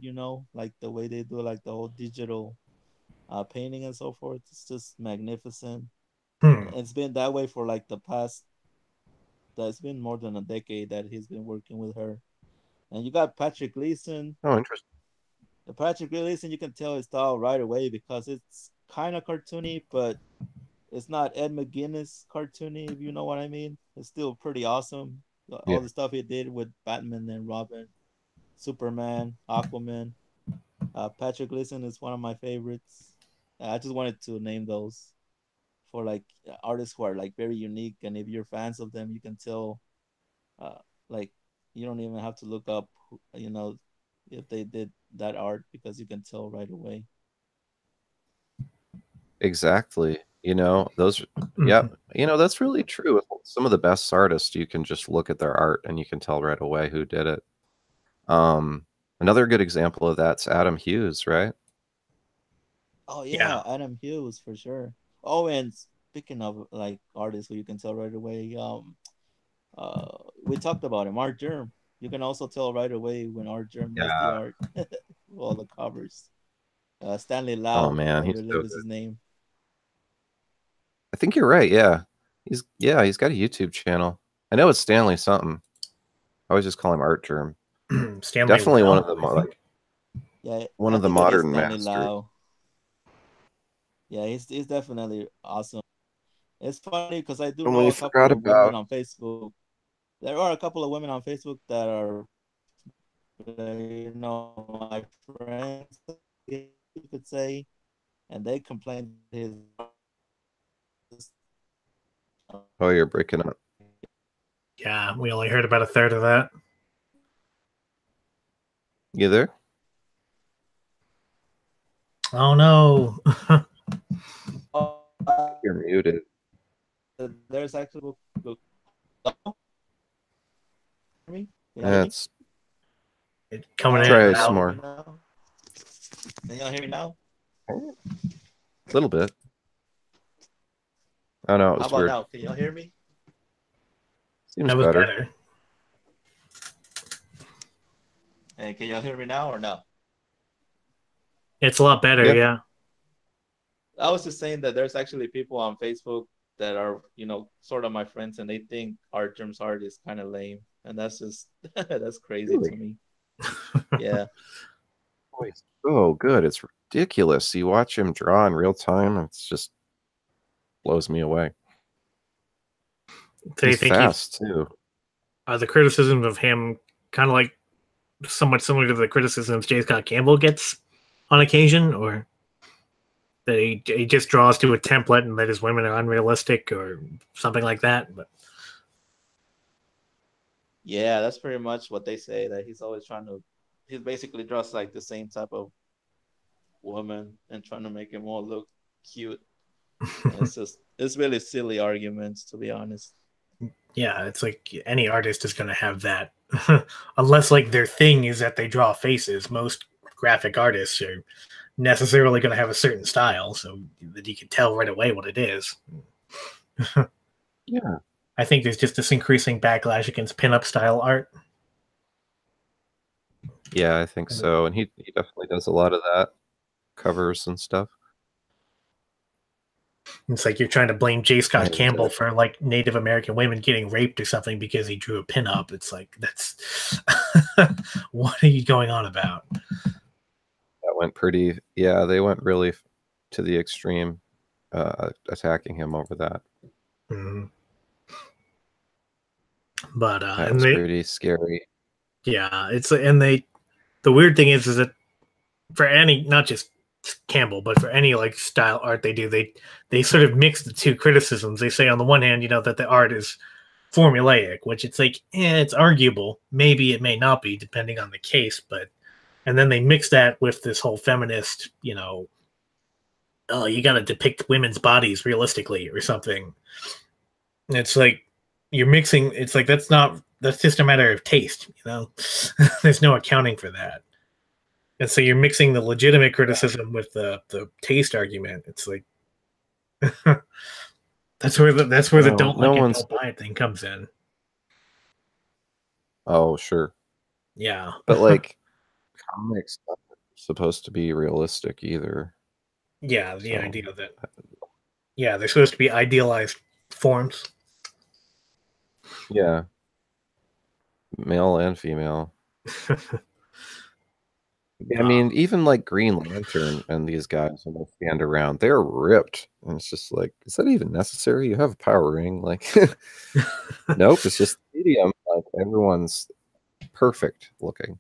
like the way they do like the whole digital painting and so forth, it's just magnificent. Hmm. And it's been that way for like the past. It's been more than a decade that he's been working with her. And you got Patrick Gleason. Oh, interesting. Patrick Gleason, you can tell his style right away because it's kind of cartoony, but it's not Ed McGuinness cartoony, if you know what I mean. It's still pretty awesome. Yeah. All the stuff he did with Batman and Robin, Superman, Aquaman. Patrick Gleason is one of my favorites. I just wanted to name those for like artists who are like very unique, and if you're fans of them, you can tell. Uh, like you don't even have to look up, if they did that art because you can tell right away. Exactly. Those, yeah, Mhm. that's really true. With some of the best artists, you can just look at their art and you can tell right away who did it. Another good example of that's Adam Hughes, right? Oh Yeah. yeah, Adam Hughes for sure. Oh, and speaking of like artists who you can tell right away, we talked about him, Art Germ. You can also tell right away when Art Germ does the Yeah. art, all the covers. Stanley Oh Lau, man, I he's so believe is good. his name. I think you're right. Yeah, he's got a YouTube channel. I know it's Stanley something. I always just call him Art Germ. Stanley Definitely one of Lau, the I think. like Yeah, one I of the think it is modern Stanley masters. Lau. Yeah, he's definitely awesome. It's funny because I do And know we a couple forgot of women about on Facebook. There are a couple of women on Facebook that are, my friends, you could say, and they complain his. Oh, you're breaking up. Yeah, we only heard about a third of that. You there? Oh no. You're muted. There's actually. Me? Can y'all hear me? That's It's coming in Try and some out. more. Can y'all hear me now? A little bit. Oh no, it How was about weird. now? Can y'all hear me? Seems That was better. better. Hey, can y'all hear me now or no? It's a lot better, Yeah. yeah. I was just saying that there's actually people on Facebook that are, sort of my friends, and they think Art Germ's art is kind of lame, and that's just that's crazy to Really? me. Yeah, Oh, he's so good. It's ridiculous. You watch him draw in real time, and it's just blows me away. They He's think fast too. the criticism of him kind of like somewhat similar to the criticisms J. Scott Campbell gets on occasion, or that he just draws to a template and that his women are unrealistic or something like that. But Yeah, that's pretty much what they say. That he's basically draws like the same type of woman and trying to make it more look cute. And it's really silly arguments, to be honest. yeah, it's like any artist is going to have that, unless like their thing is that they draw faces. Most graphic artists are necessarily going to have a certain style, so that you can tell right away what it is. Yeah. I think there's just this increasing backlash against pinup style art. Yeah, I think so. And he definitely does a lot of that, covers and stuff. It's like you're trying to blame J. Scott And, Campbell for like Native American women getting raped or something because he drew a pinup. It's like, that's what are you going on about? That went pretty, yeah, they went really to the extreme, attacking him over that. Mm-hmm. But that was pretty scary. Yeah, the weird thing is that for any, not just Campbell, but for any like style art they do, they sort of mix the two criticisms. They say on the one hand, that the art is formulaic, which it's like, it's arguable. Maybe it may not be, depending on the case, and then they mix that with this whole feminist, oh, you got to depict women's bodies realistically or something. And it's like you're mixing. It's like that's just a matter of taste, There's no accounting for that. And so you're mixing the legitimate criticism with the taste argument. It's like that's where the don't like it, don't buy it thing comes in. Oh, sure. Yeah. But like comics are supposed to be realistic either. Yeah, the idea that they're supposed to be idealized forms. Yeah. Male and female. I mean, even like Green Lantern and these guys when they stand around, they're ripped. And it's just like, is that even necessary? You have a power ring. Like, nope, it's just medium. Like, everyone's perfect looking.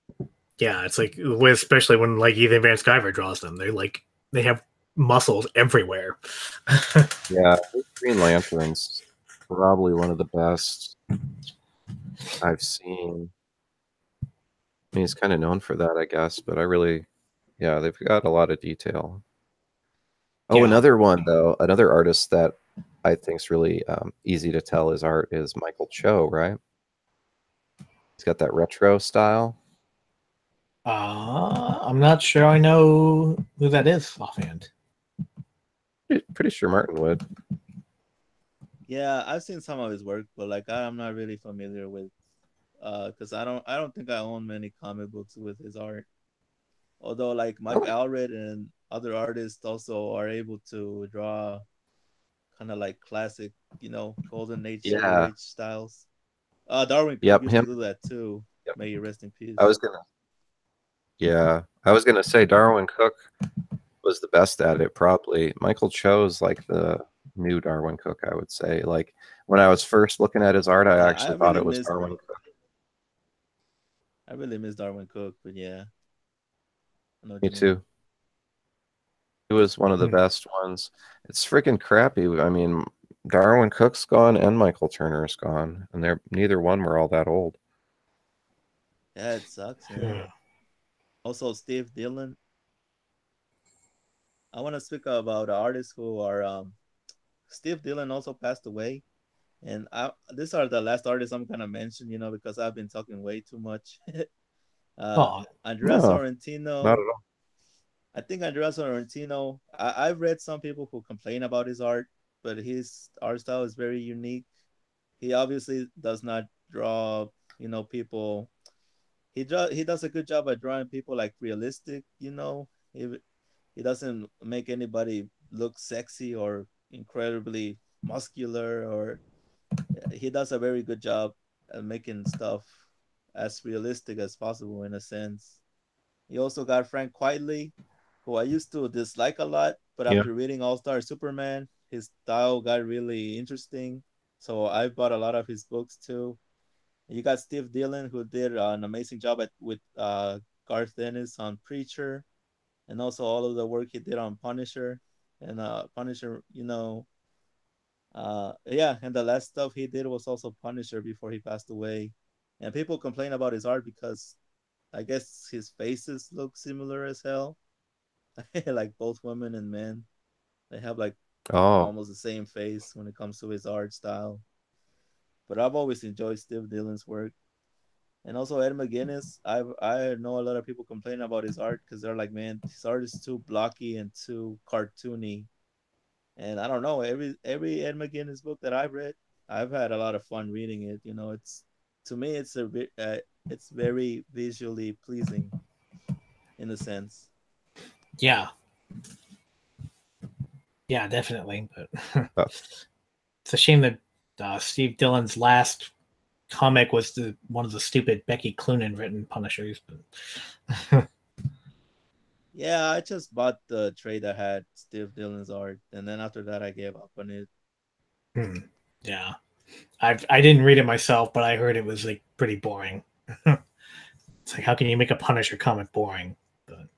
Yeah, it's like, especially when like Ethan Van Sciver draws them, they have muscles everywhere. Yeah, Green Lantern's probably one of the best I've seen. I mean, he's kind of known for that, I guess, but they've got a lot of detail. Oh, yeah. Another one, though, another artist that I think is really easy to tell his art is Michael Cho, right? He's got that retro style. I'm not sure I know who that is offhand. Pretty sure Martin would. Yeah, I've seen some of his work, but like I'm not really familiar with because I don't think I own many comic books with his art. Although like Mike Allred and other artists also are able to draw kind of like classic, golden age styles. Darwyn Cooke used to do that too. Yep. May you rest in peace. I was gonna say Darwyn Cooke was the best at it, probably. Michael Cho's like the new Darwyn Cooke, I would say. Like when I was first looking at his art, I actually thought it was Darwyn Cooke. I really miss Darwyn Cooke, but yeah. Me too. He was one of the best ones. It's freaking crappy. I mean, Darwyn Cooke's gone and Michael Turner's gone, and neither one were all that old. Yeah, it sucks. Yeah. Also, Steve Dillon. I want to speak about artists who are. Steve Dillon also passed away, and these are the last artists I'm gonna mention, because I've been talking way too much. Andrea Sorrentino. Not at all. I think Andrea Sorrentino. I've read some people who complain about his art, but his art style is very unique. He obviously does not draw, people. He does a good job at drawing people like realistic. He doesn't make anybody look sexy or incredibly muscular, or he does a very good job at making stuff as realistic as possible in a sense. He also got Frank Quitely, who I used to dislike a lot, but after reading All-Star Superman, his style got really interesting. So I bought a lot of his books too. You got Steve Dillon, who did an amazing job with Garth Ennis on Preacher, and also all of the work he did on Punisher. And Punisher, yeah, and the last stuff he did was also Punisher before he passed away. And people complain about his art because I guess his faces look similar as hell. Like both women and men, they have like Oh, almost the same face when it comes to his art style. But I've always enjoyed Steve Dillon's work. And also Ed McGuinness, I know a lot of people complain about his art because they're like, man, his art is too blocky and too cartoony. And I don't know, every Ed McGuinness book that I've read, I've had a lot of fun reading it. It's, to me, it's very visually pleasing in a sense. Yeah. Yeah, definitely. But Oh. it's a shame that Steve Dillon's last comic was one of the stupid Becky Cloonan written Punishers. But Yeah, I just bought the trade that had Steve Dillon's art, and then after that, I gave up on it. Yeah, I didn't read it myself, but I heard it was like pretty boring. It's like, how can you make a Punisher comic boring? But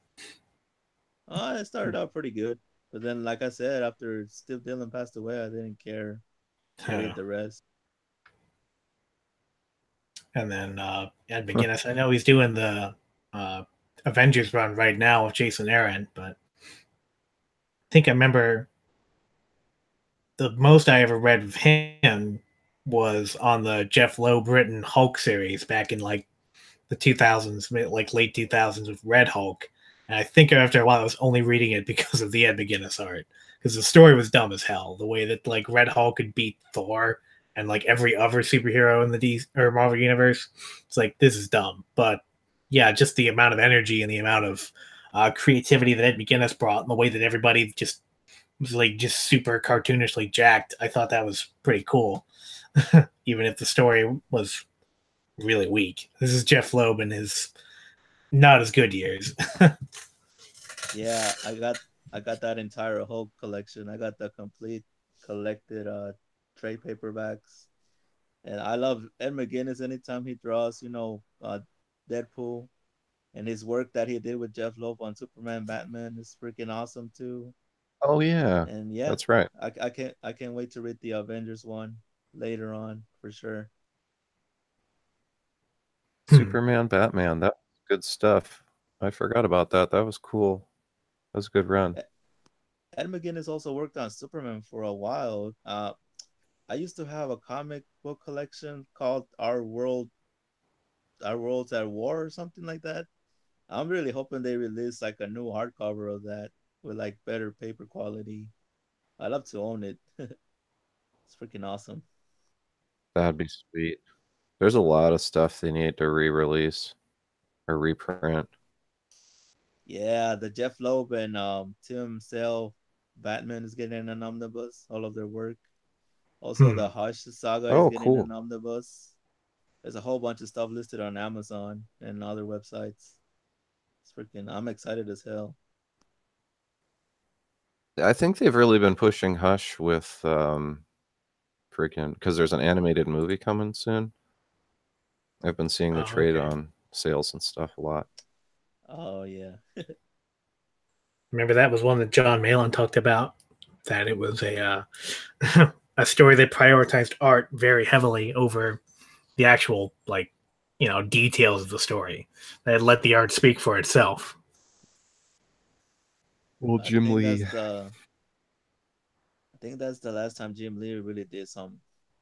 It started out pretty good, but then, like I said, after Steve Dillon passed away, I didn't care to read the rest. And then Ed McGuinness, I know he's doing the Avengers run right now with Jason Aaron, but I think I remember the most I ever read of him was on the Jeff Loeb written Hulk series back in like the 2000s, like late 2000s with Red Hulk. And I think after a while I was only reading it because of the Ed McGuinness art, because the story was dumb as hell. The way that like Red Hulk could beat Thor and like every other superhero in the DC or Marvel universe, it's like, this is dumb. But yeah, just the amount of energy and the amount of creativity that Ed McGuinness brought, and the way that everybody just was like just super cartoonishly jacked, I thought that was pretty cool. Even if the story was really weak. This is Jeff Loeb in his not as good years. Yeah, I got that entire Hulk collection. I got the complete collected trade paperbacks. And I love Ed McGuinness anytime he draws, Deadpool, and his work that he did with Jeff Loeb on Superman, Batman is freaking awesome too. oh yeah, And yeah, that's right. I can't wait to read the Avengers one later on for sure. Superman, Batman, that was good stuff. I forgot about that. That was cool. That was a good run. Ed McGuinness also worked on Superman for a while. I used to have a comic book collection called Our World's at War or something like that. I'm really hoping they release like a new hardcover of that with like better paper quality. I'd love to own it. It's freaking awesome. That'd be sweet. There's a lot of stuff they need to re-release or reprint. Yeah, the Jeff Loeb and Tim Sale Batman is getting an omnibus, all of their work. Also, the Hush saga is getting cool. an omnibus. There's a whole bunch of stuff listed on Amazon and other websites. It's freaking, I'm excited as hell. I think they've really been pushing Hush with freaking, because there's an animated movie coming soon. I've been seeing the trade on sales and stuff a lot. Oh yeah. Remember that was one that John Malin talked about, that it was a a story that prioritized art very heavily over the actual details of the story. That let the art speak for itself. Well, Jim Lee. I think that's the last time Jim Lee really did some.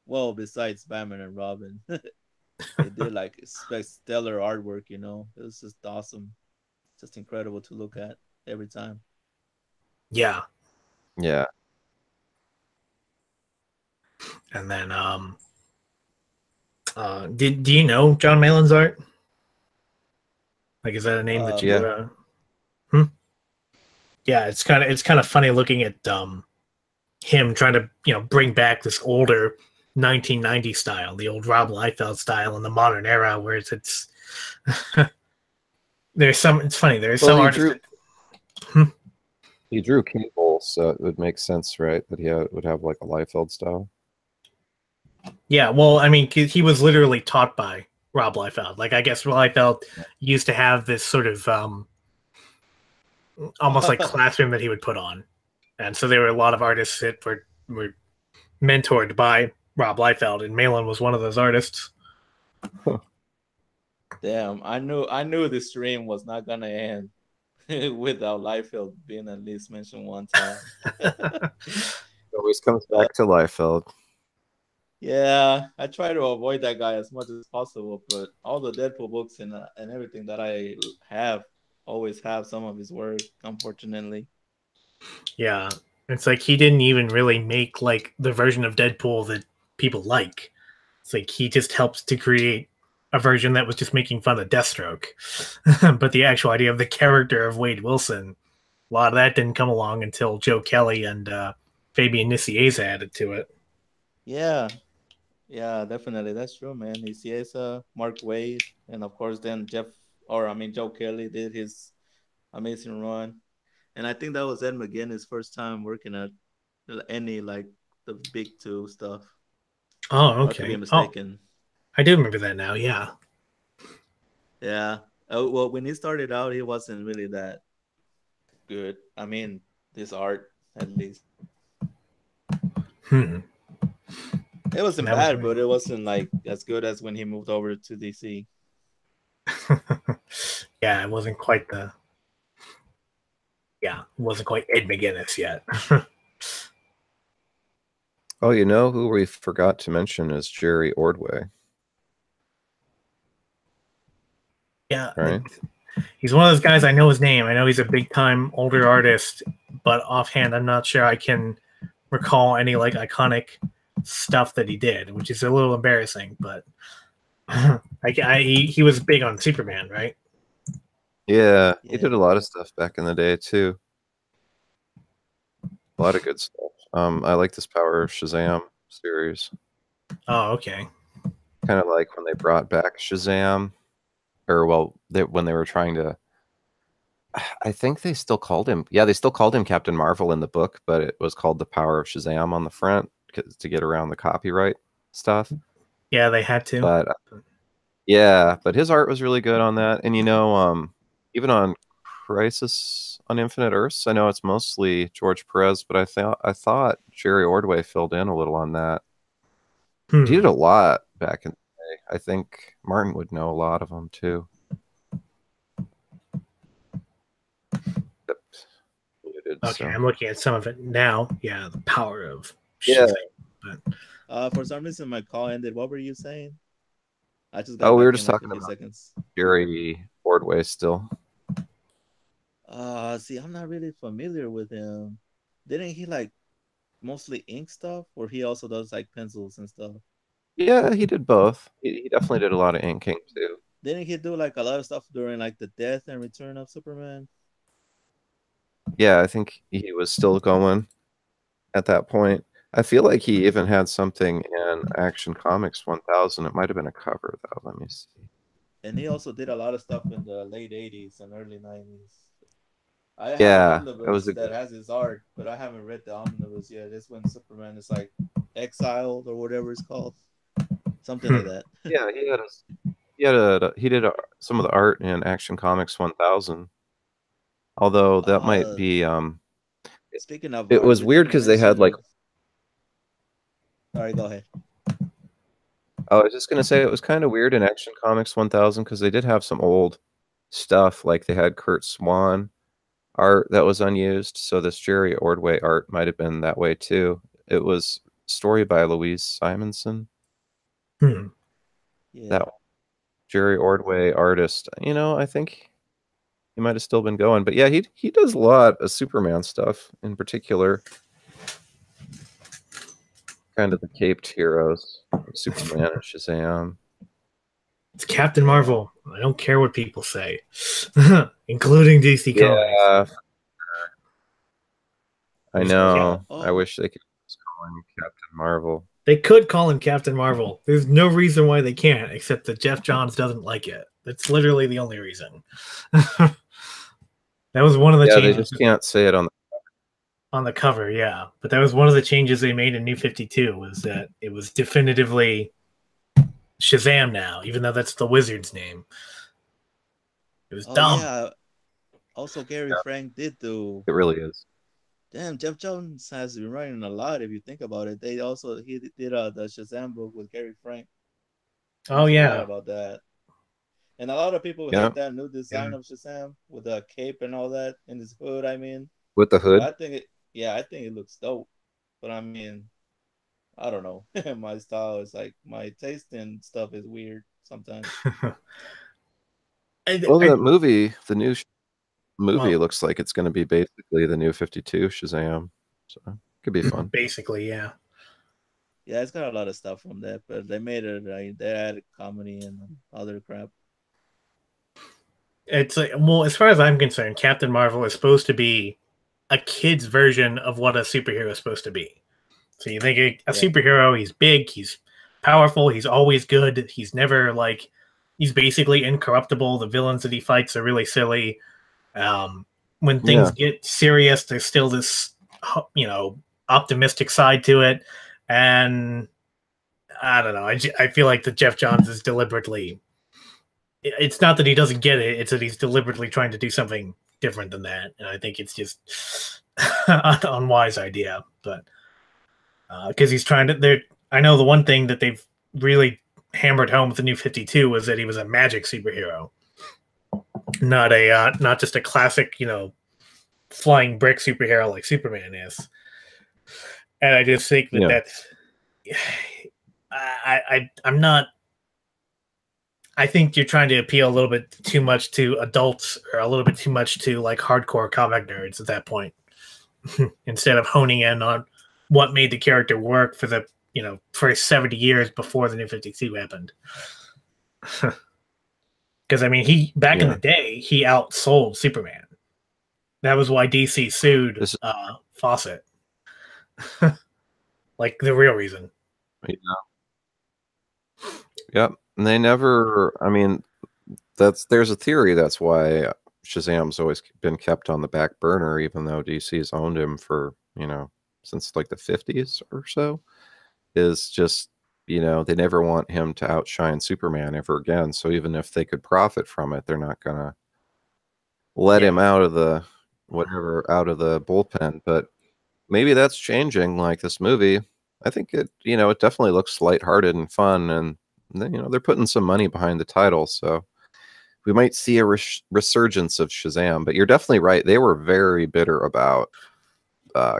Well, besides Batman and Robin, they did like stellar artwork. It was just awesome, just incredible to look at every time. Yeah. Yeah. And then, do you know John Malin's art? Like, is that a name that you? Yeah. Yeah, it's kind of funny looking at him trying to bring back this older 1990 style, the old Rob Liefeld style in the modern era, where it's there's some. It's funny. There's some artists. He drew Cable, so it would make sense, right? That he would have like a Liefeld style. Yeah, well, I mean, he was literally taught by Rob Liefeld. Like, I guess Liefeld used to have this sort of almost like classroom that he would put on, and so there were a lot of artists that were mentored by Rob Liefeld, and Malin was one of those artists. Damn, I knew the stream was not gonna end without Liefeld being at least mentioned one time. Always comes back to Liefeld. Yeah, I try to avoid that guy as much as possible, but all the Deadpool books and everything that I have always have some of his work, unfortunately. Yeah, it's like he didn't even really make like the version of Deadpool that people like. It's like he just helps to create a version that was just making fun of Deathstroke. But the actual idea of the character of Wade Wilson, a lot of that didn't come along until Joe Kelly and Fabian Nicieza added to it. Yeah, definitely. That's true, man. Nicieza, Mark Wade, and of course then Joe Kelly did his amazing run. And I think that was Ed McGuinness' first time working at any like the big two stuff. Oh, okay. I could be mistaken. I do remember that now. Yeah. Yeah. Well, when he started out, he wasn't really that good. I mean, this art at least. It wasn't bad, but it wasn't like as good as when he moved over to DC. Yeah, it wasn't quite Ed McGuinness yet. Oh, you know who we forgot to mention is Jerry Ordway. Yeah, right. He's one of those guys. I know his name. I know he's a big time older artist, but offhand, I'm not sure I can recall any like iconic stuff that he did, which is a little embarrassing. But he was big on Superman, right? Yeah, he did a lot of stuff back in the day too. A lot of good stuff. I like this Power of Shazam series. Oh, okay. Kind of like when they brought back Shazam, or when they were trying to. I think they still called him. Yeah, they still called him Captain Marvel in the book, but it was called the Power of Shazam on the front to get around the copyright stuff. Yeah, they had to. But yeah, but his art was really good on that, and even on Crisis on Infinite Earths, I know it's mostly George Perez, but I thought Jerry Ordway filled in a little on that. He did a lot back in the day. I think Martin would know a lot of them too. Okay, I'm looking at some of it now. Yeah, the Power of Shazam. But... for some reason, my call ended. What were you saying? I just we were just talking about Jerry Ordway still. See, I'm not really familiar with him. Didn't he like mostly ink stuff, or he also does like pencils and stuff? Yeah, he did both. He definitely did a lot of inking too. Didn't he do like a lot of stuff during like the death and return of Superman? Yeah, I think he was still going at that point. I feel like he even had something in Action Comics 1000. It might have been a cover though. Let me see. And he also did a lot of stuff in the late 80s and early 90s. I have an omnibus that has his art, but I haven't read the omnibus yet. It's when Superman is like exiled or whatever it's called, something like that. Yeah, he did some of the art in Action Comics 1000. Although that might be speaking of, it was weird because they had like. Sorry, go ahead. I was just gonna say it was kind of weird in Action Comics 1000 because they did have some old stuff, like they had Kurt Swan art that was unused, so this Jerry Ordway art might have been that way too. It was story by Louise Simonson. Yeah. That Jerry Ordway artist, I think he might have still been going, but yeah, he does a lot of Superman stuff in particular. Kind of the caped heroes, Superman and Shazam. It's Captain Marvel. I don't care what people say, including DC Comics. I know. I wish they could just call him Captain Marvel. They could call him Captain Marvel. There's no reason why they can't, except that Jeff Johns doesn't like it. That's literally the only reason. That was one of the changes. They just can't say it on the. on the cover, yeah. But that was one of the changes they made in New 52 was that it was definitively Shazam now, even though that's the wizard's name. It was Oh dumb. yeah. Also, Gary Frank did do. It really is. Damn, Jeff Jones has been writing a lot. If you think about it, he did the Shazam book with Gary Frank. Oh Forgot yeah. about that. And a lot of people Yeah. hate that new design of Shazam with the cape and all that in his hood. I mean, With the hood. I think it looks dope. But I mean, I don't know. My style is like my taste in stuff is weird sometimes. Well, the movie, the new movie Well- looks like it's going to be basically the new 52 Shazam. So it could be fun. Basically, yeah. Yeah, it's got a lot of stuff from that, but they made it like they added comedy and other crap. It's like, well, as far as I'm concerned, Captain Marvel is supposed to be a kid's version of what a superhero is supposed to be. So you think a Yeah. superhero, he's big, he's powerful, he's always good, he's never like, he's basically incorruptible. The villains that he fights are really silly. When things get serious, there's still this, optimistic side to it. And I don't know. I feel like that Jeff Johns is deliberately. It's not that he doesn't get it; it's that he's deliberately trying to do something different than that. And I think it's just an unwise idea. But because he's trying to, I know the one thing that they've really hammered home with the New 52 was that he was a magic superhero, not just a classic, flying brick superhero like Superman is. And I just think that that's. I'm not. I think you're trying to appeal a little bit too much to adults or a little bit too much to like hardcore comic nerds at that point, instead of honing in on what made the character work for the for 70 years before the New 52 happened. Because I mean, he back in the day he outsold Superman. That was why DC sued Fawcett. Like the real reason. Yeah. Yep. And they never, I mean, there's a theory that's why Shazam's always been kept on the back burner, even though DC's owned him for, since like the 50s or so, is just, they never want him to outshine Superman ever again. So even if they could profit from it, they're not going to let him out of the bullpen. But maybe that's changing. Like this movie, I think it definitely looks lighthearted and fun, and they're putting some money behind the title, so we might see a resurgence of Shazam. But you're definitely right; they were very bitter about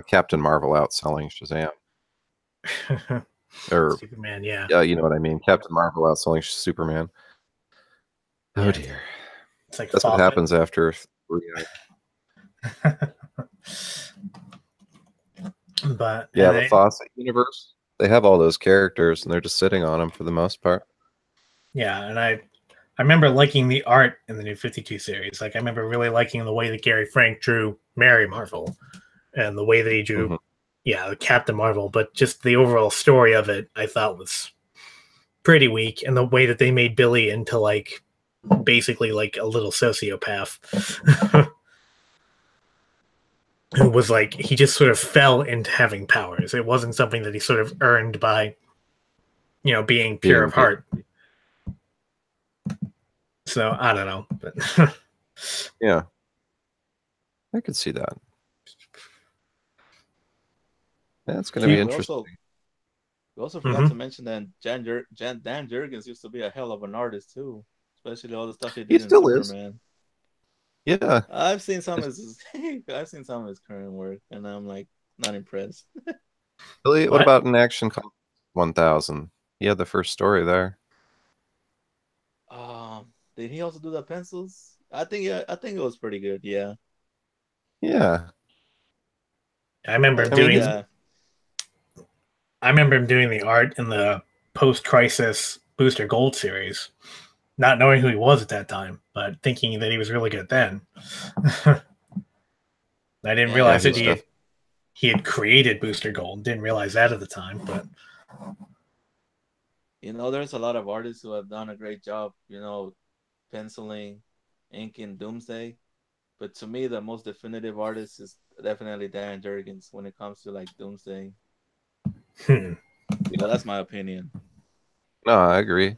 Captain Marvel outselling Shazam, or Superman. Yeah, you know what I mean. Captain Marvel outselling Superman. Oh dear, it's like that's what happens after 3 hours. But yeah, the Fawcett universe, they have all those characters and they're just sitting on them for the most part. Yeah, and I remember liking the art in the New 52 series. Like I remember really liking the way that Gary Frank drew Mary Marvel and the way that he drew Captain Marvel, but just the overall story of it I thought was pretty weak, and the way that they made Billy into like basically like a little sociopath. Who was like, he just sort of fell into having powers. It wasn't something that he sort of earned by, being pure of heart. So I don't know, but yeah, I could see that. That's going to be interesting. We also forgot to mention that Dan Jurgens used to be a hell of an artist too, especially all the stuff he did in Superman. Yeah, I've seen some of his current work, and I'm like not impressed. Really? What about an Action Comics 1000? He had the first story there. Did he also do the pencils? I think it was pretty good. Yeah. Yeah. I remember him doing the art in the post-crisis Booster Gold series, not knowing who he was at that time, but thinking that he was really good then. I didn't realize that he had created Booster Gold. Didn't realize that at the time, but there's a lot of artists who have done a great job, penciling, inking Doomsday. But to me, the most definitive artist is definitely Dan Jurgens when it comes to like Doomsday. Hmm. Well, that's my opinion. No, I agree.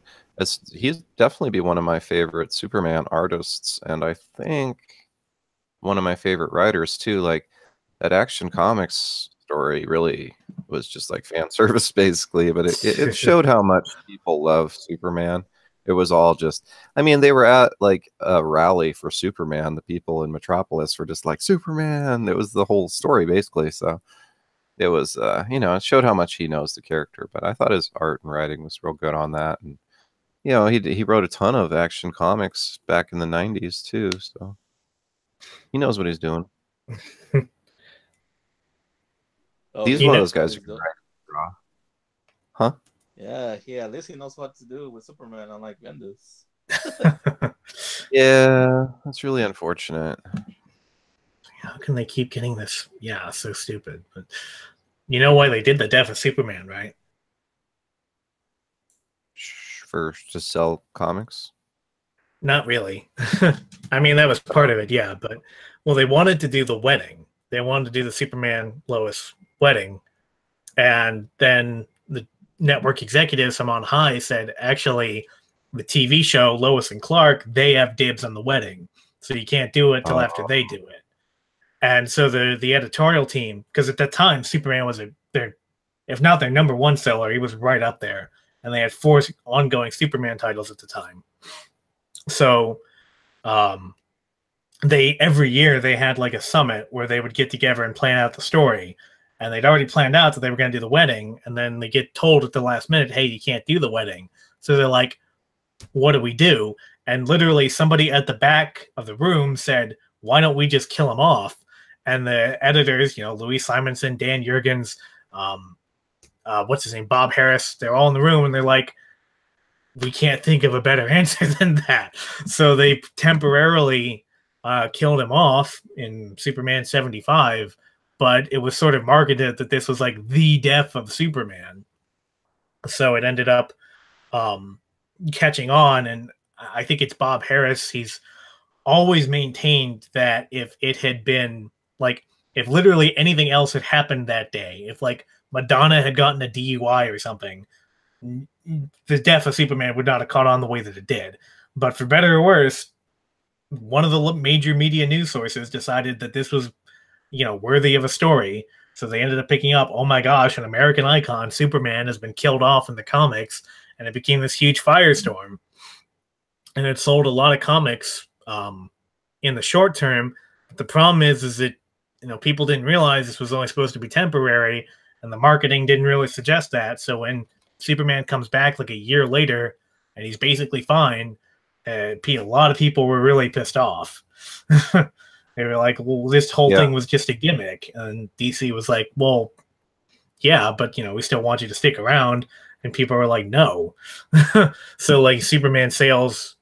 He'd definitely be one of my favorite Superman artists, and I think one of my favorite writers too. Like that Action Comics story really was just like fan service basically, but it showed how much people love Superman. It was all just, I mean, they were at like a rally for Superman. The people in Metropolis were just like Superman. It was the whole story basically. So it was, it showed how much he knows the character. But I thought his art and writing was real good on that. And he wrote a ton of Action Comics back in the '90s too. So he knows what he's doing. Oh, He's he one of knows those what guys he's who can doing. draw. Huh? Yeah. At least he knows what to do with Superman, unlike Bendis. Yeah, that's really unfortunate. How can they keep getting this? Yeah, so stupid. But you know why they did the death of Superman, right? For to sell comics. Not really. I mean, that was part of it, yeah. But well, they wanted to do the wedding. They wanted to do the Superman Lois wedding, and then the network executives from on high said, actually, the TV show Lois and Clark, they have dibs on the wedding, so you can't do it till after they do it. And so the editorial team, because at that time Superman was if not their number one seller, he was right up there, and they had 4 ongoing Superman titles at the time. So, they every year they had like a summit where they would get together and plan out the story, and they'd already planned out that they were going to do the wedding, and then they get told at the last minute, "Hey, you can't do the wedding." So they're like, "What do we do?" And literally, somebody at the back of the room said, "Why don't we just kill him off?" And the editors, Louis Simonson, Dan Jurgens, what's his name, Bob Harris, they're all in the room, and they're like, we can't think of a better answer than that. So they temporarily killed him off in Superman 75, but it was sort of marketed that this was like the death of Superman. So it ended up catching on, and I think it's Bob Harris. He's always maintained that if it had been like, if literally anything else had happened that day, if like Madonna had gotten a DUI or something, the death of Superman would not have caught on the way that it did. But for better or worse, one of the major media news sources decided that this was, worthy of a story. So they ended up picking up, oh my gosh, an American icon, Superman, has been killed off in the comics, and it became this huge firestorm. And it sold a lot of comics in the short term. The problem is that people didn't realize this was only supposed to be temporary, and the marketing didn't really suggest that. So when Superman comes back like a year later and he's basically fine, a lot of people were really pissed off. They were like, well, this whole thing was just a gimmick. And DC was like, well, yeah, but we still want you to stick around. And people were like, no. So like Superman sales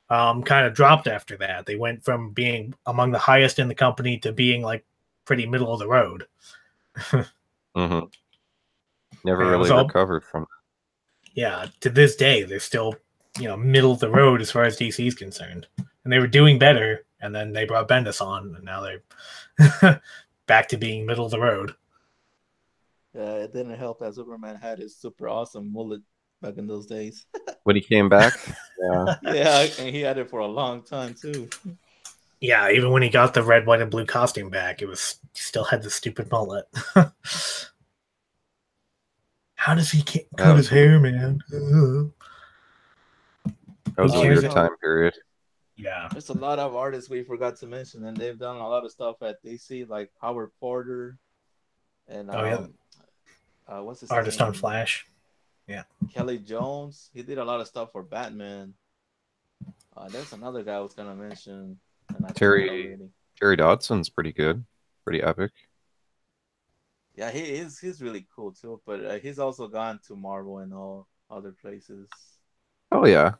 kind of dropped after that. They went from being among the highest in the company to being like pretty middle of the road. Mm-hmm. Never really recovered from that. Yeah, to this day, they're still, middle of the road as far as DC is concerned. And they were doing better, and then they brought Bendis on, and now they're back to being middle of the road. Yeah, it didn't help that Superman had his super awesome mullet back in those days. When he came back? Yeah. Yeah, and he had it for a long time, too. Yeah, even when he got the red, white, and blue costume back, he still had the stupid mullet. How does he cut his hair, man? That was a weird time period. Yeah. There's a lot of artists we forgot to mention, and they've done a lot of stuff at DC, like Howard Porter and what's his artist name? On Flash. Yeah. Kelly Jones. He did a lot of stuff for Batman. There's another guy I was gonna mention. And Terry Dodson's pretty good, pretty epic. Yeah, he's really cool too, but he's also gone to Marvel and all other places. Oh yeah,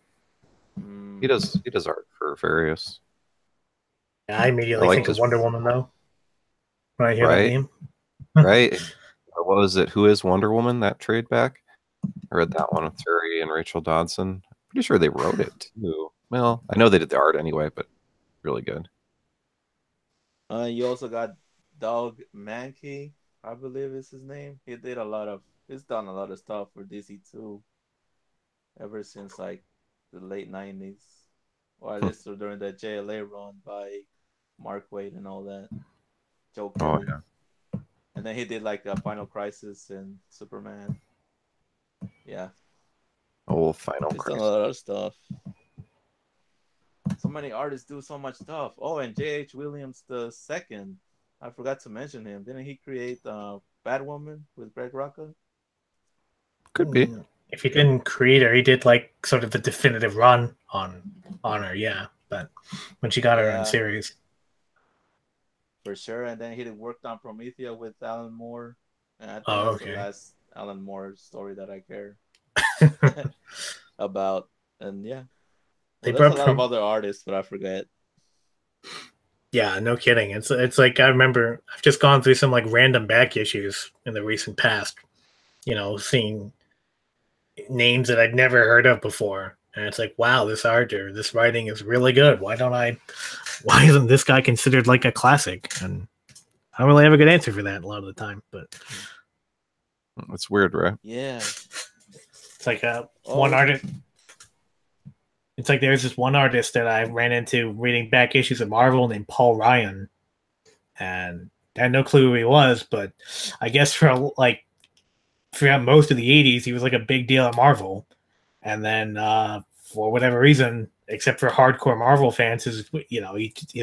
he does art for various. Yeah, I immediately think of Wonder Woman though when I hear that name. Right? What was it? Who is Wonder Woman? That trade back. I read that one with Terry and Rachel Dodson. Pretty sure they wrote it too. Well, I know they did the art anyway, but really good. You also got Doug Mankey, I believe is his name. He's done a lot of stuff for DC too, ever since like the late '90s, or at least during the JLA run by Mark Waid and all that. Joe Oh Kelly. yeah. And then he did like a Final Crisis and Superman. Yeah, Oh, Final he's done a Crisis. lot of stuff. So many artists do so much stuff. Oh, and J.H. Williams the second. I forgot to mention him. Didn't he create Batwoman with Greg Rucka? Could be. If he didn't create her, he did like sort of the definitive run on her. Yeah, but when she got her own series, for sure. And then he worked on Promethea with Alan Moore. And I think that's the last Alan Moore story that I care about. And yeah, well, there's a lot of other artists, but I forget. Yeah, no kidding. It's like I remember I've just gone through some like random back issues in the recent past. You know, seeing names that I'd never heard of before, and it's like, wow, this art or this writing is really good. Why isn't this guy considered like a classic? And I don't really have a good answer for that a lot of the time, but it's weird, right? Yeah, it's like one artist. It's like there's this one artist that I ran into reading back issues of Marvel named Paul Ryan, and I had no clue who he was, but I guess throughout most of the 80s, he was like a big deal at Marvel. And then for whatever reason, except for hardcore Marvel fans, his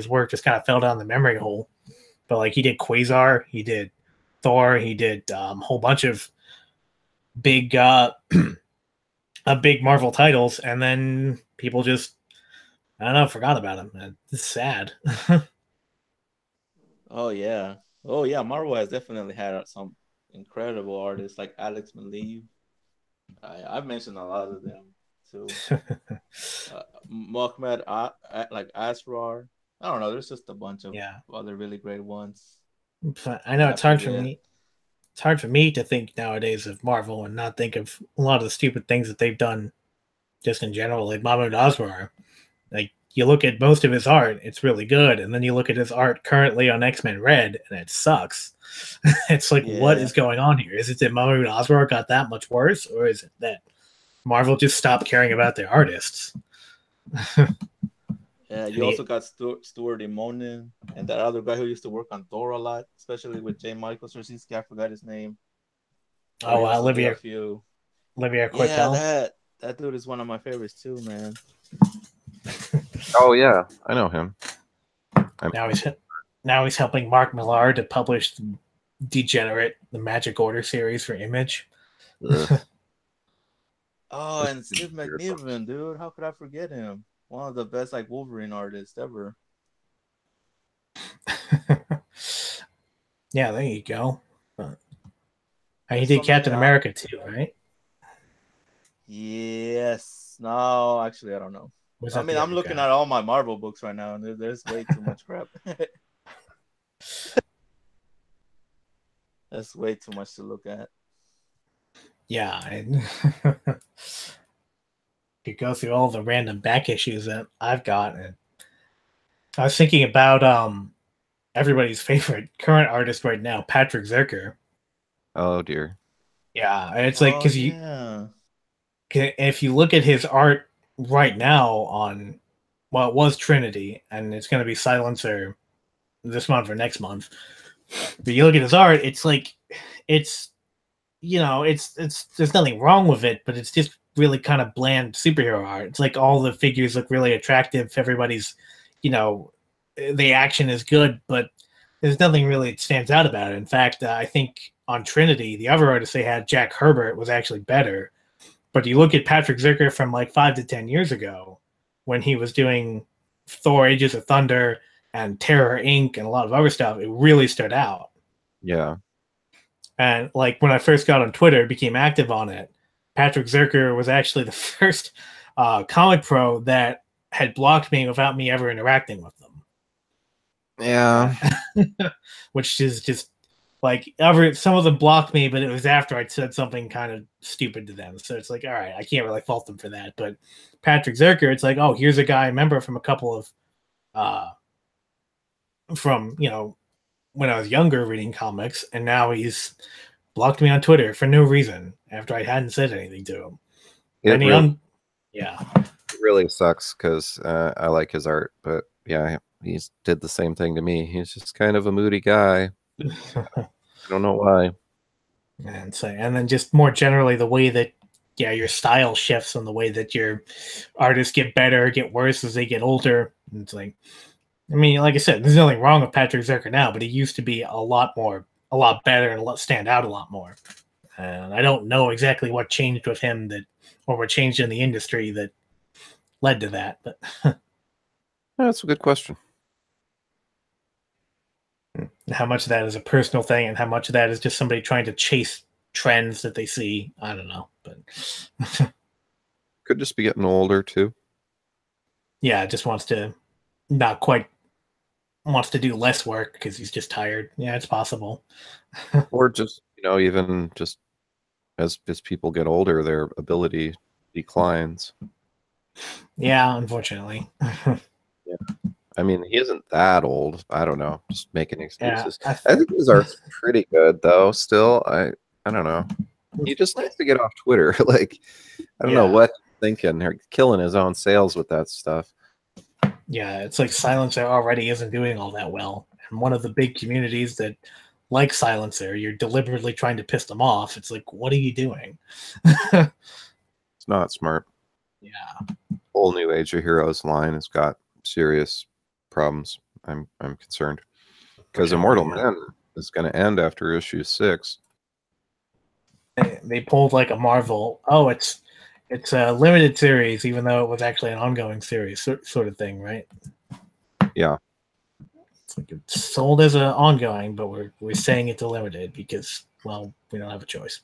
work just kind of fell down the memory hole. But like he did Quasar, he did Thor, he did a whole bunch of big big Marvel titles, and then people just, I don't know, forgot about him. It's sad. Oh yeah. Marvel has definitely had some incredible artists like Alex Maleev. I've mentioned a lot of them too. Mohamed like Asrar. I don't know. There's just a bunch of other really great ones. But I know it's hard for me. It's hard for me to think nowadays of Marvel and not think of a lot of the stupid things that they've done just in general, like Mahmoud Asrar. Like, you look at most of his art, it's really good, and then you look at his art currently on X-Men Red, and it sucks. It's like, what is going on here? Is it that Mahmoud Asrar got that much worse, or is it that Marvel just stopped caring about their artists? Yeah, you also got Stuart Immonen and that other guy who used to work on Thor a lot, especially with J. Michael Straczynski. I forgot his name. Oh, Olivia Coipel. Yeah, that dude is one of my favorites too, man. Oh yeah, I know him. Now he's helping Mark Millar to publish Degenerate, the Magic Order series for Image. Oh, and Steve McNiven, dude. How could I forget him? One of the best like Wolverine artists ever. Yeah, there you go. He did Captain America too, right? Yes. No, actually, I don't know. I mean, I'm looking at all my Marvel books right now, and there's way too much crap. That's way too much to look at. Yeah. You go through all the random back issues that I've got. And I was thinking about everybody's favorite current artist right now, Patrick Zircher. Oh dear. Yeah, it's like because if you look at his art right now on, well, it was Trinity, and it's going to be Silencer this month or next month. But you look at his art, it's like it's there's nothing wrong with it, but it's just really kind of bland superhero art. It's like all the figures look really attractive. Everybody's, the action is good, but there's nothing really that stands out about it. In fact, I think on Trinity, the other artist they had, Jack Herbert, was actually better. But you look at Patrick Zircher from like 5 to 10 years ago when he was doing Thor Ages of Thunder and Terror Inc. and a lot of other stuff, it really stood out. Yeah. And like when I first got on Twitter, became active on it, Patrick Zircher was actually the first comic pro that had blocked me without me ever interacting with them. Yeah. Which is just like some of them blocked me, but it was after I'd said something kind of stupid to them. So it's like, all right, I can't really fault them for that. But Patrick Zircher, it's like, oh, here's a guy I remember from a couple of from when I was younger reading comics, and now he's blocked me on Twitter for no reason after I hadn't said anything to him. It Yeah. really sucks because I like his art, but yeah, he's did the same thing to me. He's just kind of a moody guy. I don't know why. And so, and then just more generally, the way that your style shifts and the way that your artists get better, get worse as they get older. And it's like, I mean, like I said, there's nothing wrong with Patrick Zircher now, but he used to be a lot better and stand out a lot more. And I don't know exactly what changed with him or what changed in the industry that led to that. But That's a good question. how much of that is a personal thing and how much of that is just somebody trying to chase trends that they see, I don't know. But could just be getting older too. Yeah, just wants to do less work because he's just tired. Yeah, it's possible. Or just, even just as people get older, their ability declines. Yeah, unfortunately. Yeah. I mean, he isn't that old. I don't know. Just making excuses. Yeah, I think his art's pretty good though. Still, I don't know. He just needs to get off Twitter. Like, I don't know what he's thinking. They're killing his own sales with that stuff. Yeah, it's like Silencer already isn't doing all that well. And one of the big communities that like Silencer, you're deliberately trying to piss them off. It's like, what are you doing? It's not smart. Yeah. Whole New Age of Heroes line has got serious problems. I'm concerned because Immortal Men is going to end after issue 6. They pulled like a Marvel. Oh, it's a limited series, even though it was actually an ongoing series, sort of thing, right? Yeah. It's like it's sold as an ongoing, but we're saying it's a limited because, well, we don't have a choice.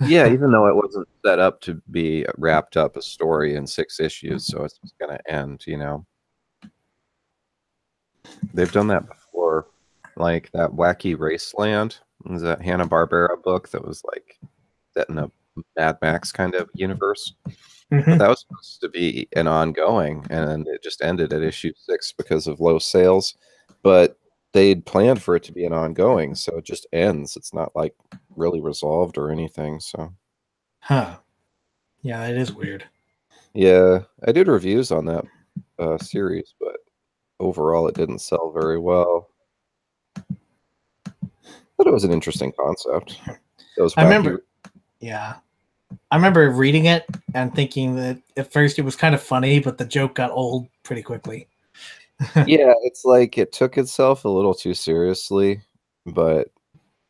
Yeah, even though it wasn't set up to be wrapped up a story in 6 issues, so it's going to end. They've done that before, like that Wacky Raceland. Was that Hanna-Barbera book that was like set in a Mad Max kind of universe? But that was supposed to be an ongoing, and it just ended at issue 6 because of low sales. But they'd planned for it to be an ongoing, so it just ends. It's not like really resolved or anything. So, yeah, it is weird. Yeah, I did reviews on that series, but overall it didn't sell very well. But it was an interesting concept. I remember reading it and thinking that at first it was kind of funny, but the joke got old pretty quickly. Yeah, it's like it took itself a little too seriously, but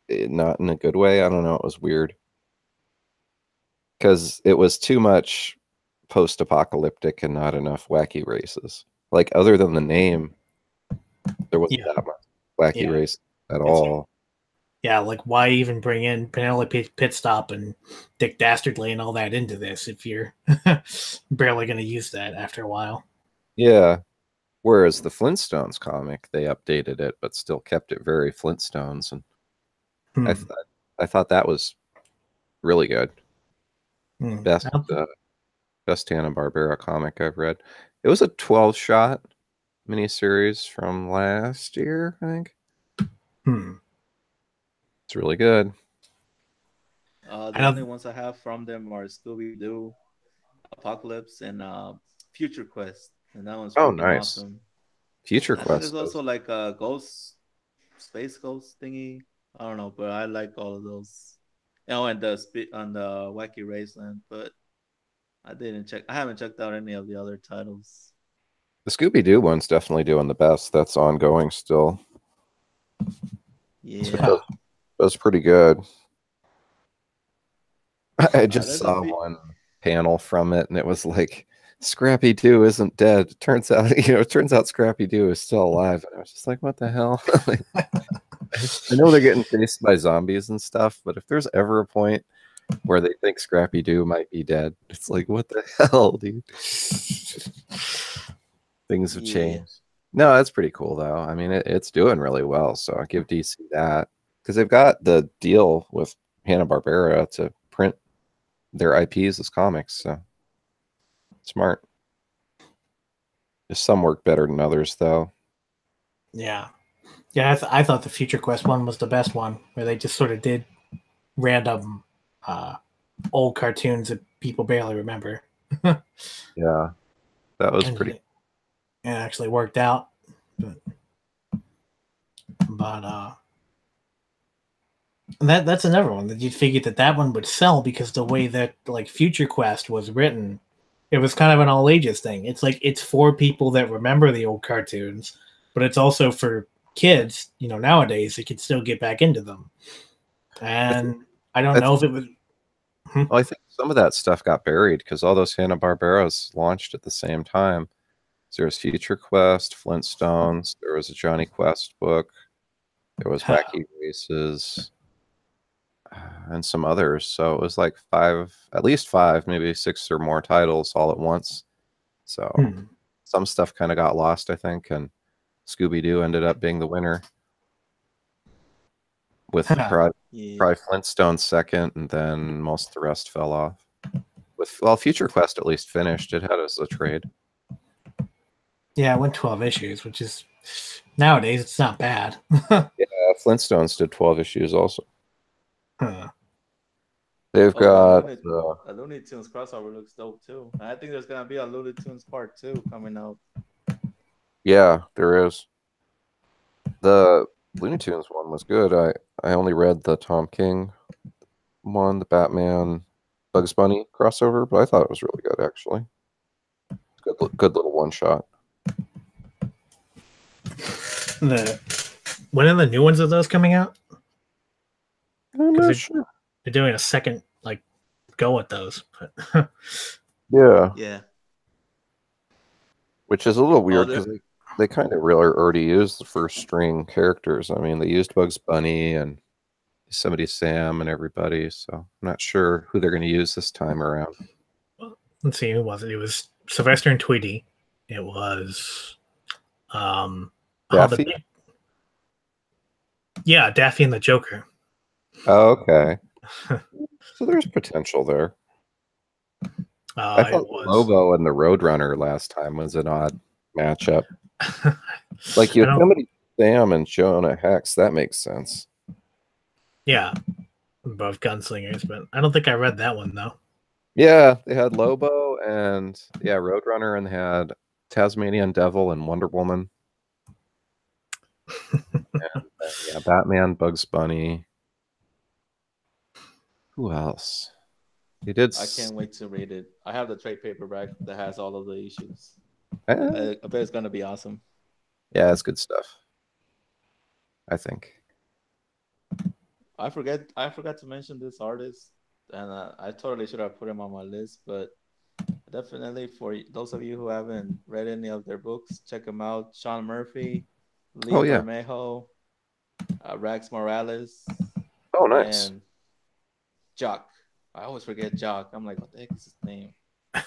not in a good way. I don't know. It was weird because it was too much post-apocalyptic and not enough wacky races. Like, other than the name, there wasn't that much wacky race at all. Yeah, like why even bring in Penelope Pitstop and Dick Dastardly and all that into this if you're barely going to use that after a while? Yeah. Whereas the Flintstones comic, they updated it, but still kept it very Flintstones. And I thought that was really good. Best Hanna-Barbera comic I've read. It was a 12-shot miniseries from last year, I think. It's really good. The only ones I have from them are Scooby-Doo, Apocalypse, and Future Quest. And that one's nice. Awesome. Future Quest. There's also like a space ghost thingy. I don't know, but I like all of those. Oh, and the Wacky Raceland, but I haven't checked out any of the other titles. The Scooby-Doo one's definitely doing the best. That's ongoing still. Yeah. That's pretty good. I just saw one panel from it, and it was like, Scrappy-Doo isn't dead. It turns out Scrappy-Doo is still alive. And I was just like, what the hell? I know they're getting chased by zombies and stuff, but if there's ever a point where they think Scrappy-Doo might be dead, it's like, what the hell, dude? Things have changed. No, that's pretty cool, though. I mean, it's doing really well, so I'll give DC that. Because they've got the deal with Hanna-Barbera to print their IPs as comics, so smart. Some work better than others, though. Yeah. Yeah, I thought the Future Quest one was the best one, where they just sort of did random old cartoons that people barely remember. Yeah, that was And pretty. it actually worked out. But that's another one that you figured that one would sell because the way that like Future Quest was written, it was kind of an all ages thing. It's like it's for people that remember the old cartoons, but it's also for kids, nowadays that could still get back into them. And I don't know if it was. Well, I think some of that stuff got buried because all those Hanna-Barberas launched at the same time. So there was Future Quest, Flintstones, there was a Johnny Quest book, there was Wacky Races, and some others. So it was like at least five, maybe six or more titles all at once. So some stuff kind of got lost, I think, and Scooby-Doo ended up being the winner with probably Flintstones second, and then most of the rest fell off. Well, Future Quest at least finished. It had as a trade. Yeah, it went 12 issues, which is nowadays it's not bad. Yeah, Flintstones did 12 issues also. Huh. They've got a Looney Tunes crossover looks dope too. And I think there's gonna be a Looney Tunes part 2 coming out. Yeah, there is. The Looney Tunes one was good. I only read the Tom King one, the Batman Bugs Bunny crossover, but I thought it was really good actually. Good little one shot. When are the new ones of those coming out? I'm not sure. They're doing a second go at those. Yeah. Which is a little weird because they kind of really already used the first string characters. I mean, they used Bugs Bunny and Yosemite Sam and everybody, so I'm not sure who they're going to use this time around. Let's see, who was it? It was Sylvester and Tweety. It was Daffy? Daffy and the Joker. Oh, okay. So there's potential there. I thought Lobo and the Roadrunner last time was an odd matchup. Like Yosemite Sam and Jonah Hex, that makes sense. Yeah, both gunslingers, but I don't think I read that one though. Yeah, they had Lobo and Roadrunner, and they had Tasmanian Devil and Wonder Woman. And Batman, Bugs Bunny. Who else? He did. I can't wait to read it. I have the trade paperback that has all of the issues. I bet it's gonna be awesome. Yeah, it's good stuff. I think. I forgot to mention this artist, and I totally should have put him on my list. But definitely for those of you who haven't read any of their books, check them out. Sean Murphy, Lee Bermejo, Rags Morales. Oh, nice. And Jock. I always forget Jock. I'm like, what the heck is his name?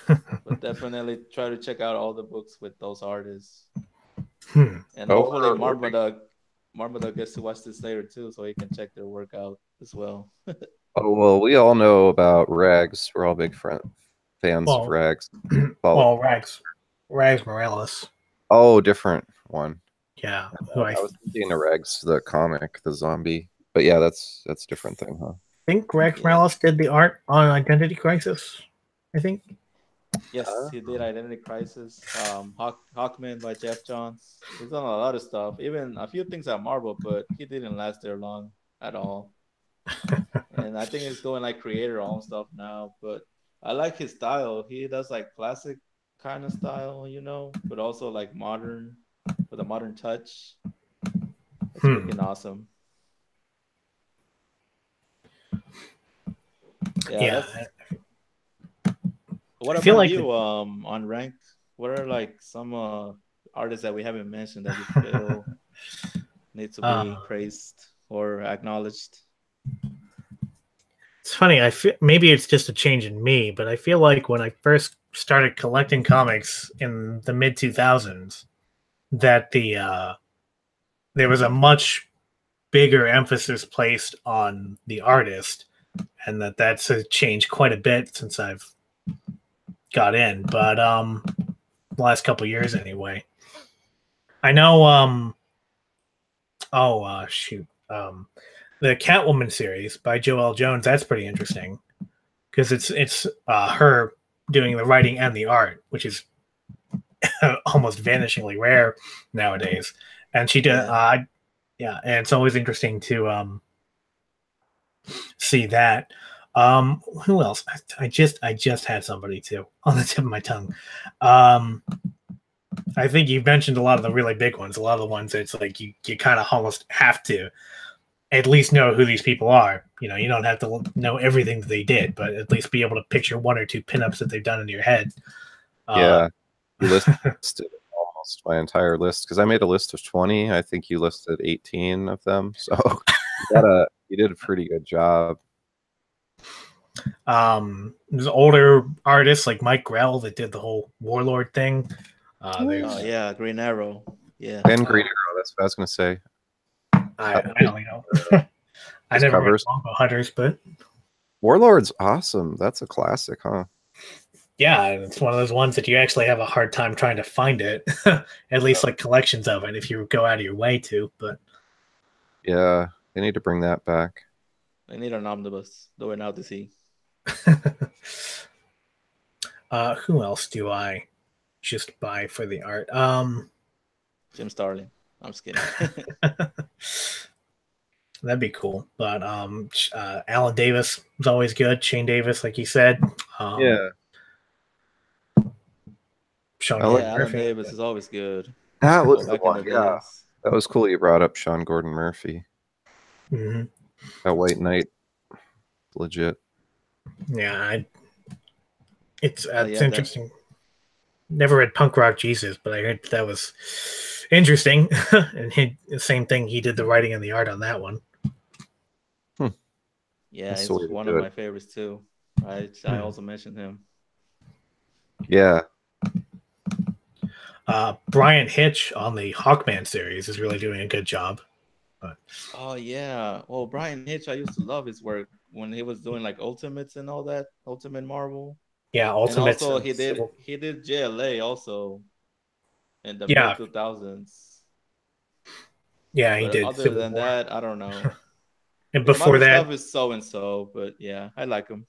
But definitely try to check out all the books with those artists. And hopefully Marmaduke gets to watch this later too, so he can check their work out as well. Oh, well, we all know about Rags. We're all big fans of Rags. Well, Rags Morales. Oh, different one. Yeah. I was thinking of Rags, the comic, the zombie. But yeah, that's a different thing, huh? I think Rags Morales did the art on Identity Crisis, I think. Yes, he did Identity Crisis. Hawkman by Jeff Johns. He's done a lot of stuff, even a few things at Marvel, but he didn't last there long at all. And I think he's doing like creator-owned stuff now, but I like his style. He does like classic kind of style, but also like modern with a modern touch. It's freaking awesome. Yeah. What about you on Rank? What are like some artists that we haven't mentioned that you feel need to be praised or acknowledged? It's funny. I feel maybe it's just a change in me, but I feel like when I first started collecting comics in the mid 2000s, that there was a much bigger emphasis placed on the artist, and that's changed quite a bit since I've got in. But the last couple years anyway. I know Shoot. The Catwoman series by Joelle Jones, that's pretty interesting because it's her doing the writing and the art, which is almost vanishingly rare nowadays. And she did, yeah, and it's always interesting to see that. Who else? I just had somebody too on the tip of my tongue. I think you mentioned a lot of the really big ones. A lot of the ones that it's like you kind of almost have to at least know who these people are. You know, you don't have to know everything that they did, but at least be able to picture one or two pinups that they've done in your head. Yeah, you listed almost my entire list because I made a list of 20. I think you listed 18 of them, so you did a pretty good job. There's older artists like Mike Grell that did the whole Warlord thing. Yeah, Green Arrow. Yeah, and Green Arrow. That's what I was going to say. I don't know. I never read Longbow Hunters, but Warlord's awesome. That's a classic, huh? Yeah, it's one of those ones that you actually have a hard time trying to find it. At least like collections of it, if you go out of your way to. But yeah, they need to bring that back. They need an omnibus. Though we're now to see. Who else do I just buy for the art? Jim Starlin. I'm just kidding. That'd be cool. But Alan Davis was always good. Shane Davis, like you said. Yeah. Sean Alan Davis is always good. That was the one. Yeah, that was cool. You brought up Sean Gordon Murphy. Mm-hmm. That White Knight, legit. Yeah, it's interesting. Never read Punk Rock Jesus, but I heard that was interesting. And the same thing, he did the writing and the art on that one. Yeah, it's one of my favorites too. I also mentioned him. Yeah. Brian Hitch on the Hawkman series is really doing a good job. But... Oh yeah, well Brian Hitch, I used to love his work when he was doing like Ultimates and all that, Ultimate Marvel. Yeah, Ultimates. And also he did JLA also in the mid 2000s. Yeah, he did. Other than that, I don't know. And before that, stuff is so and so, but yeah, I like him.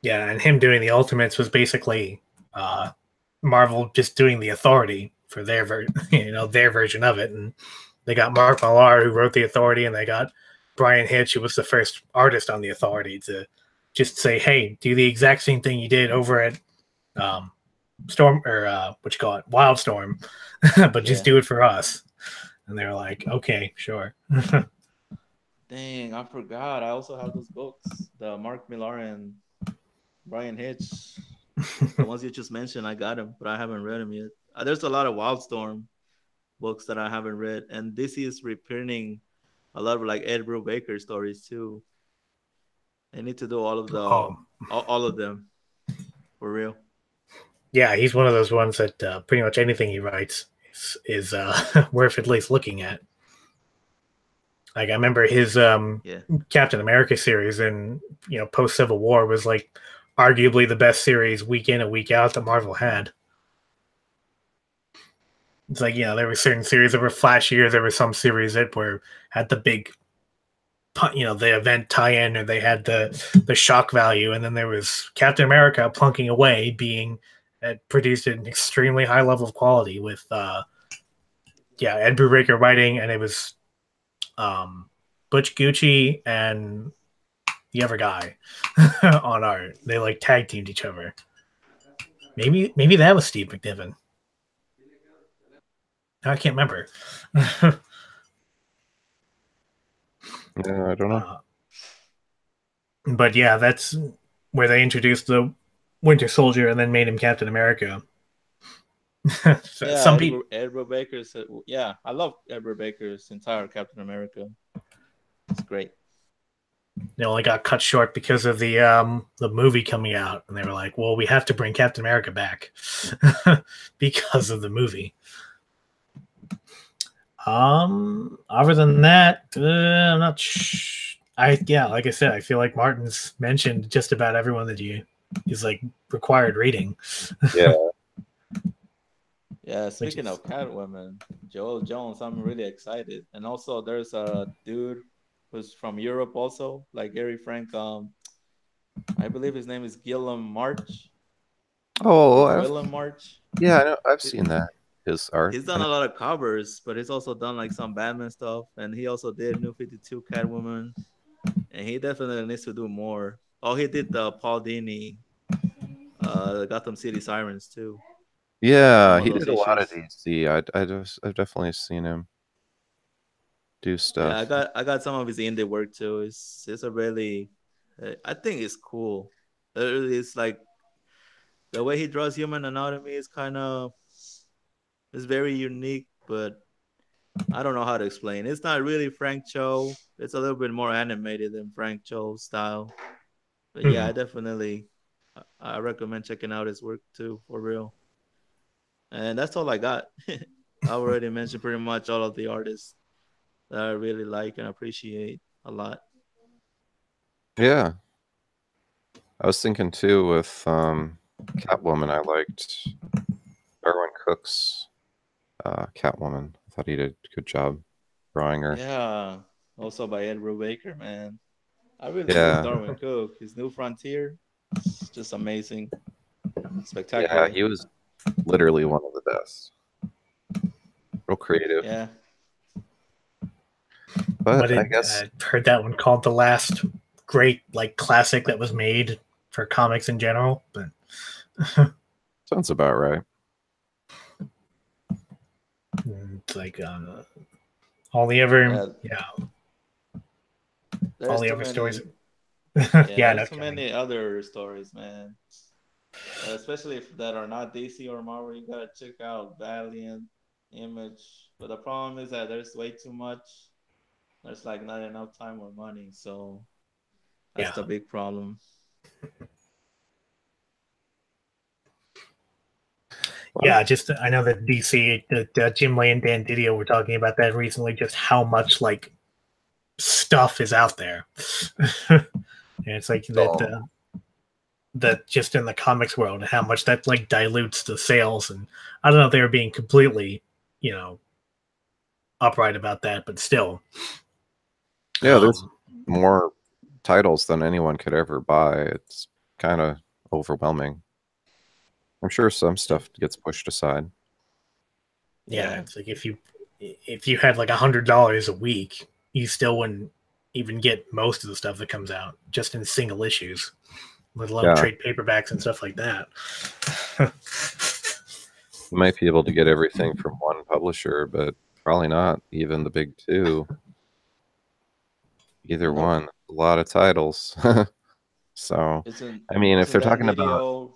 Yeah, and him doing the Ultimates was basically Marvel just doing the Authority for their version of it, and they got Mark Millar, who wrote the Authority, and they got Brian Hitch, who was the first artist on the Authority, to just say, "Hey, do the exact same thing you did over at Wildstorm, but just do it for us." And they were like, "Okay, sure." Dang, I forgot. I also have those books, the Mark Millar and Brian Hitch. The ones you just mentioned, I got them, but I haven't read them yet. There's a lot of Wildstorm books that I haven't read, and this is reprinting a lot of like Ed Brubaker stories too. They need to do all of all of them for real. Yeah, he's one of those ones that pretty much anything he writes is worth at least looking at. Like I remember his Captain America series in post Civil War was like arguably the best series week in and week out that Marvel had. It's like there were certain series that were flashier. There were some series that had the big, the event tie-in, or they had the shock value, and then there was Captain America plunking away, being produced at an extremely high level of quality with Ed Brubaker writing, and it was Butch Gucci and the other guy on art. They like tag teamed each other. Maybe that was Steve McNiven. I can't remember. Yeah, I don't know. But yeah, that's where they introduced the Winter Soldier and then made him Captain America. Some people, Ed Brubaker said, I love Ed Brubaker's entire Captain America. It's great. They only got cut short because of the movie coming out, and they were like, "Well, we have to bring Captain America back because of the movie." Other than that, I'm not. Like I said, I feel like Martin's mentioned just about everyone that is like required reading. Yeah. Yeah, speaking of Catwoman, Joel Jones, I'm really excited. And also, there's a dude who's from Europe, also like Gary Frank. I believe his name is Guillaume March Oh, or Willem March. yeah, I know. I've He- seen that. His art. He's done a lot of covers, but he's also done like some Batman stuff, and he also did New 52 Catwoman, and he definitely needs to do more. Oh, he did the Paul Dini, Gotham City Sirens too. Yeah, Some of he those did a lot of issues. DC. I've definitely seen him do Yeah, stuff. I got some of his indie work too. It's a really, I think it's cool. It's like the way he draws human anatomy is kind of, it's very unique, but I don't know how to explain. It's not really Frank Cho. It's a little bit more animated than Frank Cho's style. But yeah, I definitely, I recommend checking out his work too, for real. And that's all I got. I already mentioned pretty much all of the artists that I really like and appreciate a lot. Yeah, I was thinking too with Catwoman. I liked Darwin Cook's Catwoman. I thought he did a good job drawing her. Yeah. Also by Ed Brubaker, man. I really miss Yeah, Darwin Cook. His New Frontier, it's just amazing, yeah, spectacular. he was literally one of the best. Real creative. Yeah. But I But guess I heard that one called the last great like classic that was made for comics in general. But sounds about right. it's like all the ever Yeah. all There's the too other many. stories. Yeah, Yeah, no there's too kidding. many other stories, man. Especially if that are not DC or Marvel, you gotta check out Valiant, Image. But the problem is that there's way too much. There's like not enough time or money, so that's Yeah. the big problem. Yeah, just I know that DC, that Jim Lee and Dan Didio were talking about that recently. Just how much like stuff is out there. And it's like that just in the comics world and how much that like dilutes the sales. And I don't know if they were being completely, upright about that, but still. Yeah, there's more titles than anyone could ever buy. It's kind of overwhelming. I'm sure some stuff gets pushed aside. Yeah, it's like if you had like $100 a week, you still wouldn't even get most of the stuff that comes out just in single issues, let alone Yeah. trade paperbacks and stuff like that. You might be able to get everything from one publisher, but probably not even the big two. Either Nope. one. A lot of titles. So, I mean, if they're talking about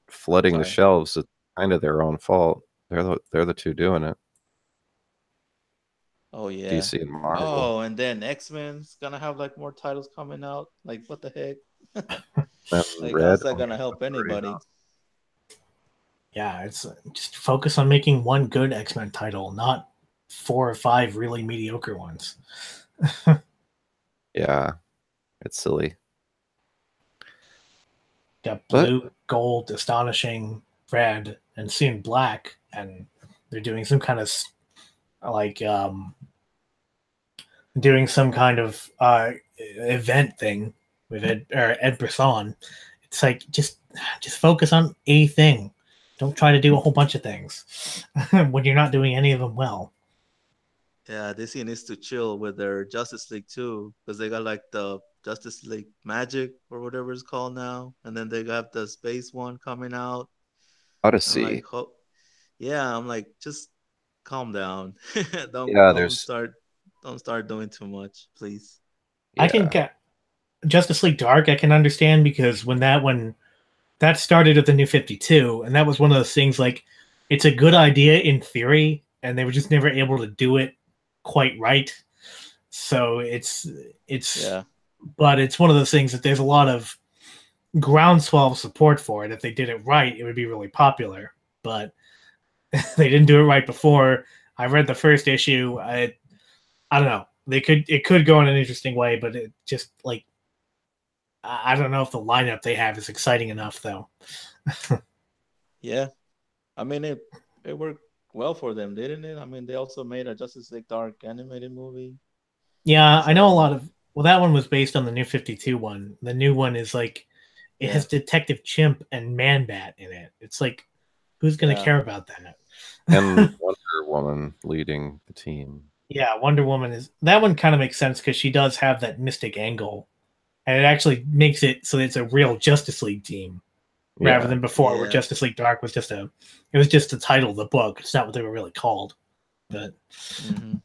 flooding the Sorry. shelves, it's kind of their own fault. They're the two doing it. Oh yeah. DC and Marvel. Oh, and then X-Men's gonna have like more titles coming out. Like what the heck? Like Red, how's that gonna help anybody? Yeah, it's just focus on making one good X-Men title, not 4 or 5 really mediocre ones. Yeah, it's silly. Got blue, gold, astonishing, red, and soon black, and they're doing some kind of like doing some kind of event thing with Ed Brisson. It's like just focus on a thing. Don't try to do a whole bunch of things when you're not doing any of them well. Yeah, DC needs to chill with their Justice League too, because they got like the Justice League Magic or whatever it's called now, and then they got the space one coming out. Odyssey. Like, yeah, I'm like, just calm down. Don't start doing too much, please. Yeah. I can get Justice League Dark. I can understand because when that started at the New 52, and that was one of those things like it's a good idea in theory, and they were just never able to do it quite right. So it's yeah. But it's one of those things that there's a lot of groundswell of support for it. If they did it right, it would be really popular. But they didn't do it right before. I read the first issue. I don't know. It could go in an interesting way, but it just like I don't know if the lineup they have is exciting enough though. Yeah. I mean it worked well for them, didn't it? I mean, they also made a Justice League Dark animated movie. Yeah, I know a So lot of. Well, that one was based on the New 52 one. The new one is like it yeah, has Detective Chimp and Man Bat in it. It's like, who's gonna yeah, care about that? And Wonder Woman leading the team. Yeah, Wonder Woman is that one kind of makes sense because she does have that mystic angle, and it actually makes it so that it's a real Justice League team rather Yeah, than before where yeah. Justice League Dark was just it was just the title of the book. It's not what they were really called. But hmm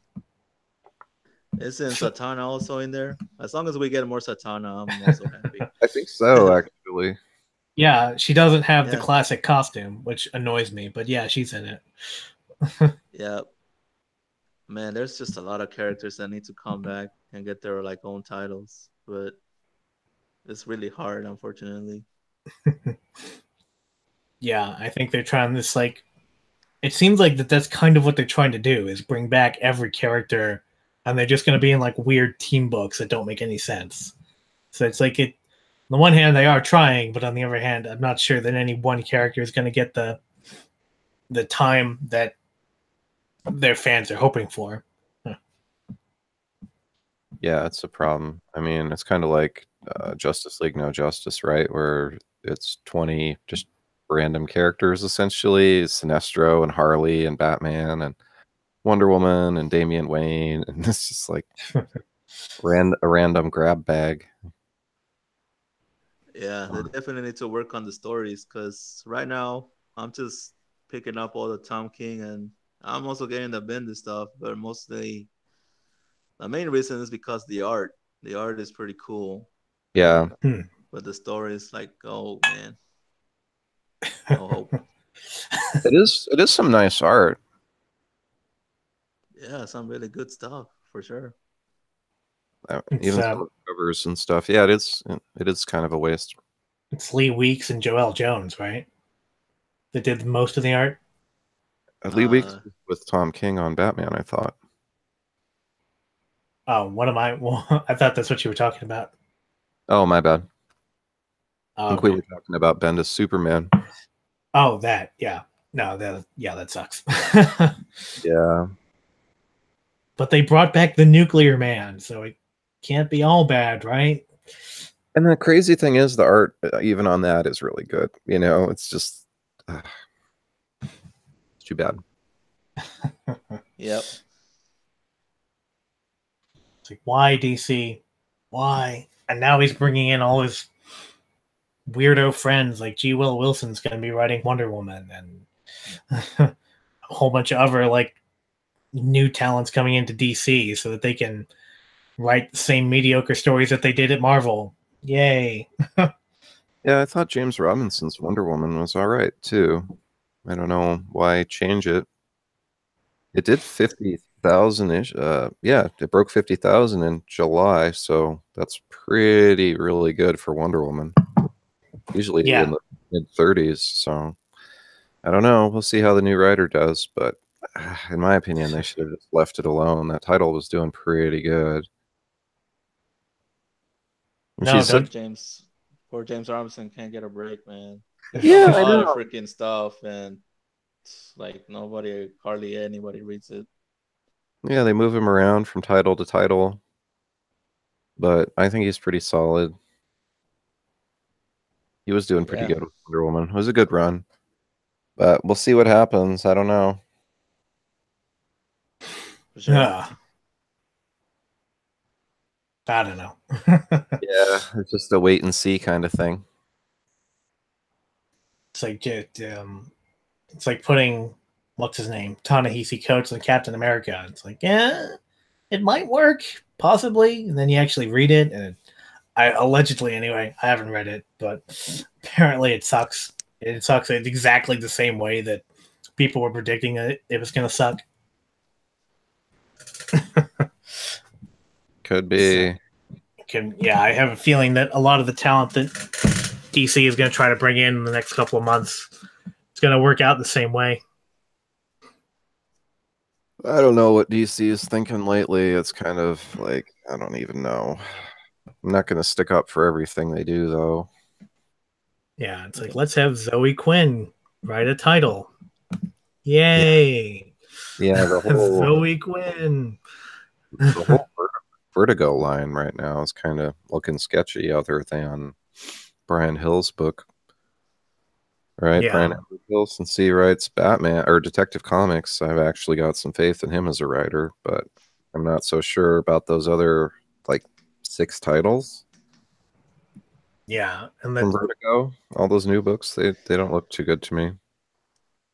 Isn't Satana also in there? As long as we get more Satana, I'm also happy. I think so. Actually, yeah, she doesn't have the Yeah, classic costume, which annoys me. But yeah, she's in it. yeah. Man, there's just a lot of characters that need to come back and get their like own titles, but it's really hard, unfortunately. Yeah, I think they're trying this like it seems like that's kind of what they're trying to do is bring back every character and they're just going to be in like weird team books that don't make any sense. So it's like it on the one hand they are trying, but on the other hand I'm not sure that any one character is going to get the time that their fans are hoping for. yeah, it's a problem. I mean, it's kind of like Justice League No Justice, right? Where it's 20 just random characters essentially, Sinestro and Harley and Batman and Wonder Woman and Damian Wayne, and it's just like a random grab bag. Yeah, they definitely need to work on the stories because right now I'm just picking up all the Tom King and I'm also getting the Bendis stuff, but mostly the main reason is because the art is pretty cool, Yeah, but the story is like, oh man, no hope. it is. It is some nice art. Yeah, some really good stuff for sure. It's Even some of the covers and stuff. Yeah, it is. It is kind of a waste. it's Lee Weeks and Joel Jones, right? That did most of the art. Lee Weeks Uh, with Tom King on Batman, I thought. Oh, what am I? Well, I thought that's what you were talking about. Oh, my bad. I think we Okay. were talking about Bendis Superman. Oh, that. Yeah. No, that sucks. Yeah. But they brought back the Nuclear Man, so it can't be all bad, right? And the crazy thing is, the art, even on that, is really good. You know, it's just it's too bad. yep. It's like, why DC? Why? And now he's bringing in all his weirdo friends, like G. Will Wilson's going to be writing Wonder Woman, and a whole bunch of other like new talents coming into DC so that they can write the same mediocre stories that they did at Marvel. Yay! Yeah, I thought James Robinson's Wonder Woman was all right too. I don't know why change it. It did 50,000 ish. Yeah, it broke 50,000 in July, so that's pretty really good for Wonder Woman. Usually Yeah. in the mid 30s. So I don't know. We'll see how the new writer does, but in my opinion, they should have just left it alone. That title was doing pretty good. And No, she's don't. Poor James Robinson can't get a break, man. He's Yeah, done a I lot of know. freaking stuff, and it's like hardly anybody reads it. Yeah, they move him around from title to title, but I think he's pretty solid. He was doing pretty Yeah, good with Wonder Woman. It was a good run, but we'll see what happens. I don't know. for sure. I don't know. Yeah, it's just a wait and see kind of thing. It's like it's like putting what's his name, Ta-Nehisi Coates in Captain America. It's like, yeah, it might work, possibly, and then you actually read it, and I allegedly anyway, I haven't read it, but apparently it sucks. It sucks in exactly the same way that people were predicting it was going to suck. Could be. Yeah, I have a feeling that a lot of the talent that DC is going to try to bring in the next couple of months is going to work out the same way. I don't know what DC is thinking lately. It's kind of like, I don't even know. I'm not going to stick up for everything they do, though. Yeah, it's like, let's have Zoe Quinn write a title. Yay! Yeah, Zoe Quinn. the whole Vertigo line right now is kind of looking sketchy, other than Brian Hill's book, right? Yeah. Brian Hill, since he writes Batman or Detective Comics, I've actually got some faith in him as a writer, but I'm not so sure about those other like 6 titles Yeah, and from the Vertigo. All those new books, they don't look too good to me.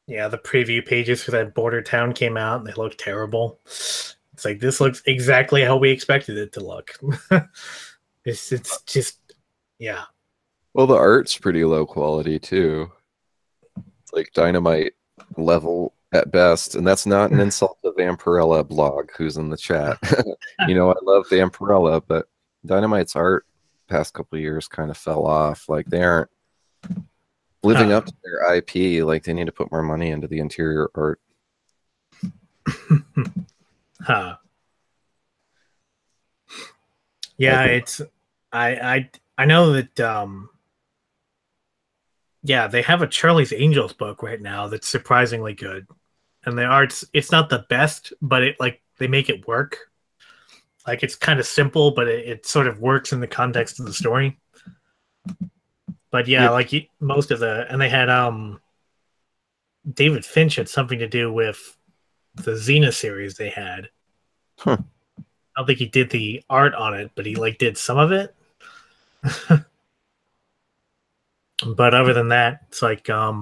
the preview pages for that Border Town came out and they look terrible. It's like this looks exactly how we expected it to look. It's just yeah. Well, the art's pretty low quality too. It's like Dynamite level at best, and that's not an insult to Vampirella blog, who's in the chat. You know, I love Vampirella, but Dynamite's art past couple of years kind of fell off. Like they aren't living up to their IP. Like they need to put more money into the interior art. Huh. Yeah, Okay. it's I know that yeah, they have a Charlie's Angels book right now that's surprisingly good. And the art's it's not the best, but it like they make it work. Like it's kind of simple, but it sort of works in the context of the story. But yeah, like most of the and they had David Finch had something to do with the Xena series they had. Huh. I don't think he did the art on it, but he like did some of it. But other than that, it's like yeah,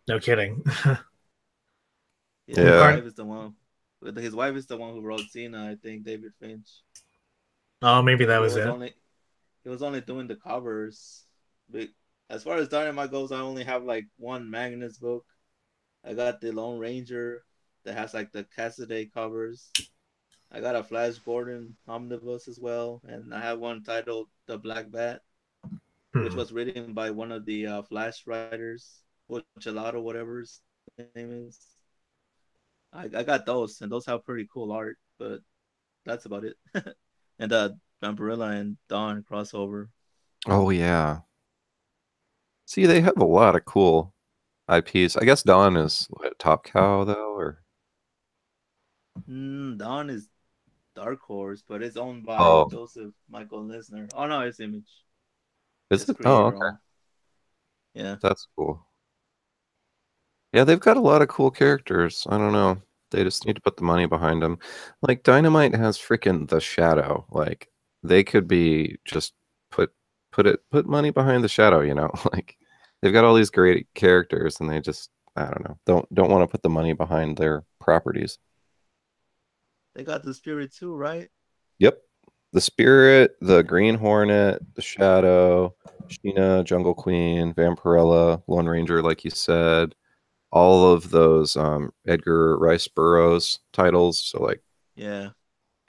no kidding. Yeah, Yeah. his wife is the one. His wife is the one who wrote Cena, I think, David Finch. Oh, maybe that He was was it. only doing the covers. But as far as Dynamite goes, I only have like one Magnus book. I got the Lone Ranger that has like the Cassidy covers. I got a Flash Gordon omnibus as well, and I have one titled The Black Bat, which was written by one of the Flash writers, Gelato, whatever his name is. I got those, and those have pretty cool art, but that's about it. And Vampirella and Dawn crossover. Oh yeah. See, they have a lot of cool IPs. I guess Dawn is what, Top Cow though, or Dawn is Dark Horse, but it's owned by oh, Joseph Michael Lisner. Oh no, it's Image. is It's it? Oh, creator okay, owned. Yeah. that's cool. Yeah, they've got a lot of cool characters. I don't know. They just need to put the money behind them. Like Dynamite has freaking the Shadow. Like they could be just put money behind the Shadow, you know? Like they've got all these great characters and they just I don't know. Don't want to put the money behind their properties. They got the Spirit too, right? Yep. The Spirit, the Green Hornet, the Shadow, Sheena, Jungle Queen, Vampirella, Lone Ranger, like you said, all of those Edgar Rice Burroughs titles. So like Yeah.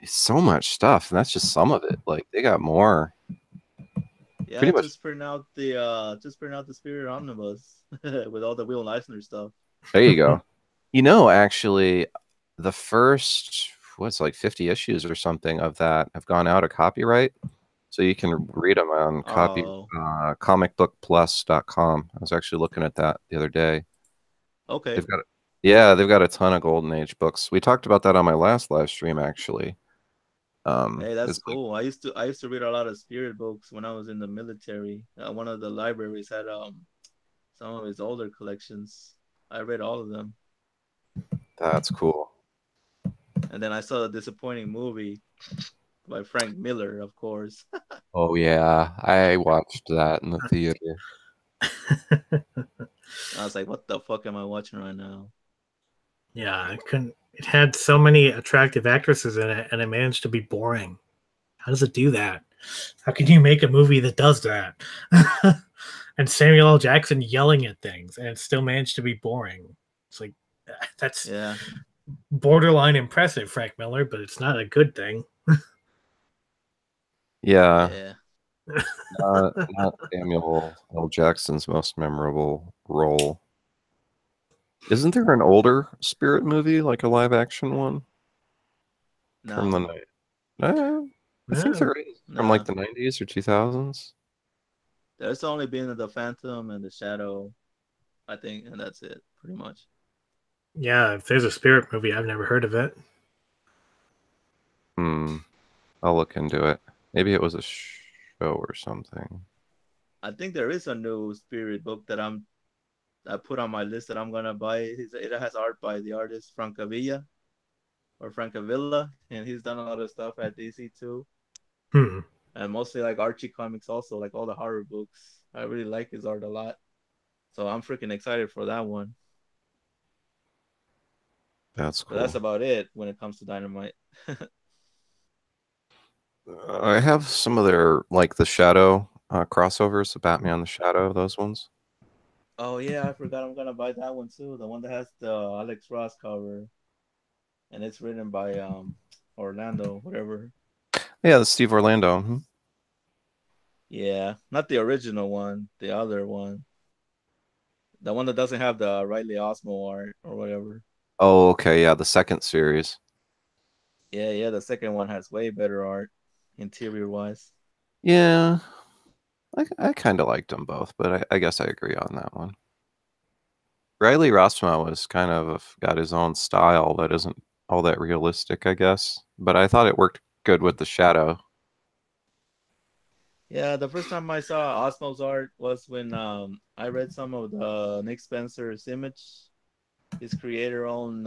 so much stuff, and that's just some of it. Like they got more. Yeah, Pretty much. just print out the Spirit Omnibus with all the Will Eisner stuff. There you go. You know, actually, the first what's like 50 issues or something of that have gone out of copyright, so you can read them on comicbookplus.com. I was actually looking at that the other day. Okay. They've got a ton of Golden Age books. We talked about that on my last live stream, actually. Hey, that's It's like, cool. I used to read a lot of Spirit books when I was in the military. One of the libraries had some of his older collections. I read all of them. that's cool. And then I saw a disappointing movie by Frank Miller, of course. Oh yeah, I watched that in the theater. I was like, what the fuck am I watching right now? Yeah, I couldn't. It had so many attractive actresses in it, and it managed to be boring. How does it do that? How can you make a movie that does that? And Samuel L. Jackson yelling at things, and it still managed to be boring. It's like that's borderline impressive, Frank Miller, but it's not a good thing. Yeah. Not Samuel L. Jackson's most memorable role. Isn't there an older Spirit movie, like a live action one? No. From the night. I think there is from like the 90s or 2000s. There's only been the Phantom and the Shadow. I think, and that's it, pretty much. Yeah, if there's a Spirit movie, I've never heard of it. Hmm. I'll look into it. Maybe it was a show or something. I think there is a new Spirit book that I put on my list that I'm gonna buy. It has art by the artist Francavilla or Francavilla, and he's done a lot of stuff at DC too, Hmm. and mostly like Archie comics, also like all the horror books. I really like his art a lot, so I'm freaking excited for that one. That's But that's cool. about it when it comes to Dynamite. I have some of their like the Shadow crossovers, the Batman the Shadow, those ones. Oh yeah, I forgot I'm gonna buy that one too. The one that has the Alex Ross cover, and it's written by Orlando, whatever. Yeah, the Steve Orlando. Mhm. Yeah, not the original one, the other one. The one that doesn't have the Riley Osmo art or whatever. Oh, okay, yeah, the second series. Yeah, yeah, the second one has way better art, interior wise. Yeah, I kind of liked them both, but I guess I agree on that one. Riley Rossmo was kind of got his own style that isn't all that realistic, I guess. But I thought it worked good with the Shadow. Yeah, the first time I saw Osmo's art was when I read some of the Nick Spencer's image, his creator own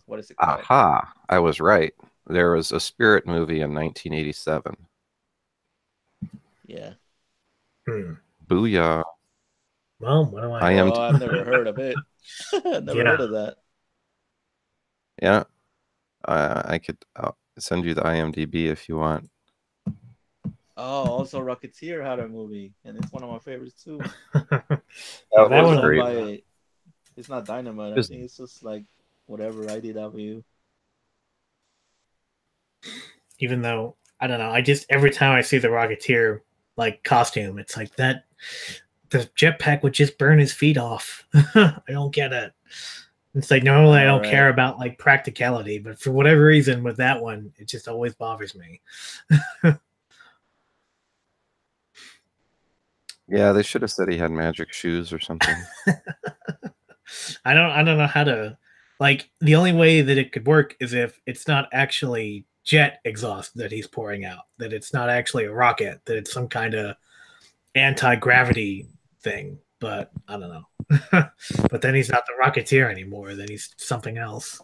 what is it called? Aha, I was right. There was a Spirit movie in 1987. Yeah. Hmm. Booyah. Well, what do I I know? am. Oh, I've never heard of it. Never Yeah. heard of that. Yeah, I could send you the IMDb if you want. Oh, also Rocketeer had a movie, and it's one of my favorites too. That That It's was one, done great. by, it's not Dynamite. I Just think it's just like whatever IDW. even though I don't know, I just every time I see the Rocketeer like costume, it's like that the jetpack would just burn his feet off. I don't get it. It's like normally I All don't care right. about like practicality, but for whatever reason with that one, it just always bothers me. yeah, they should have said he had magic shoes or something. I don't know how to like the only way that it could work is if it's not actually jet exhaust that he's pouring out, that it's not actually a rocket, that it's some kind of anti-gravity thing. But I don't know. But then he's not the Rocketeer anymore. Then he's something else.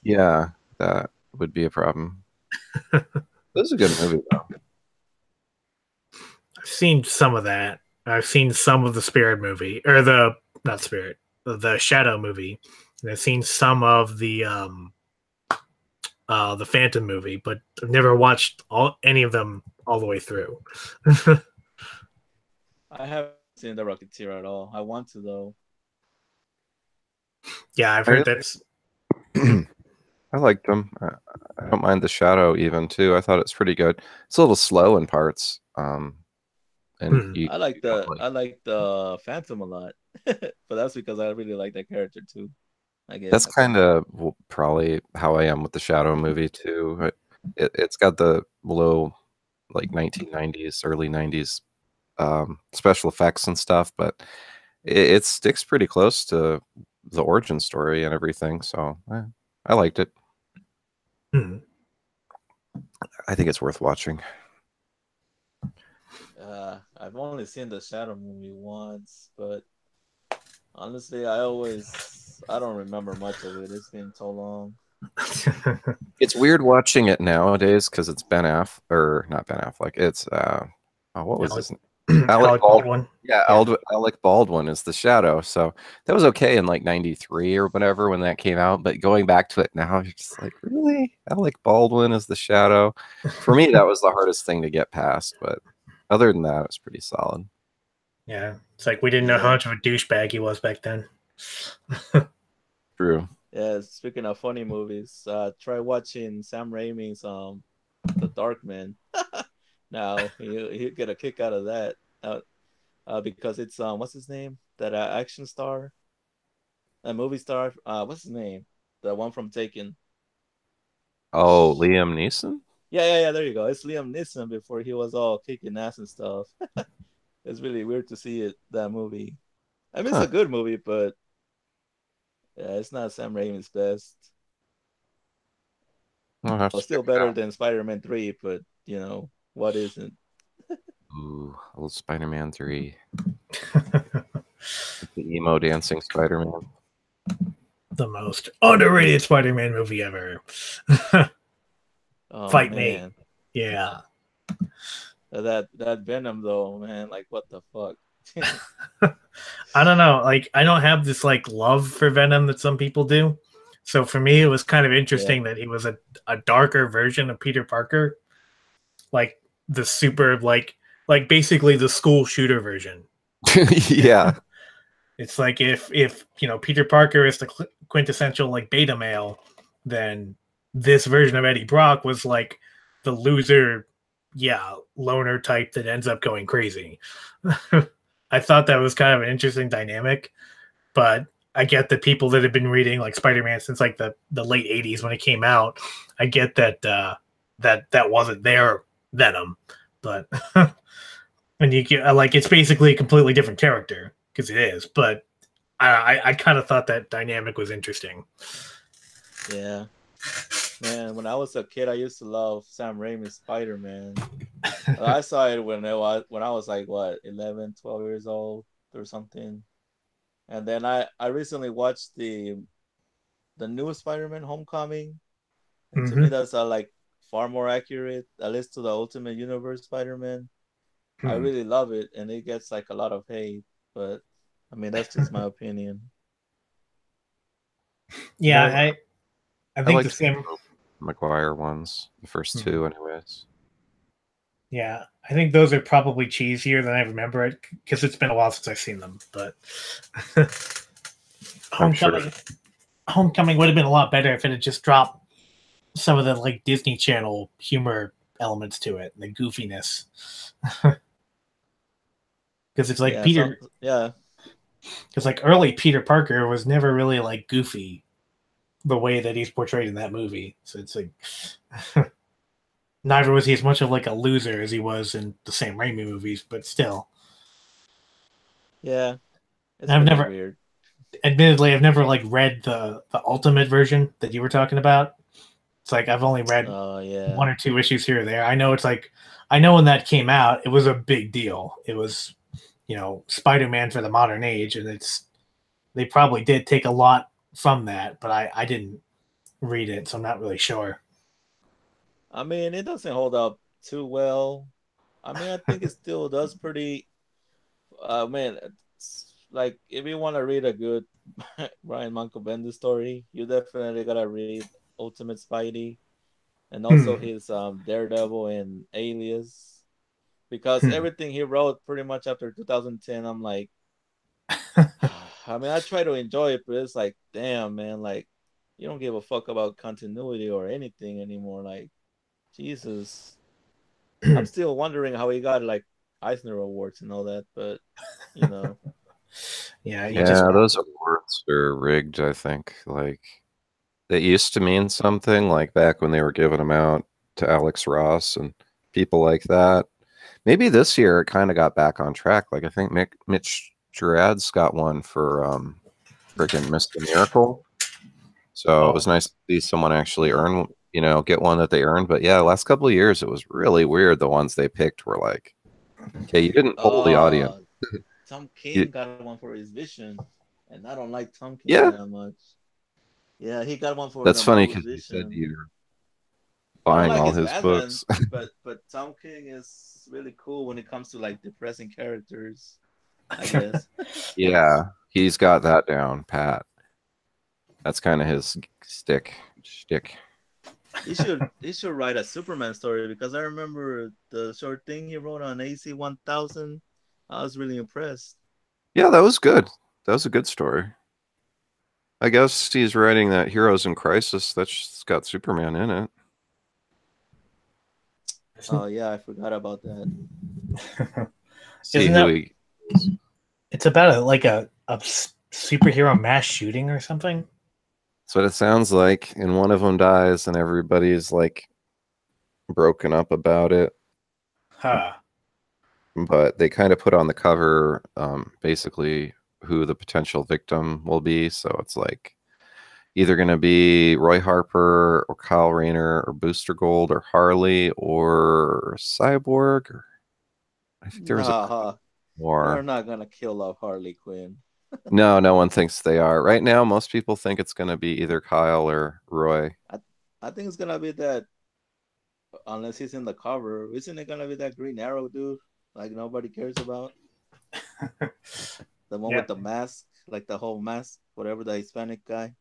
Yeah, that would be a problem. This is a good movie though. I've seen some of that. I've seen some of the Spirit movie, or the not Spirit, the Shadow movie. And I've seen some of the Phantom movie, but I've never watched any of them all the way through. I haven't seen the Rocketeer at all. I want to though. Yeah, I've I heard that's I liked them. I don't mind the Shadow even too. I thought it's pretty good. It's a little slow in parts. And Hmm. you I like the Phantom a lot, but that's because I really like that character too. I that's guess. kind of probably how I am with the Shadow movie too. It's got the low like 1990s, early 90s special effects and stuff, but it sticks pretty close to the origin story and everything. So I liked it. Hmm. I think it's worth watching. I've only seen the Shadow movie once, but honestly, I don't remember much of it. It's been so long. It's weird watching it nowadays because it's Ben Aff or not Ben Affleck. It's what was Alec, his name? Alec Alec Baldwin. Baldwin. Yeah, Yeah. Alec Baldwin is the Shadow. So that was okay in like '93 or whatever when that came out. But going back to it now, you're just like, really? Alec Baldwin is the Shadow? For me, that was the hardest thing to get past. But other than that, it was pretty solid. Yeah. It's like we didn't know how much of a douchebag he was back then. True. Yeah, speaking of funny movies, try watching Sam Raimi's The Dark Man. Now you get a kick out of that, because it's what's his name? That action star, a movie star. What's his name? The one from Taken. Oh, Liam Neeson? Yeah. There you go. It's Liam Neeson before he was all kicking ass and stuff. It's really weird to see it that movie. I mean, it's a good movie, but yeah, it's not Sam Raimi's best. I'll have to Well, still check it better out. than Spider-Man 3, but what isn't? Ooh, old Spider-Man 3. The emo dancing Spider-Man. The most underrated Spider-Man movie ever. Oh Fight me. man, Yeah. that Venom though, man, like what the fuck? I don't know. Like, I don't have this like love for Venom that some people do. So for me, it was kind of interesting that he was a darker version of Peter Parker, like the super like basically the school shooter version. Yeah. It's like if Peter Parker is the quintessential like beta male, then this version of Eddie Brock was like the loser, loner type that ends up going crazy. I thought that was kind of an interesting dynamic, but I get that people that have been reading like Spider-Man since like the late '80s when it came out, I get that that wasn't their Venom, but and you get like it's basically a completely different character because it is, but I kind of thought that dynamic was interesting. Yeah, man. When I was a kid, I used to love Sam Raimi's Spider-Man. I saw it when I was like what 11, 12 years old or something, and then I recently watched the new Spider-Man Homecoming, and to me that's like far more accurate, at least to the Ultimate Universe Spider-Man. I really love it, and it gets like a lot of hate, but I mean that's just my opinion. Yeah, Well, I think like the same. Maguire ones, the first two, anyways. Yeah, I think those are probably cheesier than I remember it because it's been a while since I've seen them. But Homecoming would have been a lot better if it had just dropped some of the like Disney Channel humor elements to it, the goofiness. Because it's like Peter. Because like early Peter Parker was never really like goofy the way that he's portrayed in that movie. So it's like neither was he as much of like a loser as he was in the Sam Raimi movies, but still. Yeah. Weird. Admittedly, I've never like read the ultimate version that you were talking about. It's like I've only read one or two issues here or there. I know it's like I know when that came out, it was a big deal. It was, Spider-Man for the modern age, and they probably did take a lot from that, but I didn't read it, so I'm not really sure. I mean, it doesn't hold up too well. I mean, I think it still does pretty. Man, like if you want to read a good Brian Michael Bendis story, you definitely gotta read Ultimate Spidey, and also his Daredevil and Alias, because everything he wrote pretty much after 2010, I'm like, I mean, I try to enjoy it, but it's like, damn, man, like you don't give a fuck about continuity or anything anymore. Like, Jesus, I'm still wondering how he got like Eisner Awards and all that, but yeah, those awards are rigged. I think like they used to mean something like back when they were giving them out to Alex Ross and people like that. Maybe this year it kind of got back on track. Like I think Mitch Gerads got one for freaking Mr. Miracle. So it was nice to see someone actually earn, get one that they earned. But yeah, the last couple of years it was really weird. The ones they picked were like, okay, you didn't pull the audience. Tom King got one for his Vision, and I don't like Tom King that much. Yeah, he got one for. That's funny because you said you're buying all his books. but Tom King is really cool when it comes to like depressing characters, I guess. Yeah, he's got that down pat. That's kind of his shtick. He should write a Superman story, because I remember the short thing he wrote on AC-1000. I was really impressed. Yeah, that was good. That was a good story. I guess he's writing that Heroes in Crisis that's got Superman in it. Oh yeah, I forgot about that. It's about a superhero mass shooting or something. That's what it sounds like. And one of them dies, and everybody's like broken up about it. Huh. But they kind of put on the cover basically who the potential victim will be. So it's like either going to be Roy Harper or Kyle Rayner or Booster Gold or Harley or Cyborg. Or I think there was a more. They're not gonna kill off Harley Quinn. No, no one thinks they are. Right now, most people think it's going to be either Kyle or Roy. I think it's gonna be that, unless he's in the cover. Isn't it gonna be that Green Arrow dude? Like nobody cares about the one with the mask, like the whole mask, whatever, the Hispanic guy.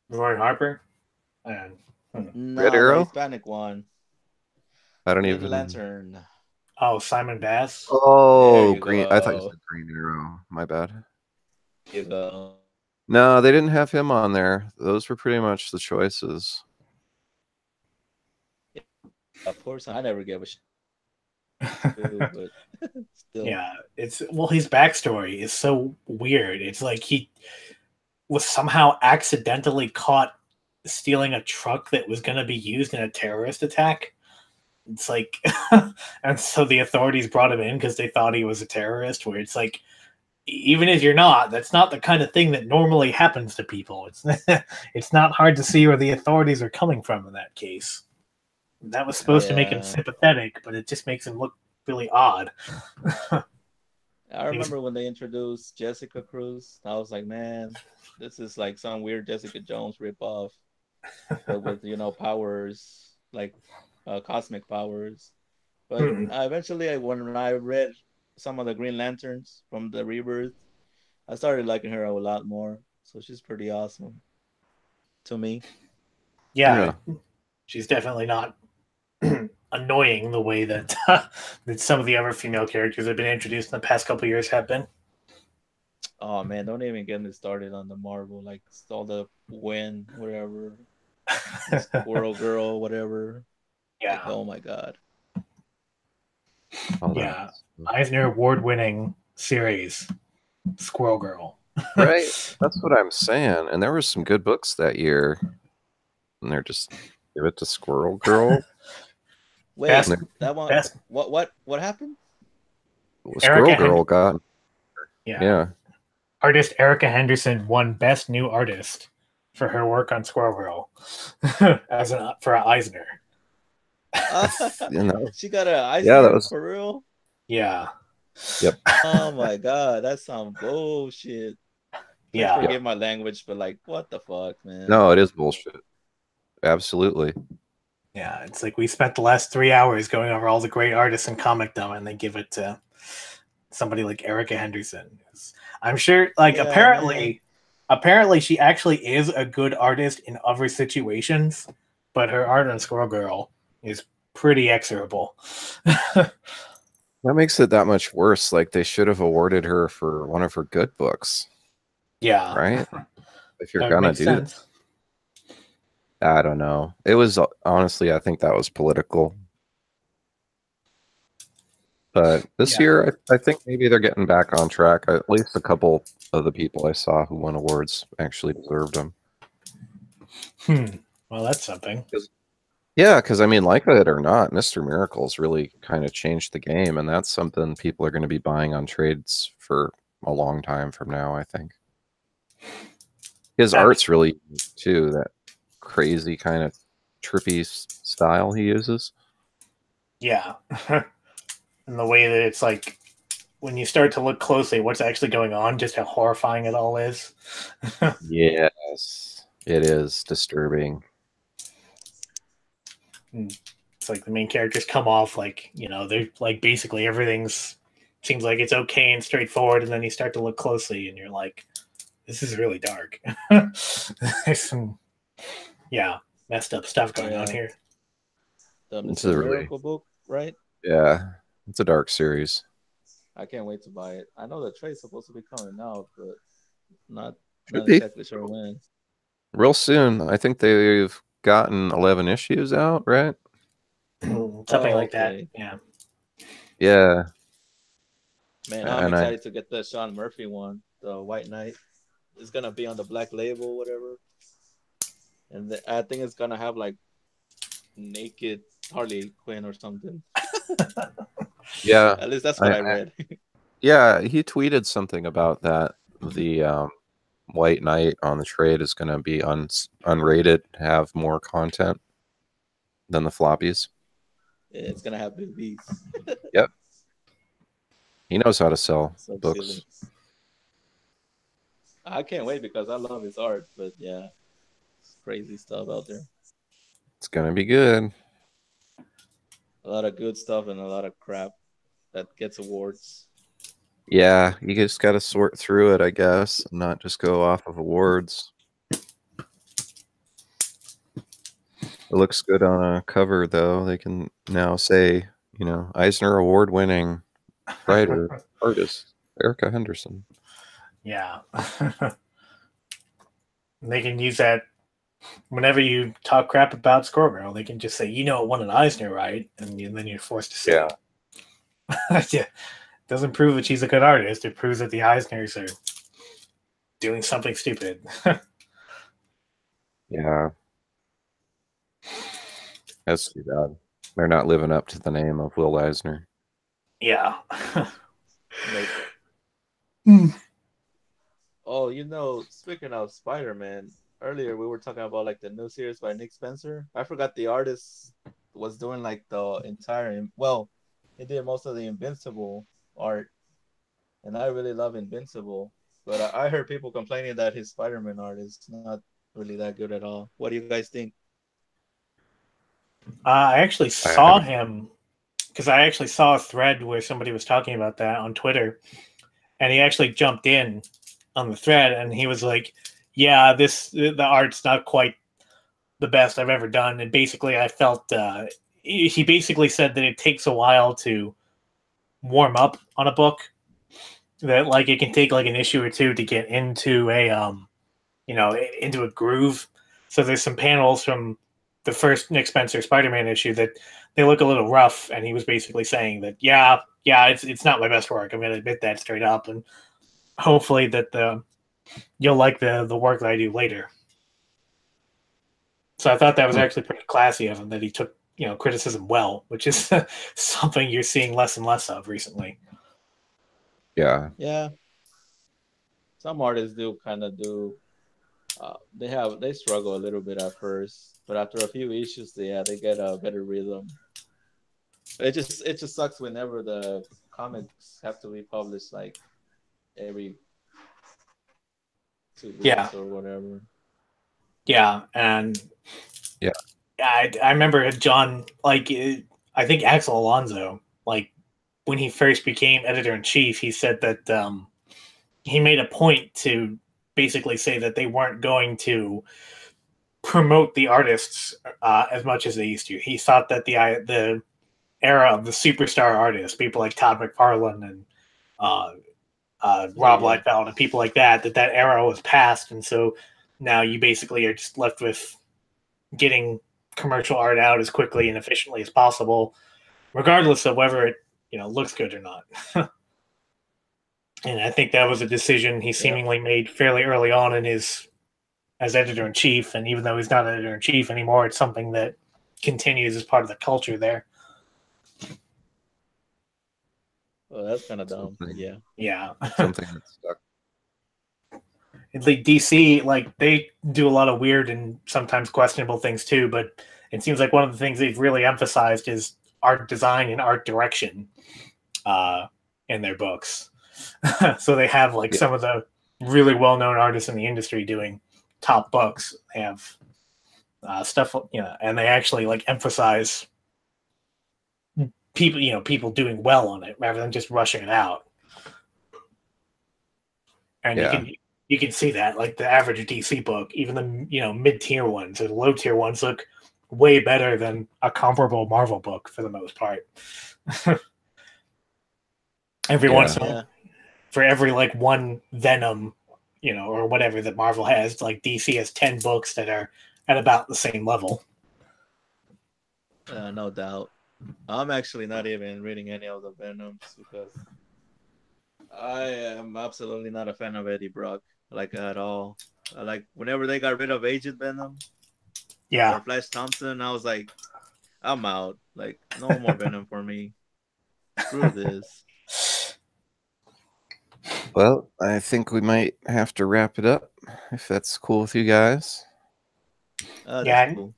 Roy Harper, and No, Red Arrow? the Hispanic one. I don't Green even. Lantern. Simon Bass. Oh, There Green. you I thought you go. said Green Arrow. My bad. You go. No, they didn't have him on there. Those were pretty much the choices. Of course, I never gave a shit. But still. Yeah, his backstory is so weird. It's like he was somehow accidentally caught stealing a truck that was going to be used in a terrorist attack. It's like, and so the authorities brought him in because they thought he was a terrorist. Where it's like, even if you're not, that's not the kind of thing that normally happens to people. It's not hard to see where the authorities are coming from in that case. That was supposed to make him sympathetic, but it just makes him look really odd. I remember when they introduced Jessica Cruz. I was like, man, this is like some weird Jessica Jones ripoff, but with powers, like cosmic powers. But eventually, when I read some of the Green Lanterns from the Rebirth, I started liking her a lot more. So she's pretty awesome to me. Yeah. She's definitely not annoying the way that that some of the other female characters have been introduced in the past couple of years have been. Oh man, don't even get me started on the Marvel, like all the Gwen, whatever, Squirrel Girl, whatever. Yeah. Like, oh my god. Yeah. Eisner Award-winning series, Squirrel Girl. Right. That's what I'm saying. And there were some good books that year. And they're just give it to Squirrel Girl. Wait, that one. What happened? Squirrel Girl got. Yeah. Artist Erica Henderson won Best New Artist for her work on Squirrel Girl for Eisner. She got an Eisner for real? Yeah. Yep. Oh my god, that's some bullshit. Yeah. Forgive my language, but like, what the fuck, man? No, it is bullshit. Absolutely. Yeah, it's like we spent the last 3 hours going over all the great artists in comicdom, and they give it to somebody like Erica Henderson. I'm sure, apparently she actually is a good artist in other situations, but her art on Squirrel Girl is pretty execrable. That makes it that much worse. Like they should have awarded her for one of her good books. Yeah. Right? If you're gonna do it. I don't know. It was honestly, I think that was political. But this year, I think maybe they're getting back on track. At least a couple of the people I saw who won awards actually deserved them. Well, that's something. Yeah, because I mean, like it or not, Mr. Miracle's really kind of changed the game, and that's something people are going to be buying on trades for a long time from now, I think. His art's really too, that crazy kind of trippy style he uses. Yeah. And the way that it's like, when you start to look closely what's actually going on, just how horrifying it all is. Yes, it is disturbing. It's like the main characters come off like, they're like basically everything's seems like it's okay and straightforward, and then you start to look closely and you're like, this is really dark. There's some messed up stuff going on here. The Mr. Miracle book, right? Yeah, it's a dark series. I can't wait to buy it. I know the trade's supposed to be coming out, but not be. exactly sure when. Real soon. I think they've gotten 11 issues out, right? Something like that. Yeah. Yeah. Man, I'm excited to get the Sean Murphy one, the White Knight. It's gonna be on the Black Label, whatever. And I think it's gonna have like naked Harley Quinn or something. Yeah. At least that's what I read. Yeah, he tweeted something about that. The White Knight on the trade is going to be unrated, have more content than the floppies. It's gonna have big beats. Yep. He knows how to sell So books. silly. I can't wait because I love his art, but yeah, it's crazy stuff out there. It's going to be good. A lot of good stuff and a lot of crap that gets awards. Yeah, you just got to sort through it, I guess, and not just go off of awards. It looks good on a cover, though. They can now say, you know, Eisner Award-winning writer, artist, Erica Henderson. Yeah. They can use that whenever you talk crap about Squirrel Girl. They can just say, you know, it won an Eisner, right? And then you're forced to say, Yeah. yeah. Doesn't prove that she's a good artist. It proves that the Eisners are doing something stupid. Yeah. That's too bad. They're not living up to the name of Will Eisner. Yeah. Like, oh, you know, speaking of Spider-Man, earlier we were talking about like the new series by Nick Spencer. I forgot the artist was doing like the entire, well, he did most of the Invincible art, and I really love Invincible. But I heard people complaining that his Spider-Man art is not really that good at all. What do you guys think? I actually saw him because I actually saw a thread where somebody was talking about that on Twitter, and he actually jumped in on the thread and he was like, yeah, the art's not quite the best I've ever done. And basically I felt he basically said that it takes a while to warm up on a book, that like it can take like an issue or two to get into a into a groove. So there's some panels from the first Nick Spencer Spider-Man issue that they look a little rough, and he was basically saying that it's not my best work. I'm going to admit that straight up, and hopefully that you'll like the work that I do later. So I thought that was actually pretty classy of him, that he took criticism well, which is something you're seeing less and less of recently. Yeah. Yeah. Some artists they struggle a little bit at first, but after a few issues, they get a better rhythm. It just sucks whenever the comics have to be published like every 2 weeks or whatever. Yeah, and yeah, I remember John, like, I think Axel Alonso, like, when he first became editor-in-chief, he said that he made a point to basically say that they weren't going to promote the artists as much as they used to. He thought that the era of the superstar artists, people like Todd McFarlane and Rob Liefeld and people like that era was past, and so now you basically are just left with getting commercial art out as quickly and efficiently as possible, regardless of whether it looks good or not. And I think that was a decision he seemingly made fairly early on in his as editor-in-chief. And even though he's not editor-in-chief anymore, it's something that continues as part of the culture there. Oh, that's kind of dumb. Yeah. Something that's stuck. It's like DC, like, they do a lot of weird and sometimes questionable things too, but it seems like one of the things they've really emphasized is art design and art direction in their books. So they have like some of the really well-known artists in the industry doing top books. They have stuff, and they actually like emphasize people doing well on it rather than just rushing it out. And you can see that, like, the average DC book, even the mid-tier ones or the low-tier ones, look way better than a comparable Marvel book for the most part. Every once in a while, for every like one Venom, or whatever that Marvel has, like DC has 10 books that are at about the same level. No doubt. I'm actually not even reading any of the Venoms because I am absolutely not a fan of Eddie Brock, like, at all. Like, whenever they got rid of Agent Venom, or Flash Thompson, I was like, I'm out. Like, no more Venom for me. Screw this. Well, I think we might have to wrap it up if that's cool with you guys. That's Yeah, cool.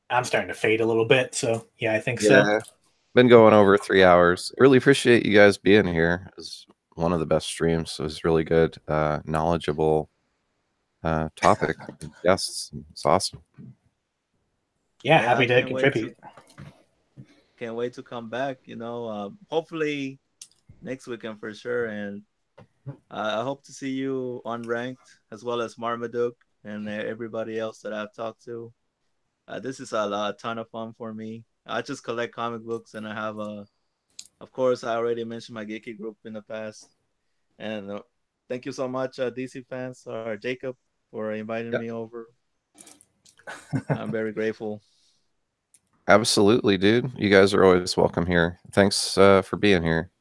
I'm starting to fade a little bit, so yeah, I think so. Yeah, been going over 3 hours. Really appreciate you guys being here. It was one of the best streams. It was really good, knowledgeable topic. Guests, it's awesome. Yeah, Yeah, happy I to can't wait contribute. Can't wait to come back. You know, hopefully next weekend for sure. And I hope to see you unranked as well as Marmaduke and everybody else that I've talked to. This is a ton of fun for me. I just collect comic books, and I have of course, I already mentioned my Geeky group in the past. And thank you so much, DC fans, or Jacob, for inviting Yep. me over. I'm very grateful. Absolutely, dude. You guys are always welcome here. Thanks for being here.